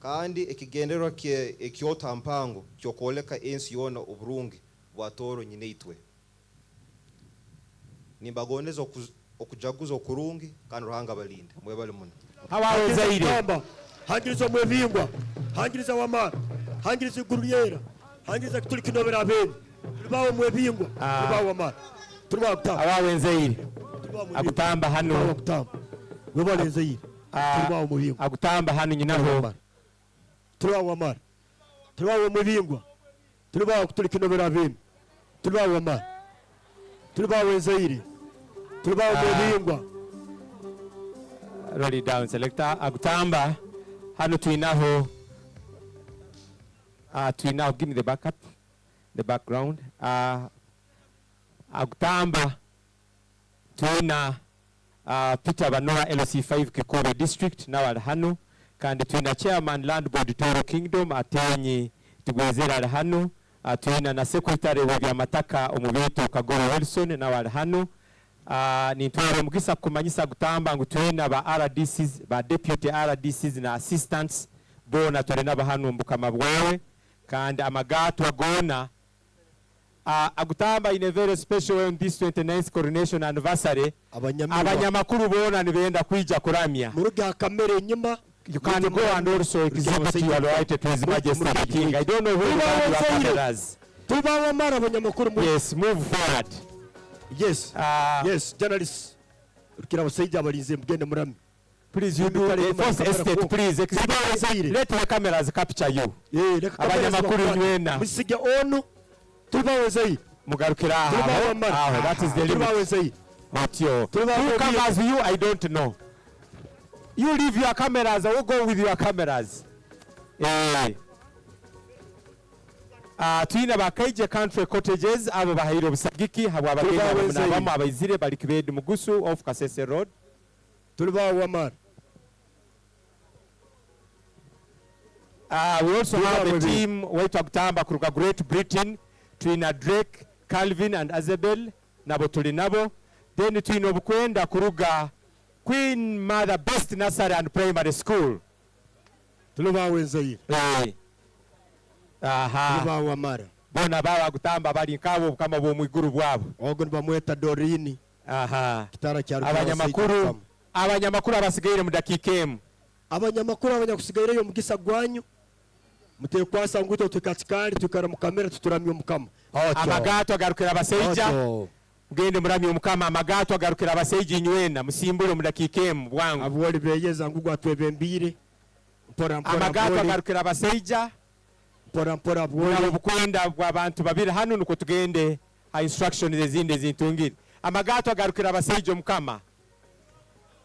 S15: kandi ekigenderwa kye ekyota mpango kyokoleka ensi yona oburungi bwa Tooro nyine itwe nimbagoneza okujaguza okurungi kandi ruhanga balinda mwebale muno
S2: hawawezaire hangiriza mwebingwa hangiriza wamara hangiriza iguru lyera hangiriza kituli kinobera abeni tulibawo mwebingwa tulibawo wamara tulibawo kutamba
S4: awawenzaire agutamba hano
S2: webale enzaire tulibawo mwebingwa
S4: agutamba hano nyinaho
S2: tulibawo wamara tulibawo mwebingwa tulibawo kituli kinobera abeni tulibawo wamara tulibawo enzaire tulibawo mwebingwa
S4: roll it down selector agutamba hano tuinaho give me the backup the background agutamba tuina Peter Banoa LC5 Kikobe district nawe ali hano kandi tuina chairman land board Tooro Kingdom atenyi tugwezera ali hano tuina na secretary w'ebyamataka omubitu Kagoro Wilson nawe ali hano nitwere mugisa kumanyisa gutamba ngo tuina ba RDCs ba deputy RDCs na assistants bona twere naba hano mbukama bwawe kandi amagato agona agutamba in a very special way on this 29th coronation anniversary abanyamakuru bona nibenda kwija kuramya
S2: muruga kamere nyuma
S4: you can go and also exhibit your right to His Majesty the King. I don't know who you are cameras.
S2: Tulibawo mara abanyamakuru
S4: yes move forward
S2: yes yes journalists urikira abasajja abalinze mugende murami
S4: please you do first estate please let the cameras capture you abanyamakuru nywena
S2: musige onu tulibawo zaire
S4: mugarukira aho that is the limit atyo who cameras you I don't know you leave your cameras I will go with your cameras tuina bakaije country cottages abo bahiro busagiki habo abagenda bamwe abayizire bali kibedi mugusu off Kasese road
S2: tulibawo wamara
S4: we also have a team waitu agutamba kuruka Great Britain tuina Drake Calvin and Azabel nabo tuli nabo then tuina obukwenda kuruga Queen Mother Best Nursery and Primary School
S2: tulibawo enzaire tulibawo wamara
S4: bona bawa gutamba bali nkabo kama bo mwiguru bwabo
S2: ogo nibamweta Dorini kitara kya
S4: abanyamakuru abasigaire mu dakika emu
S2: abanyamakuru abanyakusigaire yo mugisa gwanyu mutekwasa nguto tukatikali tukara mu kamera tuturamye umukama
S4: amagato agarukira abaseija gende muramye umukama amagato agarukira abaseija inywena musimbule mu dakika emu bwangu
S2: abwoli beyeza ngugu atwebembire mpora
S4: amagato agarukira abaseija
S2: mpora abwoli
S4: bukwenda bw'abantu babiri hano nuko tugende ha instructions ezindi zintungire amagato agarukira abaseija umukama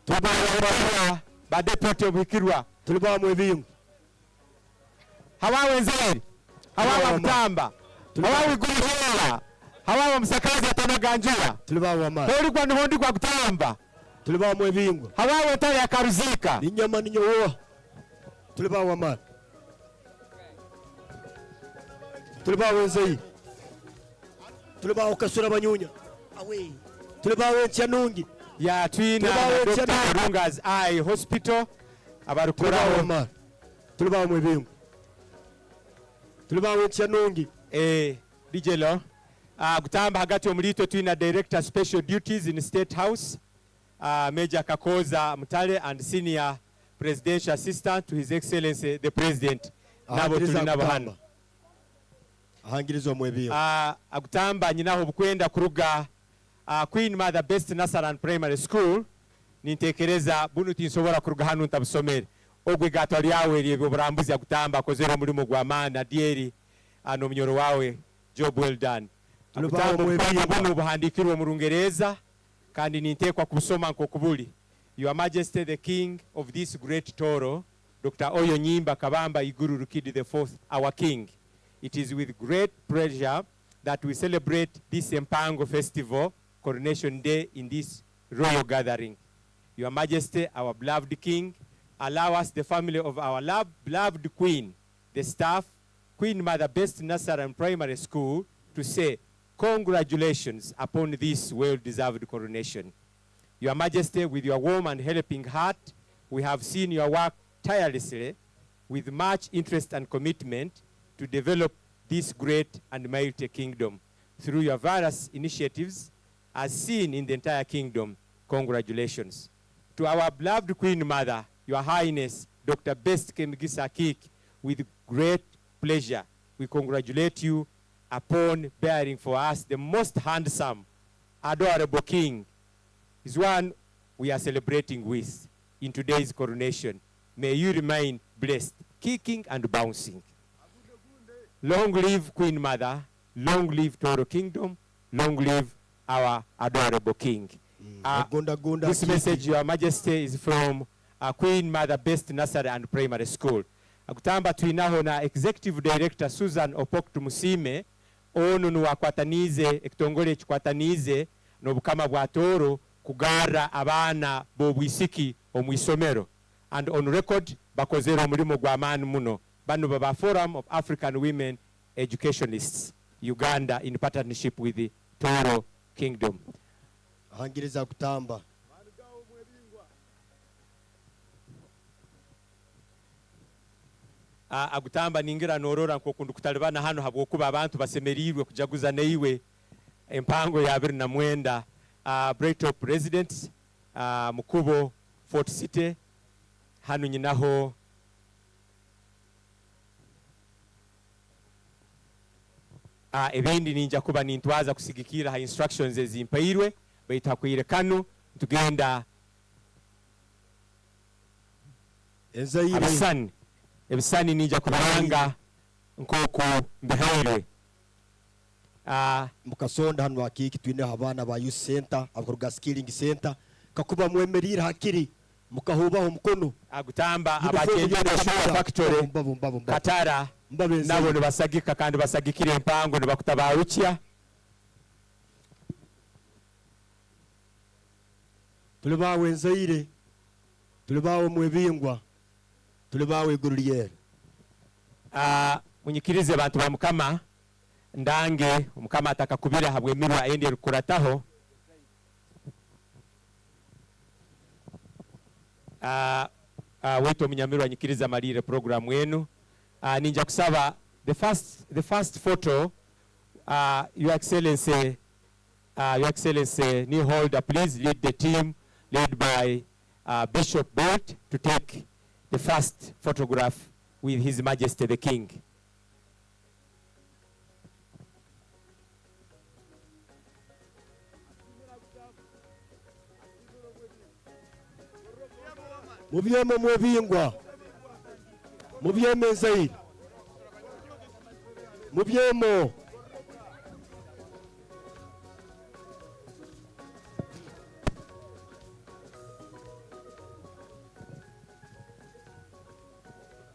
S4: tubawa ba deputy obikirwa
S2: tulibawo mwebingu
S4: hawawe nzeri hawawe mtamba hawawe gurihera hawawe msakazi atanaganjura
S2: tulibawo amara
S4: hori kwa nhondi kwa kutamba
S2: tulibawo mwebingu
S4: hawawe tale akaruzika
S2: ninyama ninyowo tulibawo amara tulibawo nzeri tulibawo kasura banyunya awe tulibawo ncyanungi
S4: ya twina Dr. Runga's Eye Hospital abarukuraho
S2: amara tulibawo mwebingu tulibawo ncyanungi
S4: DJ Lo gutamba hagati omulito twina Director Special Duties in State House Major Kakoza Mutale and Senior Presidential Assistant to His Excellency the President nabo tuli nabo hano
S2: ahangirizo mwebingu
S4: agutamba nyinaho bukwenda kuruga Queen Mother Best Nursery and Primary School nintekereza bunu tinsobora kuruga hano ntabusomere ogwe gato lyawe lyebyo burambuzi agutamba kozera omulimo gw'amaani adyeri ano munyoro wawe job well done. Agutamba obupapula buno buhandikirwe mu Lungereza kandi ninteekwa kubusoma nk'okubuli. Your Majesty the King of this great Tooro, Dr. Oyo Nyimba Kabamba IGURU Rukidi the Fourth, our King. It is with great pleasure that we celebrate this Empago festival, Coronation Day, in this royal gathering. Your Majesty, our beloved King, allow us, the family of our beloved Queen, the staff, Queen Mother Best Nursery and Primary School, to say congratulations upon this well-deserved coronation. Your Majesty, with your warm and helping heart, we have seen your work tirelessly with much interest and commitment to develop this great and mighty kingdom through your various initiatives as seen in the entire kingdom. Congratulations. To our beloved Queen Mother, Your Highness, Dr. Best Kemgisa Kik, with great pleasure, we congratulate you upon bearing for us the most handsome, adorable King, is one we are celebrating with in today's coronation. May you remain blessed, kicking and bouncing. Long live Queen Mother, long live Tooro Kingdom, long live our adorable King. This message, Your Majesty, is from Queen Mother Best Nursery and Primary School. Agutamba tuinaho na Executive Director Susan Opoktu Musime, onu nuwakwatanize, ekitongole chikwatanize, n'obukama bwa Tooro, kugara abana bobwisiki omwisomero. And on record, bakozero omulimo gw'amaani muno. Bano baba Forum of African Women Educationists, Uganda, in partnership with the Tooro Kingdom.
S2: Hangiriza kutamba.
S4: Agutamba ningira norora nkokundu kutalibana hano habwokuba abantu basemerirwe kujaguza neiwe empango ya 2009. Breaktop President, Mukubo, Fort City, hanu nyinaho ebindi ninja kuba nintwaza kusigikira ha instructions ezimpairwe baita kwire kanu tugenda ebisani ninja kubanga nkoko mbihairwe
S2: mukasonda hano hakiki twine abana ba youth center abakorwa skilling center kakuba mwemerira hakiri mukahubaho mukono
S4: agutamba abagenda show factory Katara nabo nibasagika kandi basagikira empango nibakutabarukya
S2: tulibawe nzaire tulibawe mwebingwa tulibawe igururiere
S4: munyikirize abantu ba mukama ndange umukama atakakubira habwemirwa endi rukurataho wetu munyamirwa nyikiriza malire program wenu ninja kusaba the first photo your excellency new holder, please lead the team led by Bishop Bolt to take the first photograph with His Majesty the King.
S2: mubyemo mwebingwa mubyeme zaidi mubyemo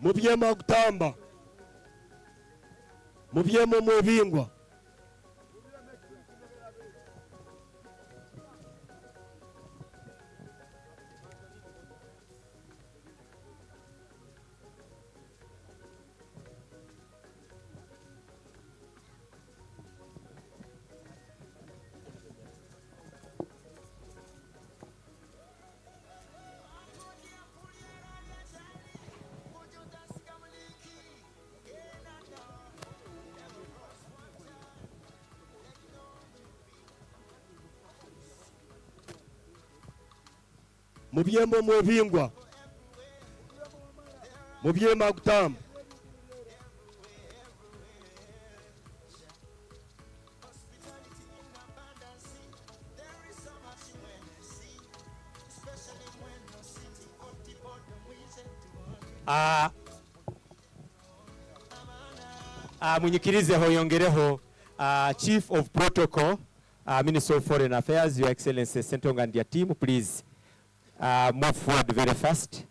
S2: mubyemo gutamba mubyemo mwebingwa mubyemo mwebingwa mubyema gutamba
S4: Munyikirizeho yongereho Chief of Protocol, Minister of Foreign Affairs, Your Excellency Sentong and your team, please move forward very fast.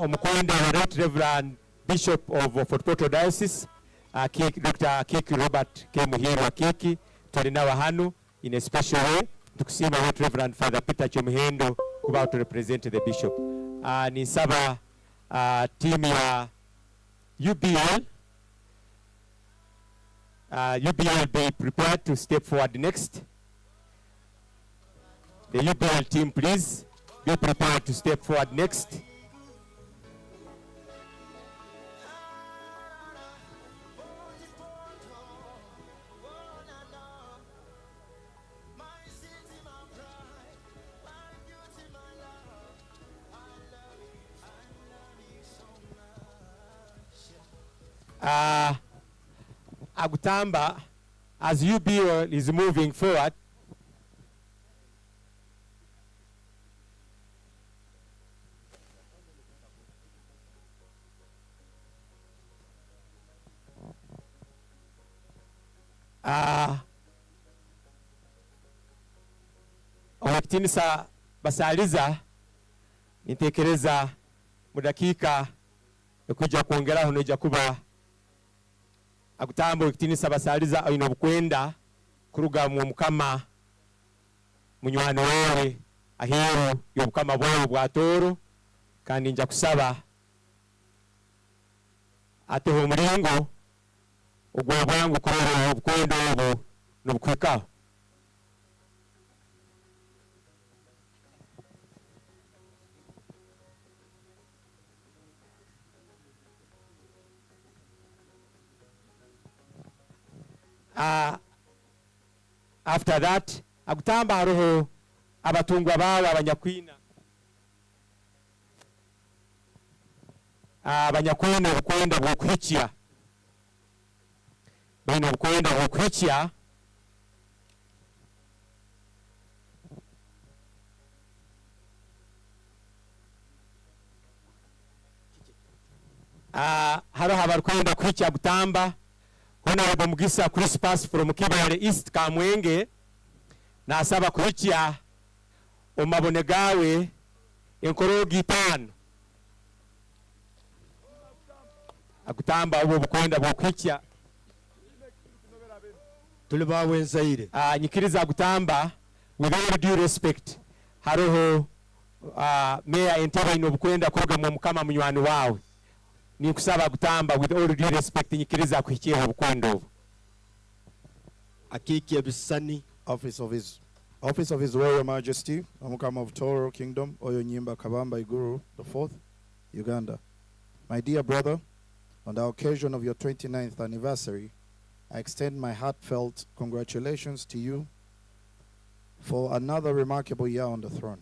S4: Omukwenda wa Right Reverend Bishop of Fort Portal Diocese, Dr. Kiki Robert K. Muhirwa Kiki, tulinawa hanu in a special way tukusima Right Reverend Father Peter Chomuhendo kuba to represent the bishop. Nisaba team ya UBL, UBL be prepared to step forward next. The UBL team, please be prepared to step forward next. Agutamba, as UBL is moving forward, owekitinisa basaliza nitekereza mu dakika okujja kwongeraho n'ojja kuba Agutamba owekitinisa basaliza alina obukwenda kuruga mu mukama munywano wewe aheru y'obukama bwawe bwa Tooro, kandi nja kusaba ateho omulingo ogwa bwangu kurora obukwenda obwo n'obukwikaho. After that, Agutamba haroho abatungwa bawe abanyakwina. Abanyakwina obukwenda bw'okuhikya. Baina obukwenda bw'okuhikya. Haroho abarikwenda kuhikya Agutamba. Honorable Mugisa Crispus from Kibale East Kamwenge nasaba kuhikya omabone gawe enkorogi 5. Agutamba obwo bukwenda bw'okuhikya
S2: tuli bawe nzaire.
S4: Nyikiriza Agutamba with all due respect haroho Mayor Entebbe ino bukwenda kuruga mu mukama munywani wawe. Nikusaba Agutamba with all due respect nyikiriza kuhikyeho obukwenda obwo.
S2: Akiki ebisani
S16: Office of His Royal Majesty, Omukama of Tooro Kingdom, Oyo NYIMBA KABAMBA IGURU the 4th, Uganda. My dear brother, on the occasion of your 29th anniversary, I extend my heartfelt congratulations to you for another remarkable year on the throne.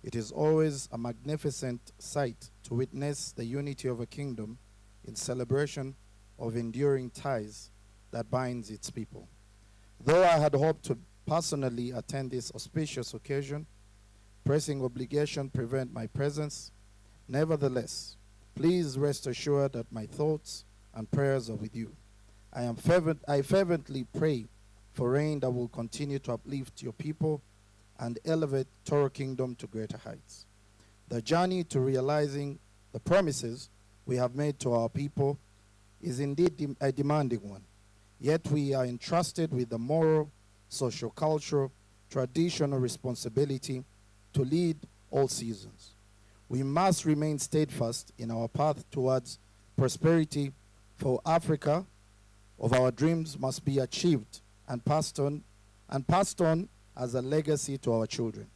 S16: It is always a magnificent sight to witness the unity of a kingdom in celebration of enduring ties that binds its people. Though I had hoped to personally attend this auspicious occasion, pressing obligation prevent my presence. Nevertheless, please rest assured that my thoughts and prayers are with you. I fervently pray for rain that will continue to uplift your people and elevate Tooro Kingdom to greater heights. The journey to realizing the promises we have made to our people is indeed a demanding one. Yet we are entrusted with the moral, social-cultural, traditional responsibility to lead all seasons. We must remain steadfast in our path towards prosperity, for Africa of our dreams must be achieved and passed on as a legacy to our children.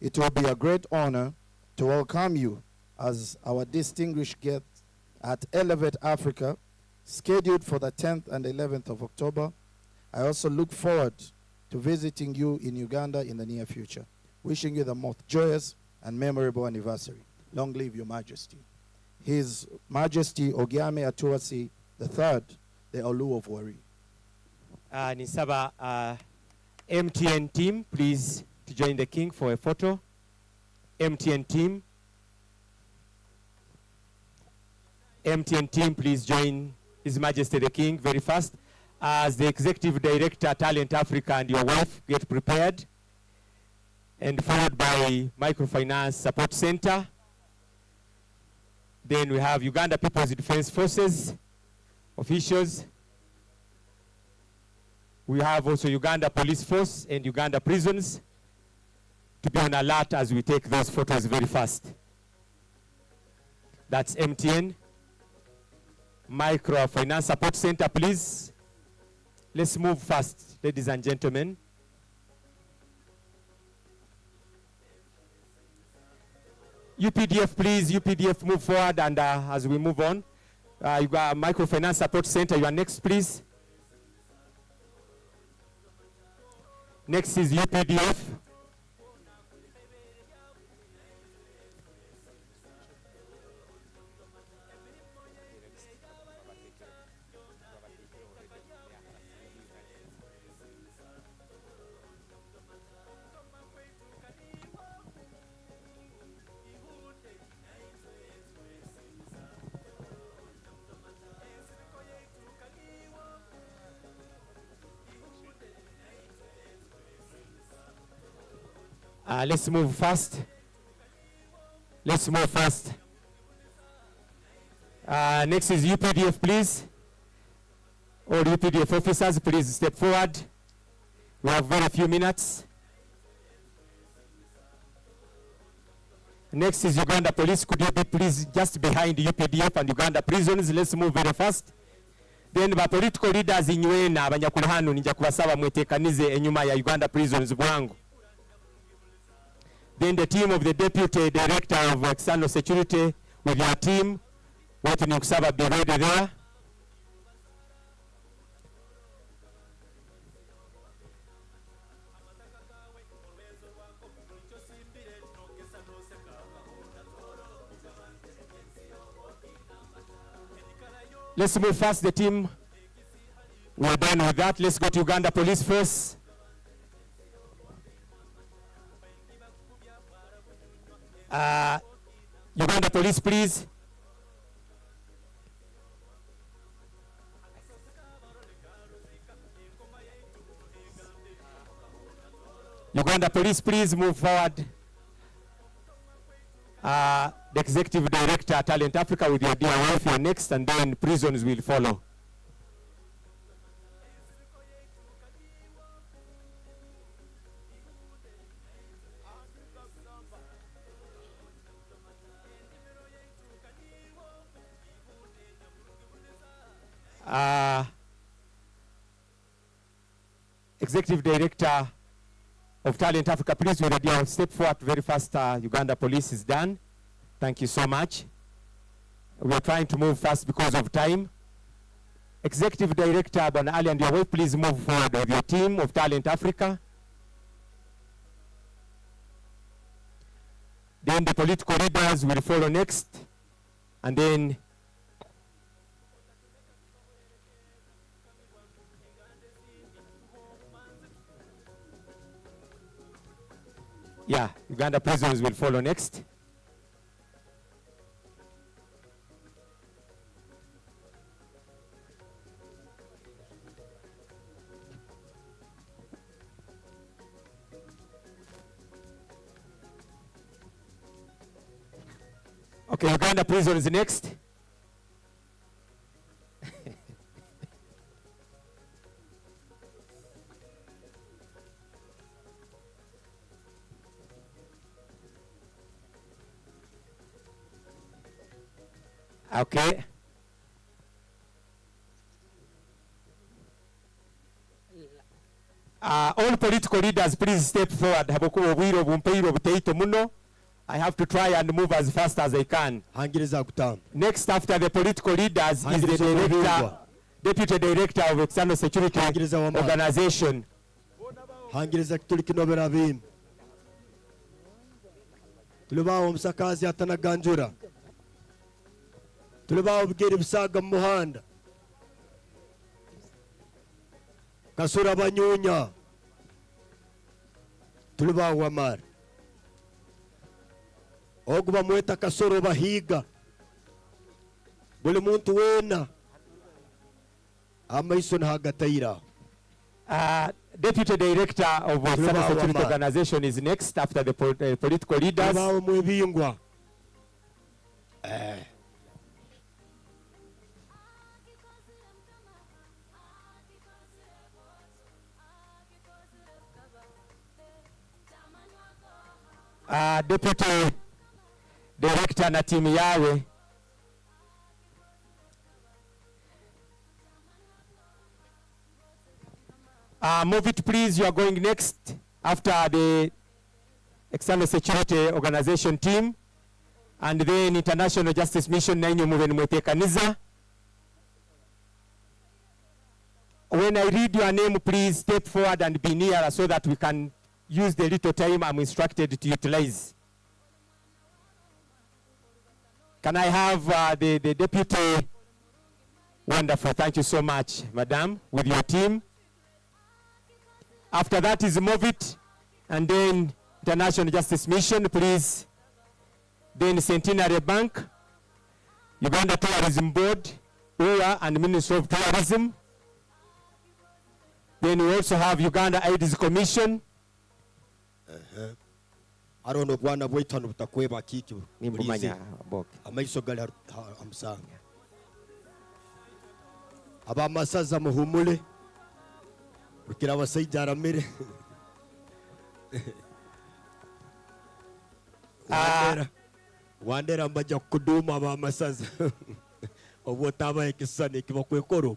S16: It will be a great honor to welcome you as our distinguished guests at Elevate Africa, scheduled for the 10th and 11th of October. I also look forward to visiting you in Uganda in the near future. Wishing you the most joyous and memorable anniversary. Long live your majesty. His Majesty Ogiame Atuasi III, the Olu of Wari.
S4: Nisaba MTN team, please, to join the king for a photo. MTN team. MTN team, please join His Majesty the King very fast. As the Executive Director, Talent Africa, and your wife get prepared. And followed by Microfinance Support Center. Then we have Uganda People's Defense Forces officials. We have also Uganda Police Force and Uganda Prisons to be on alert as we take those photos very fast. That's MTN. Microfinance Support Center, please. Let's move fast, ladies and gentlemen. UPDF, please, UPDF, move forward, and as we move on, you got Microfinance Support Center. You are next, please. Next is UPDF. Let's move fast. Let's move fast. Next is UPDF, please. All UPDF officers, please step forward. We have very few minutes. Next is Uganda Police. Could you be please just behind UPDF and Uganda Prisons? Let's move very fast. Then the political leaders in Nwena abanyakulahano ninja kubasaba mwetekanize enyuma ya Uganda Prisons bwangu. Then the team of the Deputy Director of External Security with your team, what in Kusaba be ready there. Let's move fast, the team. We're done with that. Let's go to Uganda Police Force. Uganda Police, please. Uganda Police, please move forward. The Executive Director, Talent Africa, with your dear wife, you're next, and then Prisons will follow. Executive Director of Talent Africa, please, we're ready. I'll step forward very fast. Uganda Police is done. Thank you so much. We're trying to move fast because of time. Executive Director Bwana Ali and your wife, please move forward with your team of Talent Africa. Then the political leaders will follow next. And then Uganda Prisons will follow next. Okay, Uganda Prisons next. Okay. All political leaders, please step forward. I have to try and move as fast as I can. Next after the political leaders is the Deputy Director of External Security Organization.
S2: tuli bawubwira ibisaga mu muhanda kasura abanyunya tuli bawamara ogu bamweta kasoro bahiga buli muntu wena amaiso ntagatayira.
S4: Deputy Director of Cyber Security Organization is next after the political leaders. Deputy Director na timu yawe. Move it please, you are going next after the External Security Organization team and then International Justice Mission na move mwetekaniza. When I read your name, please step forward and be nearer so that we can use the little time I'm instructed to utilize. Can I have the deputy? Wonderful, thank you so much, madam, with your team. After that is move it, and then International Justice Mission, please. Then Centenary Bank, Uganda Tourism Board, UA, and Ministry of Tourism. Then we also have Uganda AIDS Commission.
S2: I don't know bwana bwitano butakweba kiki.
S4: Nimbumanya boke.
S2: Amaiso gali amsanga. Aba masaza muhumule. Ukira abasajja aramire. Wandera mbajja kuduma aba masaza. Obwo tabaye kisane kibakwekoro.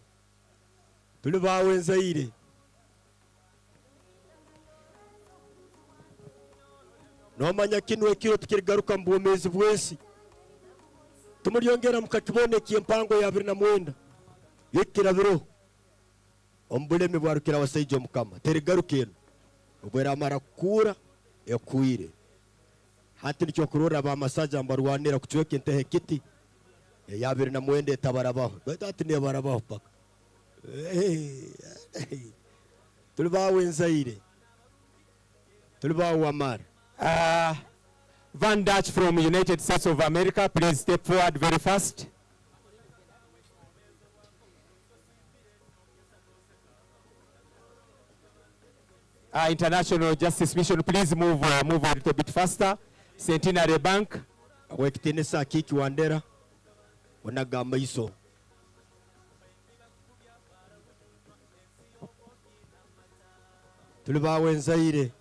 S2: Tuli bawenzaire. Nomanya kinwe kiro tukirigaruka mbomezi bwesi. Tumuryongera mukakiboneka empango ya 29. Yekirabiro. Ombulemi bwarukira abasajja omukama terigarukeno obwera amara kura yakwire hati nicyo kurora ba masaja mbarwanira kucweka entehe kiti ya 29 tabarabaho ati ne barabaho paka tuli bawenzaire tuli bawamara.
S4: Van Dutch from United States of America, please step forward very fast. International Justice Mission, please move a little bit faster. Centenary Bank.
S2: Wekitinisa kiki wandera. Wanagamba iso. Tuliba wenzaire.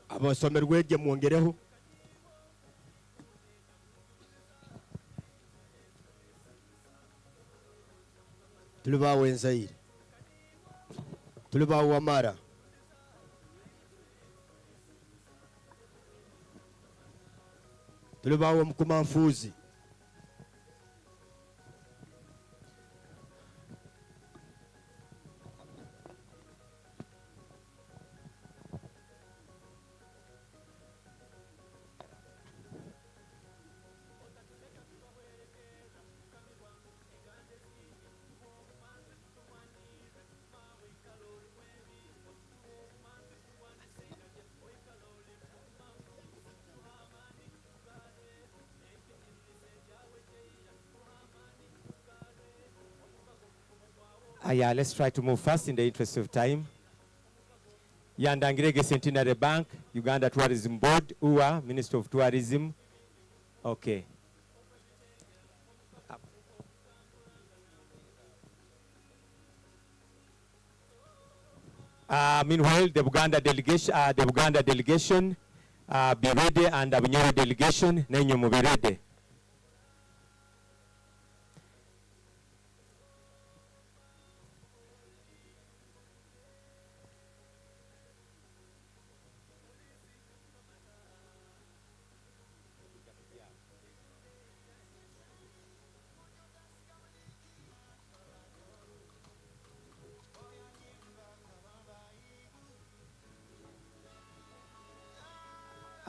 S2: Abasomerwege mwongereho. Tuliba wenzaire. Tuliba wamara. Tuliba wa mkumanfuzi.
S4: Yeah, let's try to move fast in the interest of time. Yandangirege Centenary Bank, Uganda Tourism Board, UA, Minister of Tourism. Okay. Meanwhile, the Buganda delegation, be ready, and the Bunyoro delegation, nenyo be ready.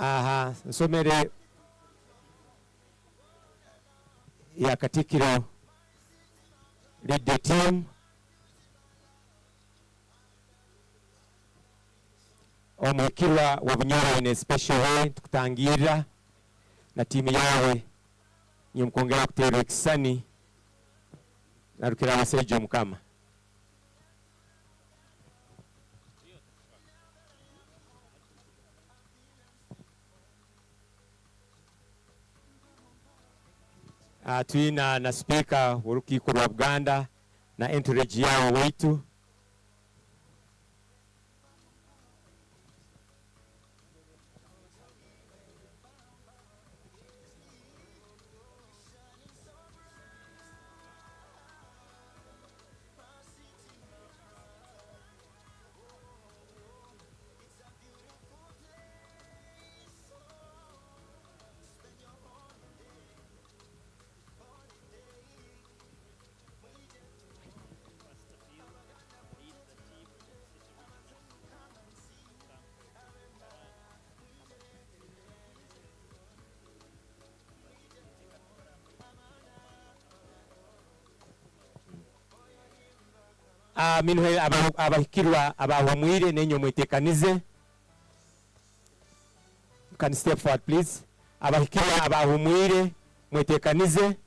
S4: aha nsomere ya Katikiro lead the team omwikirwa wabunyoro in a special way tukutangira na timu yawe nyumkongera kutera ekisani narukira abasejo mukama twina na speaker w'urukiko rwa Buganda na entourage yawe waitu minwe abahikirwa abahumwire nenyo mwitekanize. You can step forward please. Abahikirwa abahumwire mwitekanize.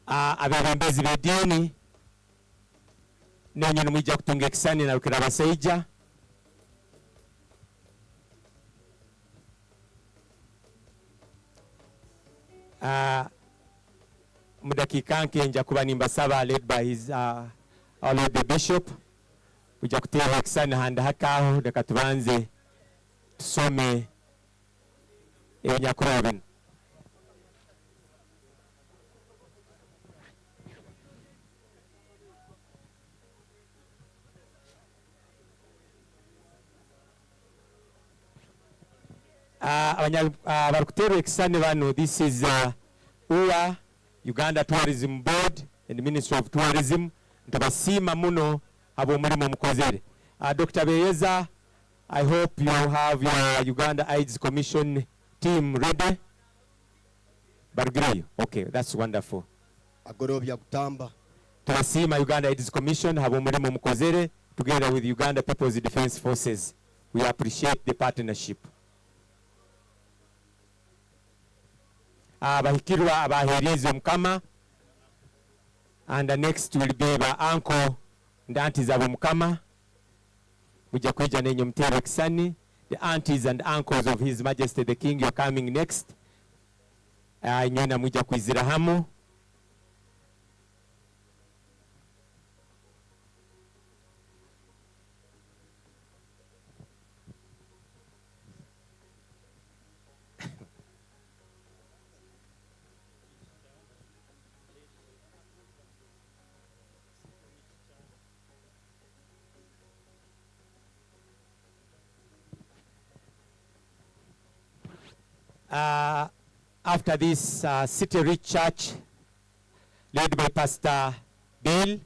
S4: Abebembezi b'edini nenyo nimwijja kutunga ekisani narukira abasaija. Mudakika nke nja kuba nimbasaba led by his our Lord the Bishop kujja kutera ekisani handa hakaho deka tubanze tusome ebinyakura bino. Barukutera ekisani bano, this is UA, Uganda Tourism Board and Ministry of Tourism. Ntabasima muno abo mulimo mukozere. Dr. Beyeza, I hope you have your Uganda AIDS Commission team ready. Barugiriyo. Okay, that's wonderful.
S2: Agorobya kutamba.
S4: Tubasima Uganda AIDS Commission abo mulimo mukozere together with Uganda People's Defense Forces. We appreciate the partnership. Abahikirwa abaherizo mukama, and the next will be ba uncle and aunties abo mukama mujja kweja nenyo mtero kisani. The aunties and uncles of His Majesty the King, you are coming next. Nyona mujja kwizira hamu. After this City Rich Church led by Pastor Bill,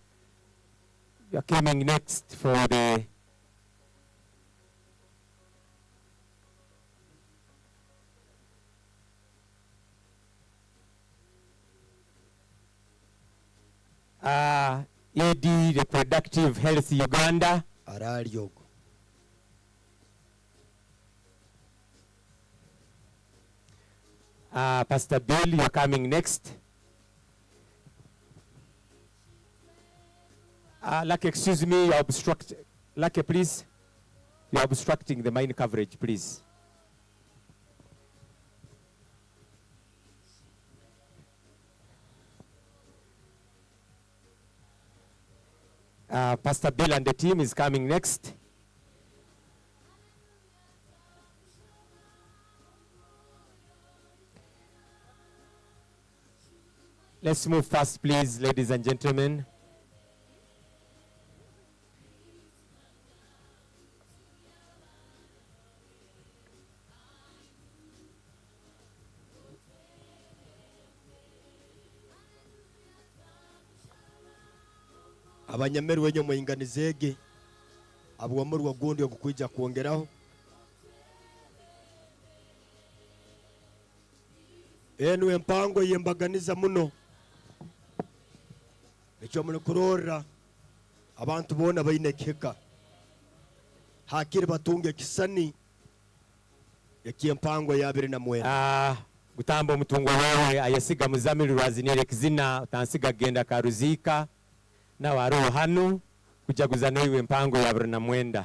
S4: you are coming next for the ED Reproductive Health Uganda.
S2: Araliogo.
S4: Pastor Bill, you are coming next. Lucky, excuse me, you are Lucky, please. You are obstructing the main coverage, please. Pastor Bill and the team is coming next. Let's move fast, please, ladies and gentlemen.
S2: abanyameru wenye muinganizege abuwamurwa gundi okukwija kuongeraho enu empango yembaganiza muno ekyo muno kurora abantu bona baine keka hakiri batunge kisani ekyempango ya 2009
S4: gutamba omutungo wawe ayasiga muzamiri rwazinere kizina utansiga genda karuzika na waro hano kujaguza noiwe mpango ya 2009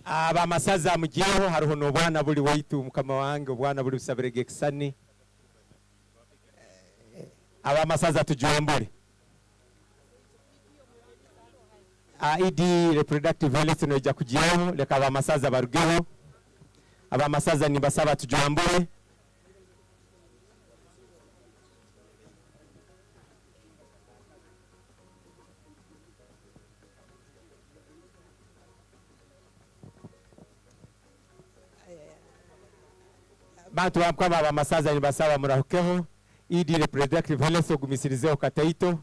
S4: aba masaza mugiyeho hariho n'obwana buli waitu mukama wange obwana buli busabirege kisani aba masaza tujombole ID reproductive health noja kugiyeho leka aba masaza barugeho aba masaza nimbasaba tujombole bantu bamkwaba abamasaza nibasaba murahukeho ID reproductive health ogumisirizeho kataito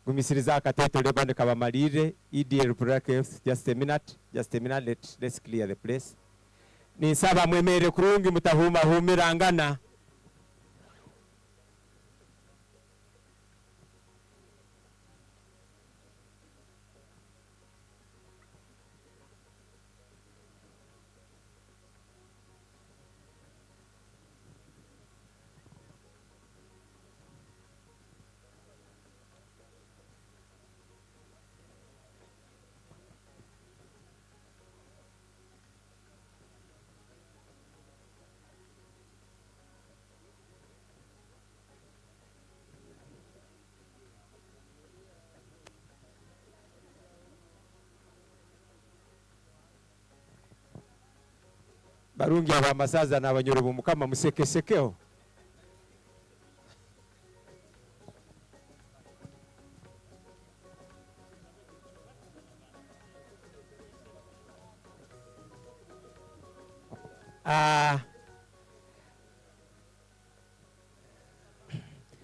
S4: gumisiriza kataito lebande kabamalire ID reproductive health just a minute let's clear the place nisaba mwemere kurungi mutahuma humirangana barungi aba masaza n'abanyoro mukama musekesekeho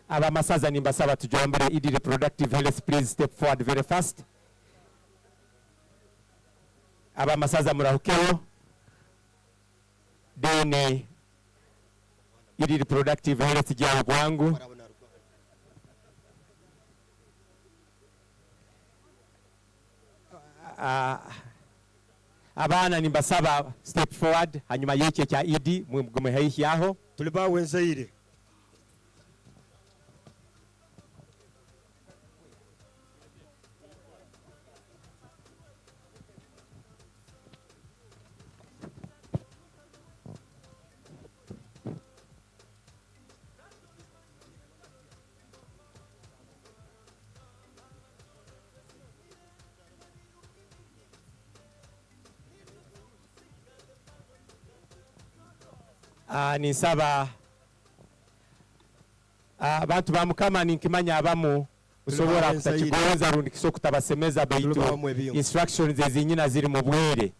S4: aba masaza nimbasaba tujombere ID reproductive health please step forward very fast aba masaza murahukeho deni ID reproductive health jya gwangu abana nimbasaba step forward hanyuma yeke cya ID mumuhehiyaho
S2: tulibawe nzaire
S4: ninsaba abantu bamukama ninkimanya abamu usobora kutakigonza rundi kiso kutabasemeza baitu instructions ezinyina ziri mu bwere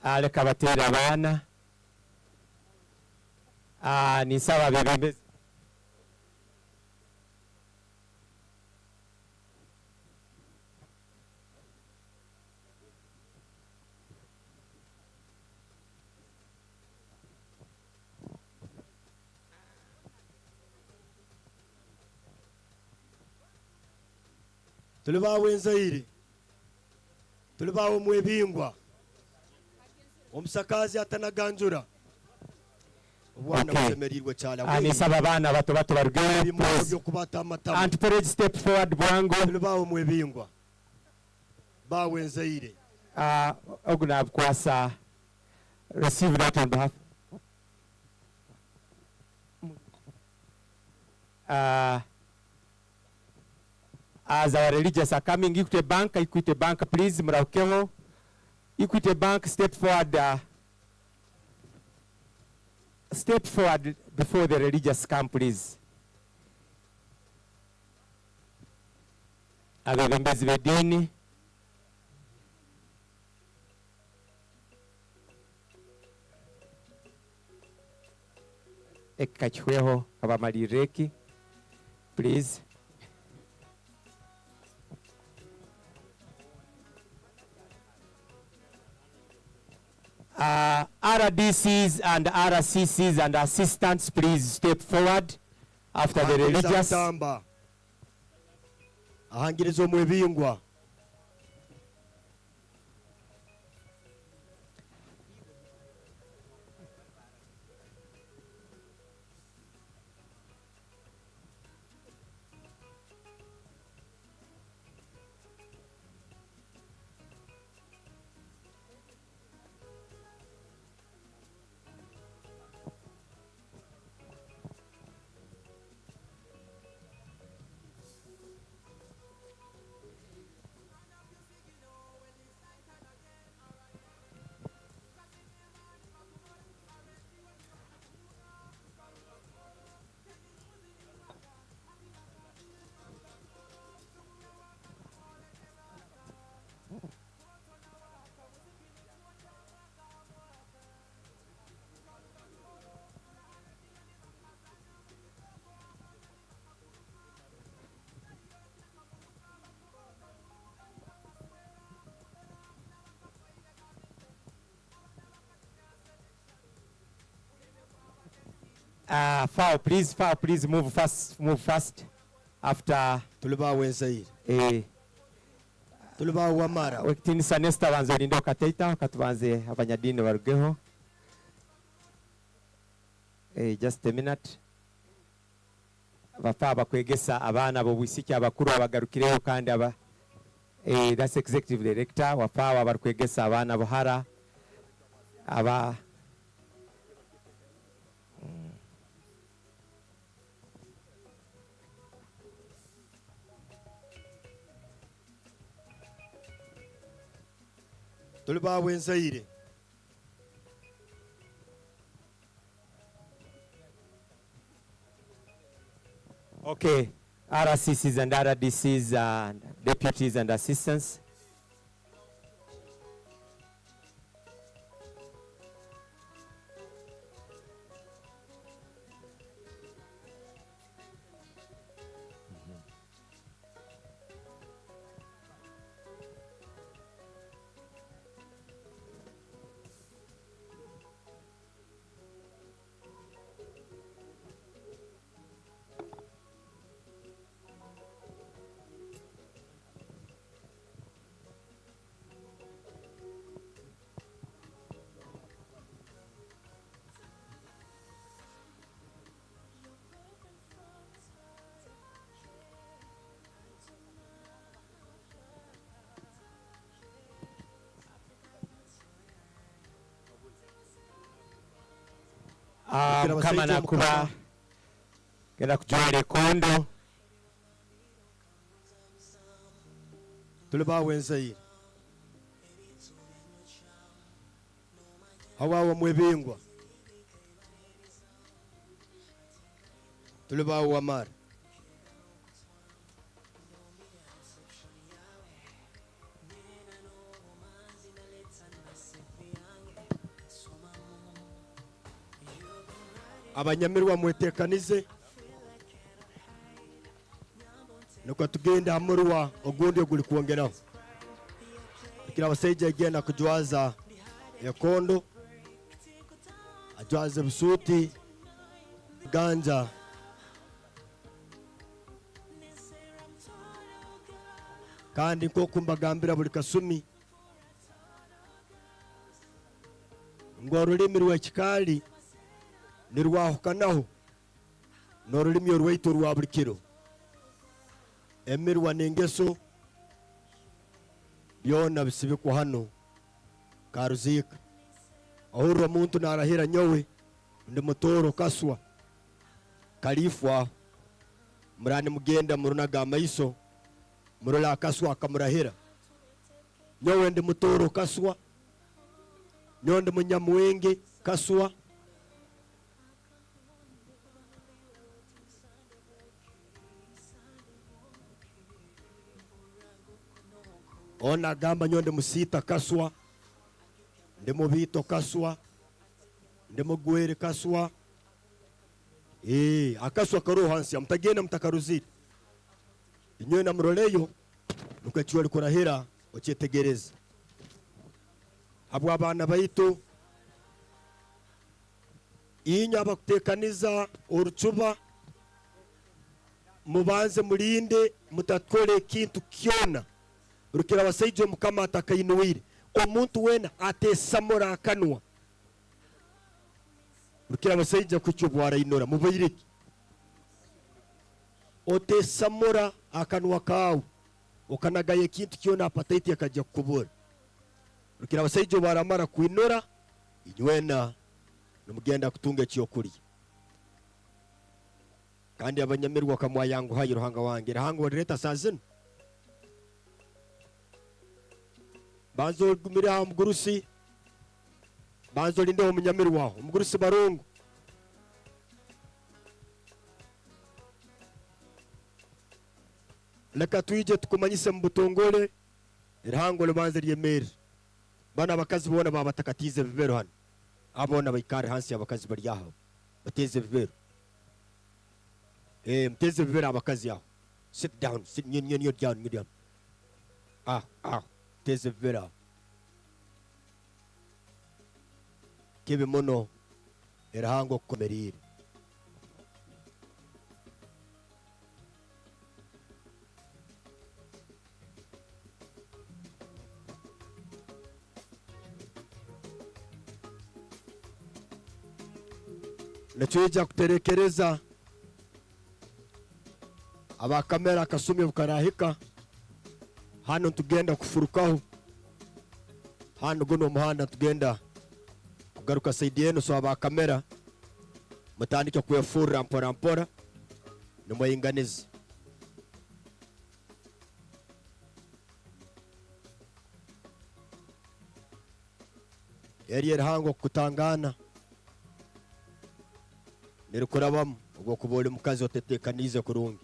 S4: aleka batera abana ninsaba bebembezi
S2: tulibawe nzaire tulibawe mwebingwa omusakazi atanaganjura obwana
S4: Okay.
S2: busemerirwe cyane
S4: anisaba abana bato bato barugeho
S2: ibimogo byo kubata amatama
S4: antiporage step forward bwangu
S2: tulibawo mwebingwa bawenzeire
S4: oguna kwasa receive that on behalf as our religious are coming, Equity Bank, please, Muraukeho. Equity Bank, step forward before the religious come, please. Abebembezi b'edini. Ekachweho abamalireki, please. RDCs and RCCs and assistants, please step forward after the religious.
S2: Ahangirizo mwebingwa.
S4: File, please move fast. After
S2: tuliba wenzaire. Tuliba wamara.
S4: Wekitinisa nesta banze lindo kateita katubanze abanyadini barugeho. Just a minute. Bapa bakwegesa abana bo bwisiki abakuru abagarukireho kandi aba that's executive director wapa barukwegesa abana bohara aba
S2: tuliba wenzaire.
S4: Okay, RCCs and RDCs and deputies and assistants. Kama nakuba kenda kujwale kondo
S2: tuliba wenzaire. Hawawa mwebingwa. Tuliba wamara. Abanyamirwa mwetekanize nuko tugenda hamurwa ogundi oguli kuongeraho kila abasaija agenda kujwaza yakondo ajwaze busuti ganja kandi nko kumbagambira buli kasumi ngo ururimi rwa kikali nirwahukanaho n'ururimi rwaitu rwa buri kiro emirwa n'ingeso byona bisibikwa hano karuzika ahurira muntu narahira nyowe ndi mutoro kaswa kalifwa murani mugenda murunaga amaiso murula kaswa akamurahira nyowe ndi mutoro kaswa nyowe munyamwenge kaswa ona gamba nyonde musita kaswa ndi mubito kaswa ndi mugwere kaswa akaswa karo hansi amtagena mtakaruziri inyowe na muroleyo nukachiwa likurahira ocyetegereza abo abana baito inya bakutekaniza urucuba mubanze mulinde mutakole kintu kyona rukira basaijo mukama atakayinuwire omuntu wena atesamura akanwa rukira basaijo kucyubwara inora mubayiriki otesamura akanwa kawe ukanagaye kintu kyona apataiti akajya kubura rukira basaijo baramara kuinora inywena numugenda kutunga cyo kurya kandi abanyamirwa kamwa yangu hayi ruhanga wange ruhanga wareta sazino banzo gumira mugurusi banzo linde umunyamirwa mugurusi barungu leka tuije tukumanyise mbutongole ruhango lubanze ryemere bana bakazi bona babatakatize bibero hano abona bayikare hansi abakazi bari yaho bateze bibero mteze bibero abakazi yaho sit down sit nyo down teze bibero kibe mono erahango kumerire Nachuja kuterekereza abakamera akasumye bukarahika hano tugenda kufurukaho hano guno muhanda tugenda kugaruka saidi yenu so abakamera mutandike kuyafura mpora nimuyinganize yari hango kutangana nirikurabamo ubwo kubole mukazi otetekanize kurungi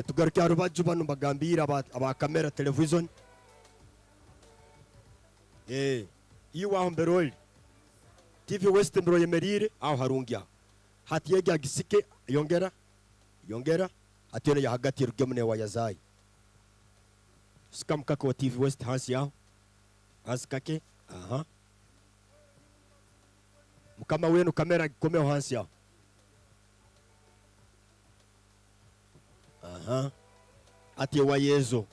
S2: tugarukia rubaju bano bagambira aba kamera television iwa mberoli TV West mbero yemerire aho harungia hati yega gisike yongera atene ya hagati rugemune wa yazai skam kako TV West hansi yaho askake mukama wenu kamera gikomeo hansi yaho ati wa yezo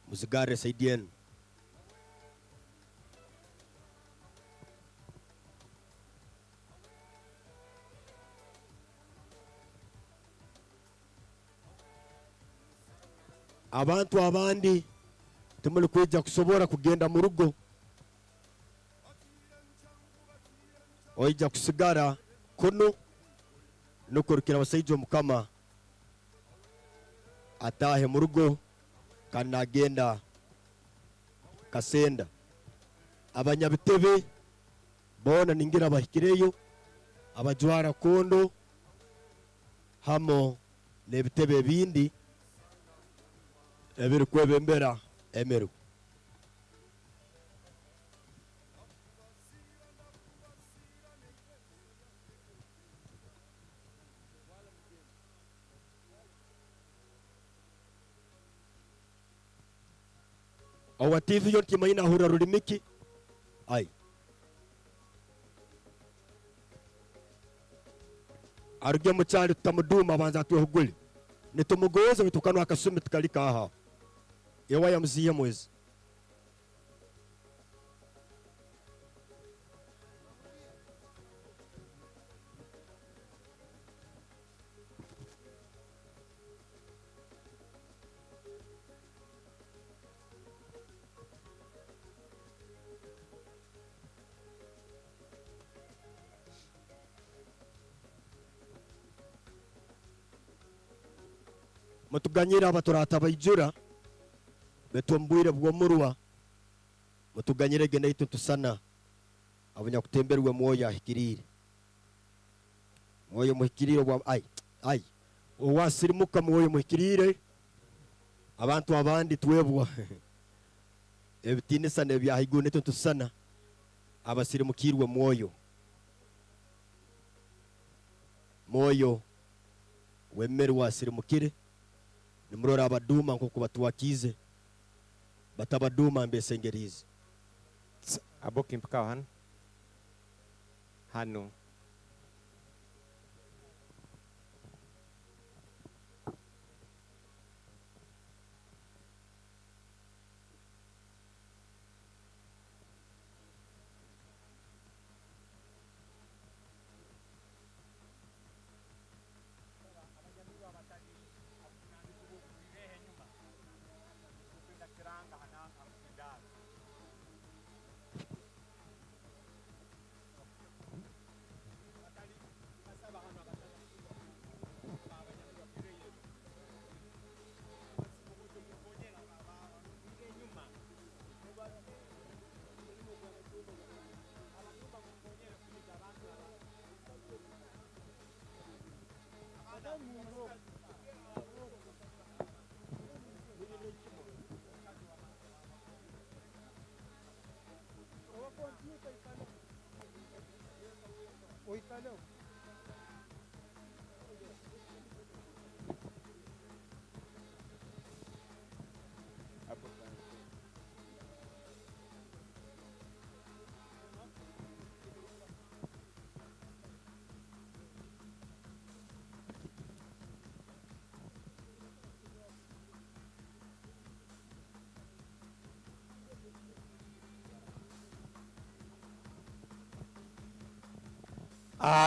S2: muzigare saidien abantu abandi tumuli kwijja kusobora kugenda mu rugo oija kusigara kuno nokurukira abasaijo mukama atahe mu rugo kandi agenda kasenda abanyabitebe bona ningira bahikireyo abajwara kondo hamo nebitebe bindi ebiri kwebembera emeru awativi yon kimaina hura rulimiki ai arge muchali tutamuduma banza tuhuguli nitumugoza mitukano akasumi tukalika aha ewa ya mziye mwezi mutuganyira abaturata bayijura betumbwire bwo murwa mutuganyire genda itu tusana abanya kutemberwe moya hikirire moyo muhikirire bwa ai owasirimuka moyo muhikirire abantu abandi twebwa ebitinisa ne bya higune tusana abasirimukirwe moyo wemere wasirimukire nimurora abaduma nko kubatuwakize batabaduma mbesengerize
S4: aboki mpaka hano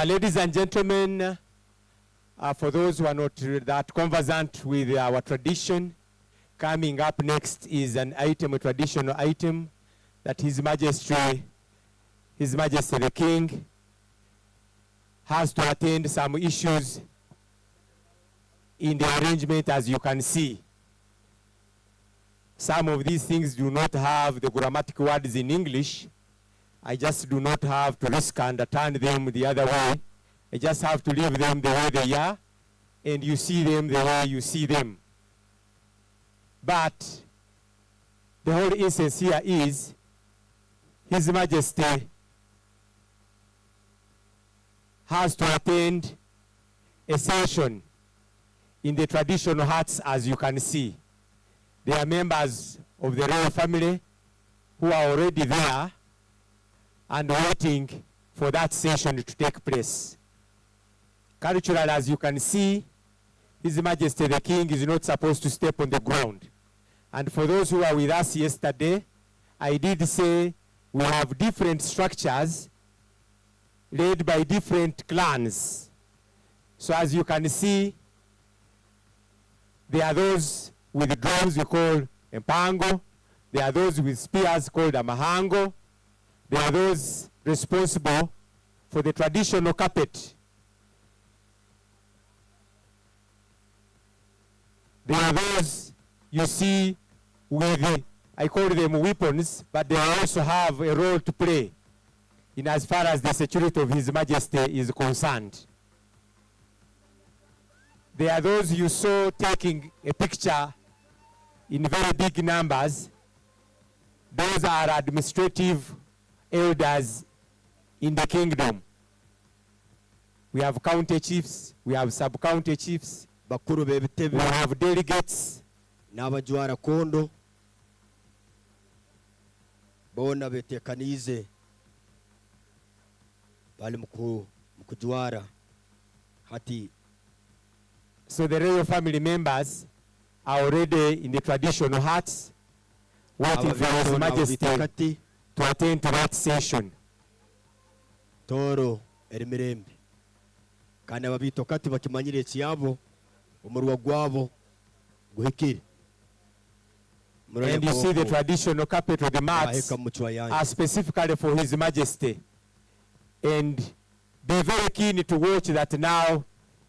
S4: Ladies and gentlemen, for those who are not that conversant with our tradition, coming up next is an item, a traditional item, that His Majesty the King has to attend some issues in the arrangement, as you can see. Some of these things do not have the grammatic words in English. I just do not have to risk and turn them the other way. I just have to leave them the way they are, and you see them the way you see them. But the whole essence here is His Majesty has to attend a session in the traditional huts, as you can see. There are members of the royal family who are already there and waiting for that session to take place. Cultural, as you can see, His Majesty the King is not supposed to step on the ground. And for those who were with us yesterday, I did say we have different structures led by different clans. So as you can see, there are those with drums we call Empago. There are those with spears called a mahango. There are those responsible for the traditional carpet. There are those you see with, I call them weapons, but they also have a role to play in as far as the security of His Majesty is concerned. There are those you saw taking a picture in very big numbers. Those are administrative elders in the kingdom. We have county chiefs, we have sub-county chiefs, we have delegates,
S2: n'abajwara kondo bona betekanize bali mukujwara hati.
S4: So the royal family members are already in the traditional hats, waiting for His Majesty to attend to that session.
S2: Tooro erimirembe kandi ababito kati bakimanyire ekiyabo omurwa gwabo guhikire.
S4: And you see the traditional carpet of the mats are specifically for His Majesty. And be very keen to watch that now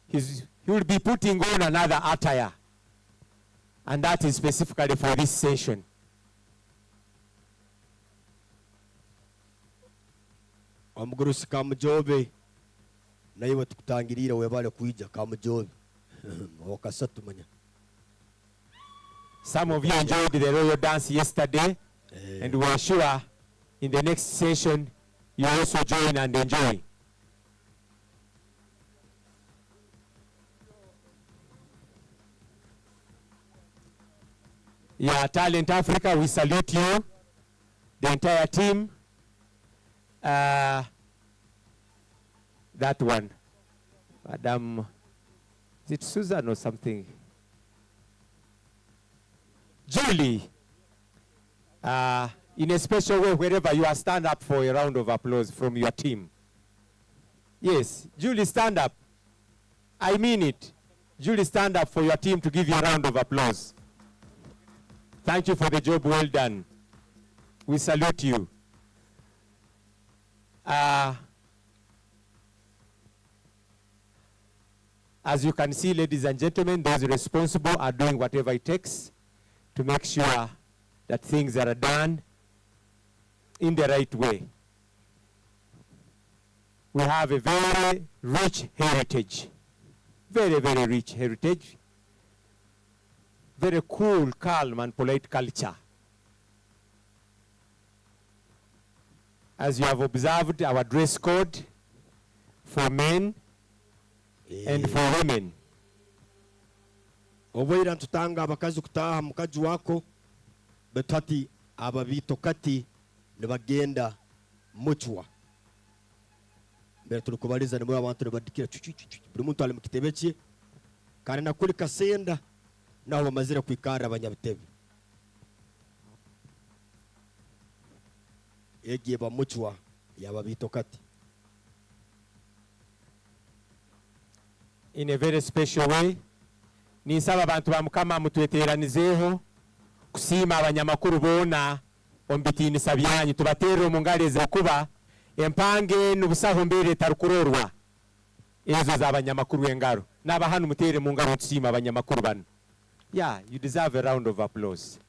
S4: he will be putting on another attire. And that is specifically for this session.
S2: Omugurusi kamujobe naye tukutangirira webale kuija kamujobe okasatu manya.
S4: Some of you enjoyed the royal dance yesterday, and we are sure in the next session you also join and enjoy. Yeah, Talent Africa, we salute you, the entire team. That one, Madam, is it Susan or something? Julie, in a special way, wherever you are, stand up for a round of applause from your team. Yes, Julie, stand up. I mean it. Julie, stand up for your team to give you a round of applause. Thank you for the job well done. We salute you. As you can see, ladies and gentlemen, those responsible are doing whatever it takes to make sure that things are done in the right way. We have a very rich heritage, very, very rich heritage, very cool, calm, and polite culture. As you have observed, our dress code for men and for women.
S2: Oboira ntutanga abakazi kutaha mukaji wako betati ababito kati nibagenda muchwa mbere turukubaliza nimwe abantu nibadikira buri muntu ali mukitebe cye kandi nakuri kasenda naho bamazira kwikara abanyabitebe egiye bamuchwa yababito kati.
S4: In a very special way, ninsaba abantu ba Mukama mutweteranizeho kusima abanyamakuru bona ombitinisa byanyu tubaterero mu ngaleze kuba empange n'ubusaho mbere tarukurorwa ezo z'abanyamakuru engaro naba hano mutere mu ngaro tusima abanyamakuru bano. Yeah, you deserve a round of applause.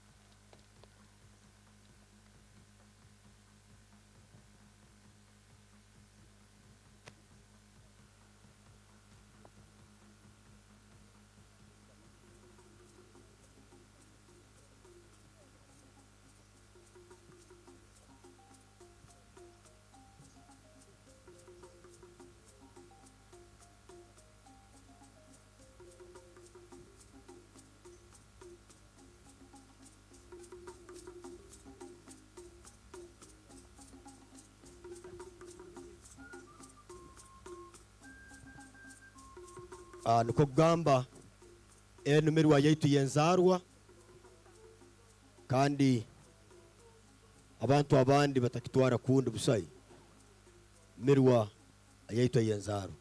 S2: Nuko kugamba enumerwa yaitu yenzarwa kandi abantu abandi batakitwara kundi busayi mirwa yaitu yenzarwa.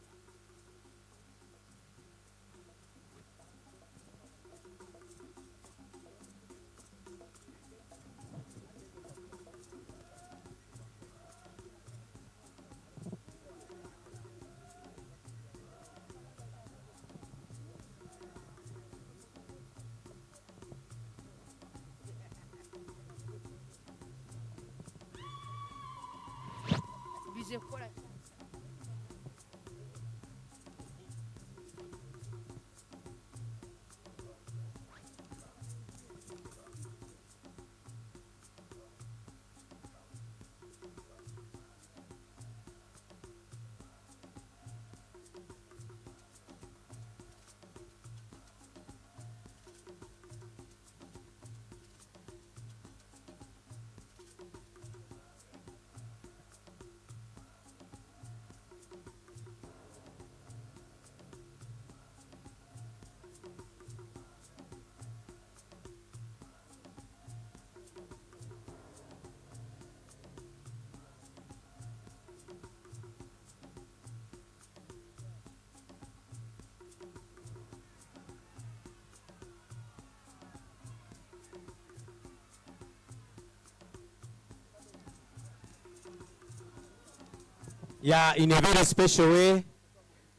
S4: Yeah, in a very special way,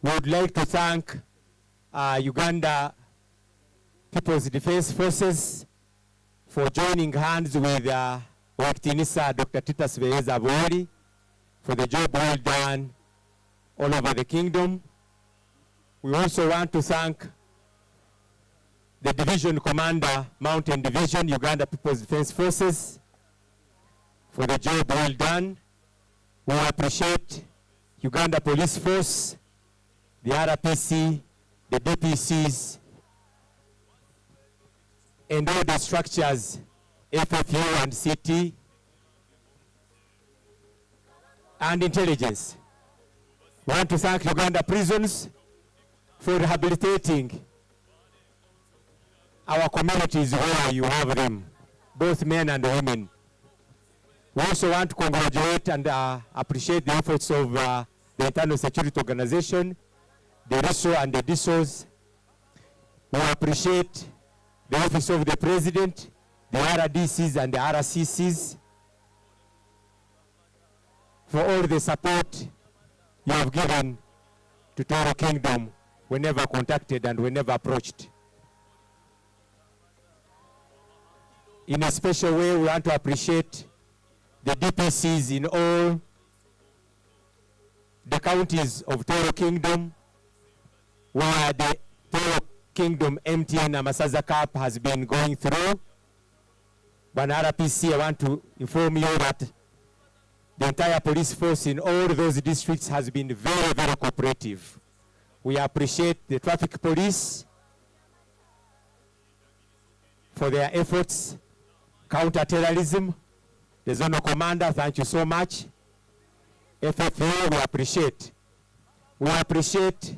S4: we would like to thank Uganda People's Defense Forces for joining hands with Waktinisa Dr. Titus Veyeza Boeri for the job well done all over the kingdom. We also want to thank the Division Commander, Mountain Division, Uganda People's Defense Forces, for the job well done. We appreciate Uganda Police Force, the RPC, the DPCs, and all the structures, FFU and CT, and intelligence. We want to thank Uganda Prisons for rehabilitating our communities where you have them, both men and women. We also want to congratulate and appreciate the efforts of the Internal Security Organization, the RISO and the DISOs. We appreciate the Office of the President, the RDCs and the RCCs for all the support you have given to Tooro Kingdom whenever contacted and whenever approached. In a special way, we want to appreciate the DPCs in all the counties of Tooro Kingdom, where the Tooro Kingdom MTN Amasaza Cup has been going through. But RPC, I want to inform you that the entire police force in all those districts has been very, very cooperative. We appreciate the traffic police for their efforts, counter-terrorism, the zonal commander, thank you so much. FFU, we appreciate. We appreciate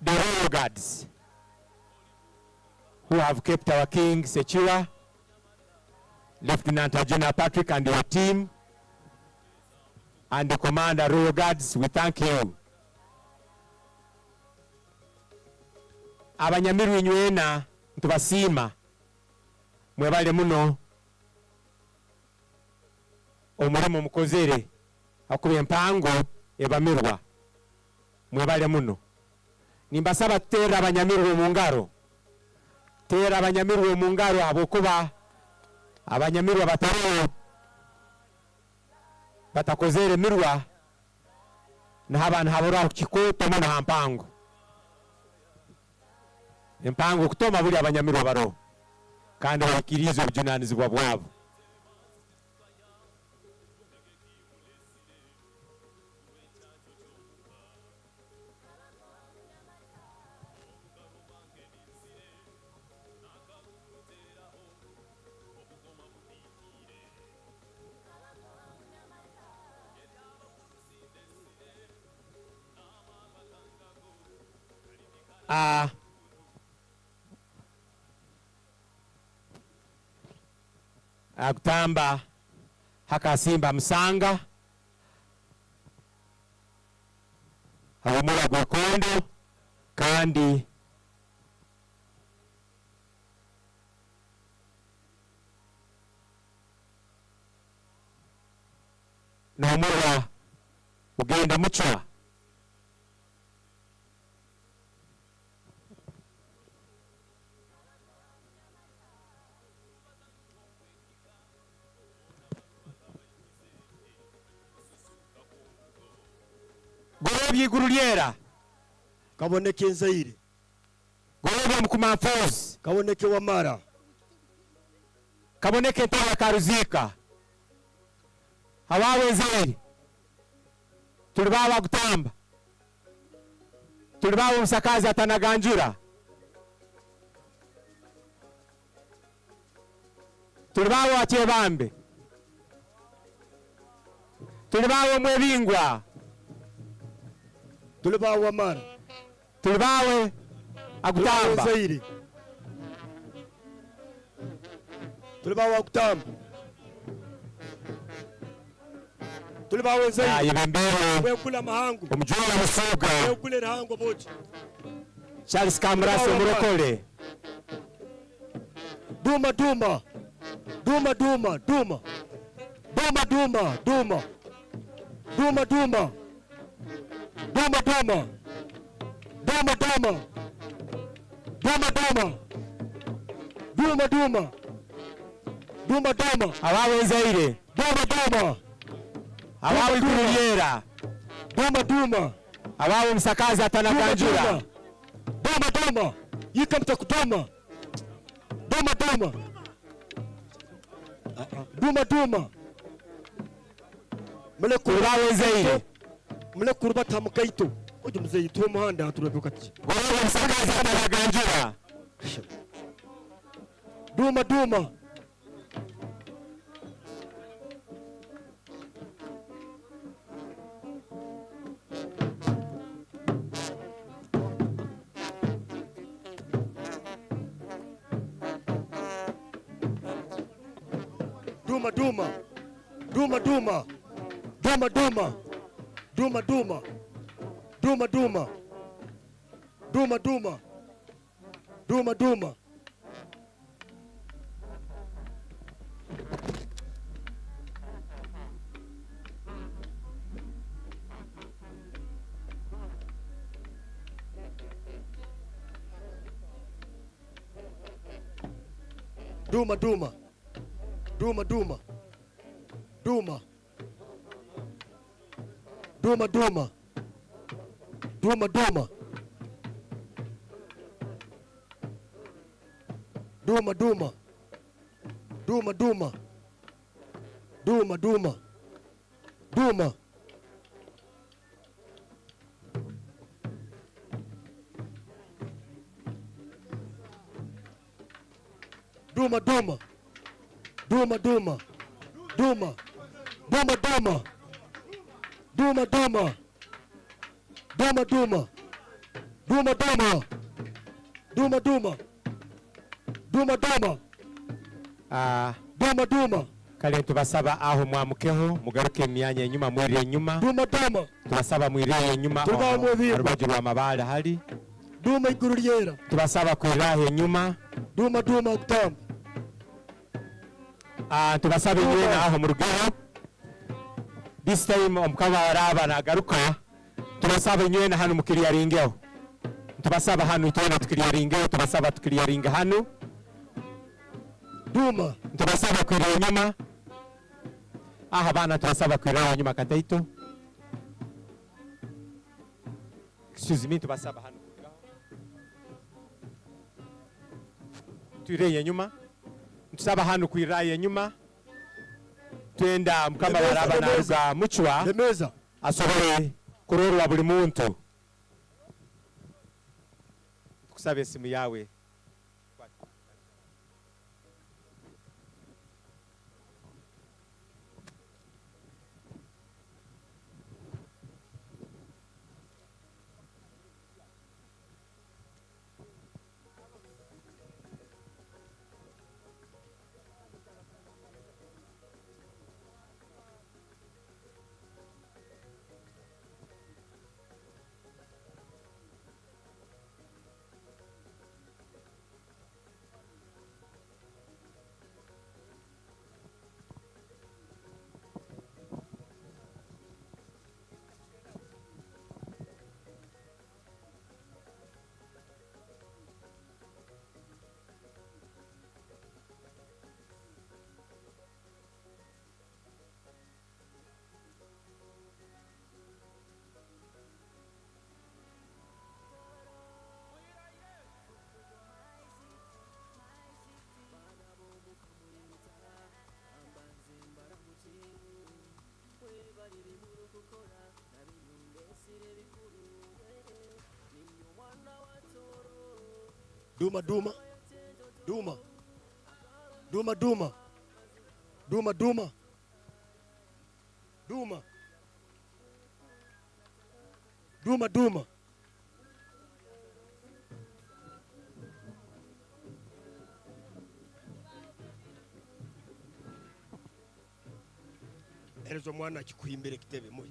S4: the royal guards who have kept our king secure, Lieutenant Ajuna Patrick and your team, and the commander royal guards, we thank you. Abanyamiru inywena ntubasima mwebale muno omulimo mukozere akuba empango ebamirwa mwebale muno. Nimbasaba tera abanyamiru mu ngaro, tera abanyamiru mu ngaro abokuba abanyamiru abataro batakozere mirwa na abantu habura kikoto muno hampango empango kutoma buli abanyamiru baro kandi bakirizo obujunanizibwa bwabo. Agutamba hakasimba msanga habumula gwekondo kandi nomura ugenda muchwa gorobye iguru lyera
S2: kaboneke Nzaire,
S4: gorobye mukumanfozi
S2: kaboneke Wamara,
S4: kaboneke Ntara Karuzika, hawawe Nzaire, tulibawa Gutamba, tulibawa Msakazi Atanaganjura, tulibawa Achebambe, tulibawa Mwebingwa,
S2: tulibawa Wamara,
S4: tulibawe Agutamba,
S2: Nzaire, tulibawa Agutamba, tulibawa Nzaire,
S4: yibembere
S2: wekula mahangu
S4: omujula musuga
S2: wekule rahango bochi
S4: Charles Kamraso Murokole,
S2: Duma Duma Duma Duma Duma Duma, Duma, Duma. Duma, Duma. Duma, Duma. Duma, Duma. Duma, Duma. Duma, Duma. Duma, Duma.
S4: Abawe Zaire.
S2: Duma, Duma.
S4: Abawe Kuruliera.
S2: Duma, Duma.
S4: Abawe Msakazi Atanakanjura.
S2: Duma, Duma. Yikamta kuduma. Duma, Duma. Duma, Duma.
S4: Abawe Zaire.
S2: Mule kurba tamukaito. Ojo mzee to muhanda turabukati.
S4: Abawe Msakazi Atanakanjura.
S2: Duma, Duma. Duma, Duma. Duma, Duma. Duma, Duma. Duma, Duma. Duma, Duma. Duma, Duma. Duma, Duma. Duma, Duma. Duma, Duma. Duma. Duma, Duma. Duma, Duma. Duma, Duma. Duma, Duma. Duma, Duma. Duma. Duma, Duma. Duma, Duma. Duma. Duma, Duma. Duma, Duma. Duma, Duma. Duma, Duma. Duma, Duma. Duma, Duma. Duma, Duma.
S4: Kale tubasaba aho mwamukeho mugaruke emyanya enyuma mwirire enyuma.
S2: Duma, Duma.
S4: Tubasaba mwirire enyuma.
S2: Tuba mu bimba.
S4: Arubaju rwa mabale hari.
S2: Duma iguru ryera.
S4: Tubasaba kwirahe enyuma.
S2: Duma, Duma okutamba.
S4: Tubasaba enyena aho mu rugeho. This time omukama araba nagaruka. Tubasaba enyena hano mukiriya ringeho. Tubasaba hano itona tukiriya ringeho. Tubasaba tukiriya ringa hano.
S2: Duma.
S4: Tubasaba kwira enyuma. Aha bana tubasaba kwira enyuma kataito. Excuse me, tubasaba hano. Tuire enyuma. Tusaba hano kwira enyuma. Twenda mukama baraba naruga muchwa.
S2: Lemeza.
S4: Asobole kurorwa buli muntu. Tukusabe simu yawe.
S2: Duma, Duma. Duma. Duma, Duma. Duma, Duma. Duma. Duma, Duma. Erezo mwana akikuhimbire kitebe moyo.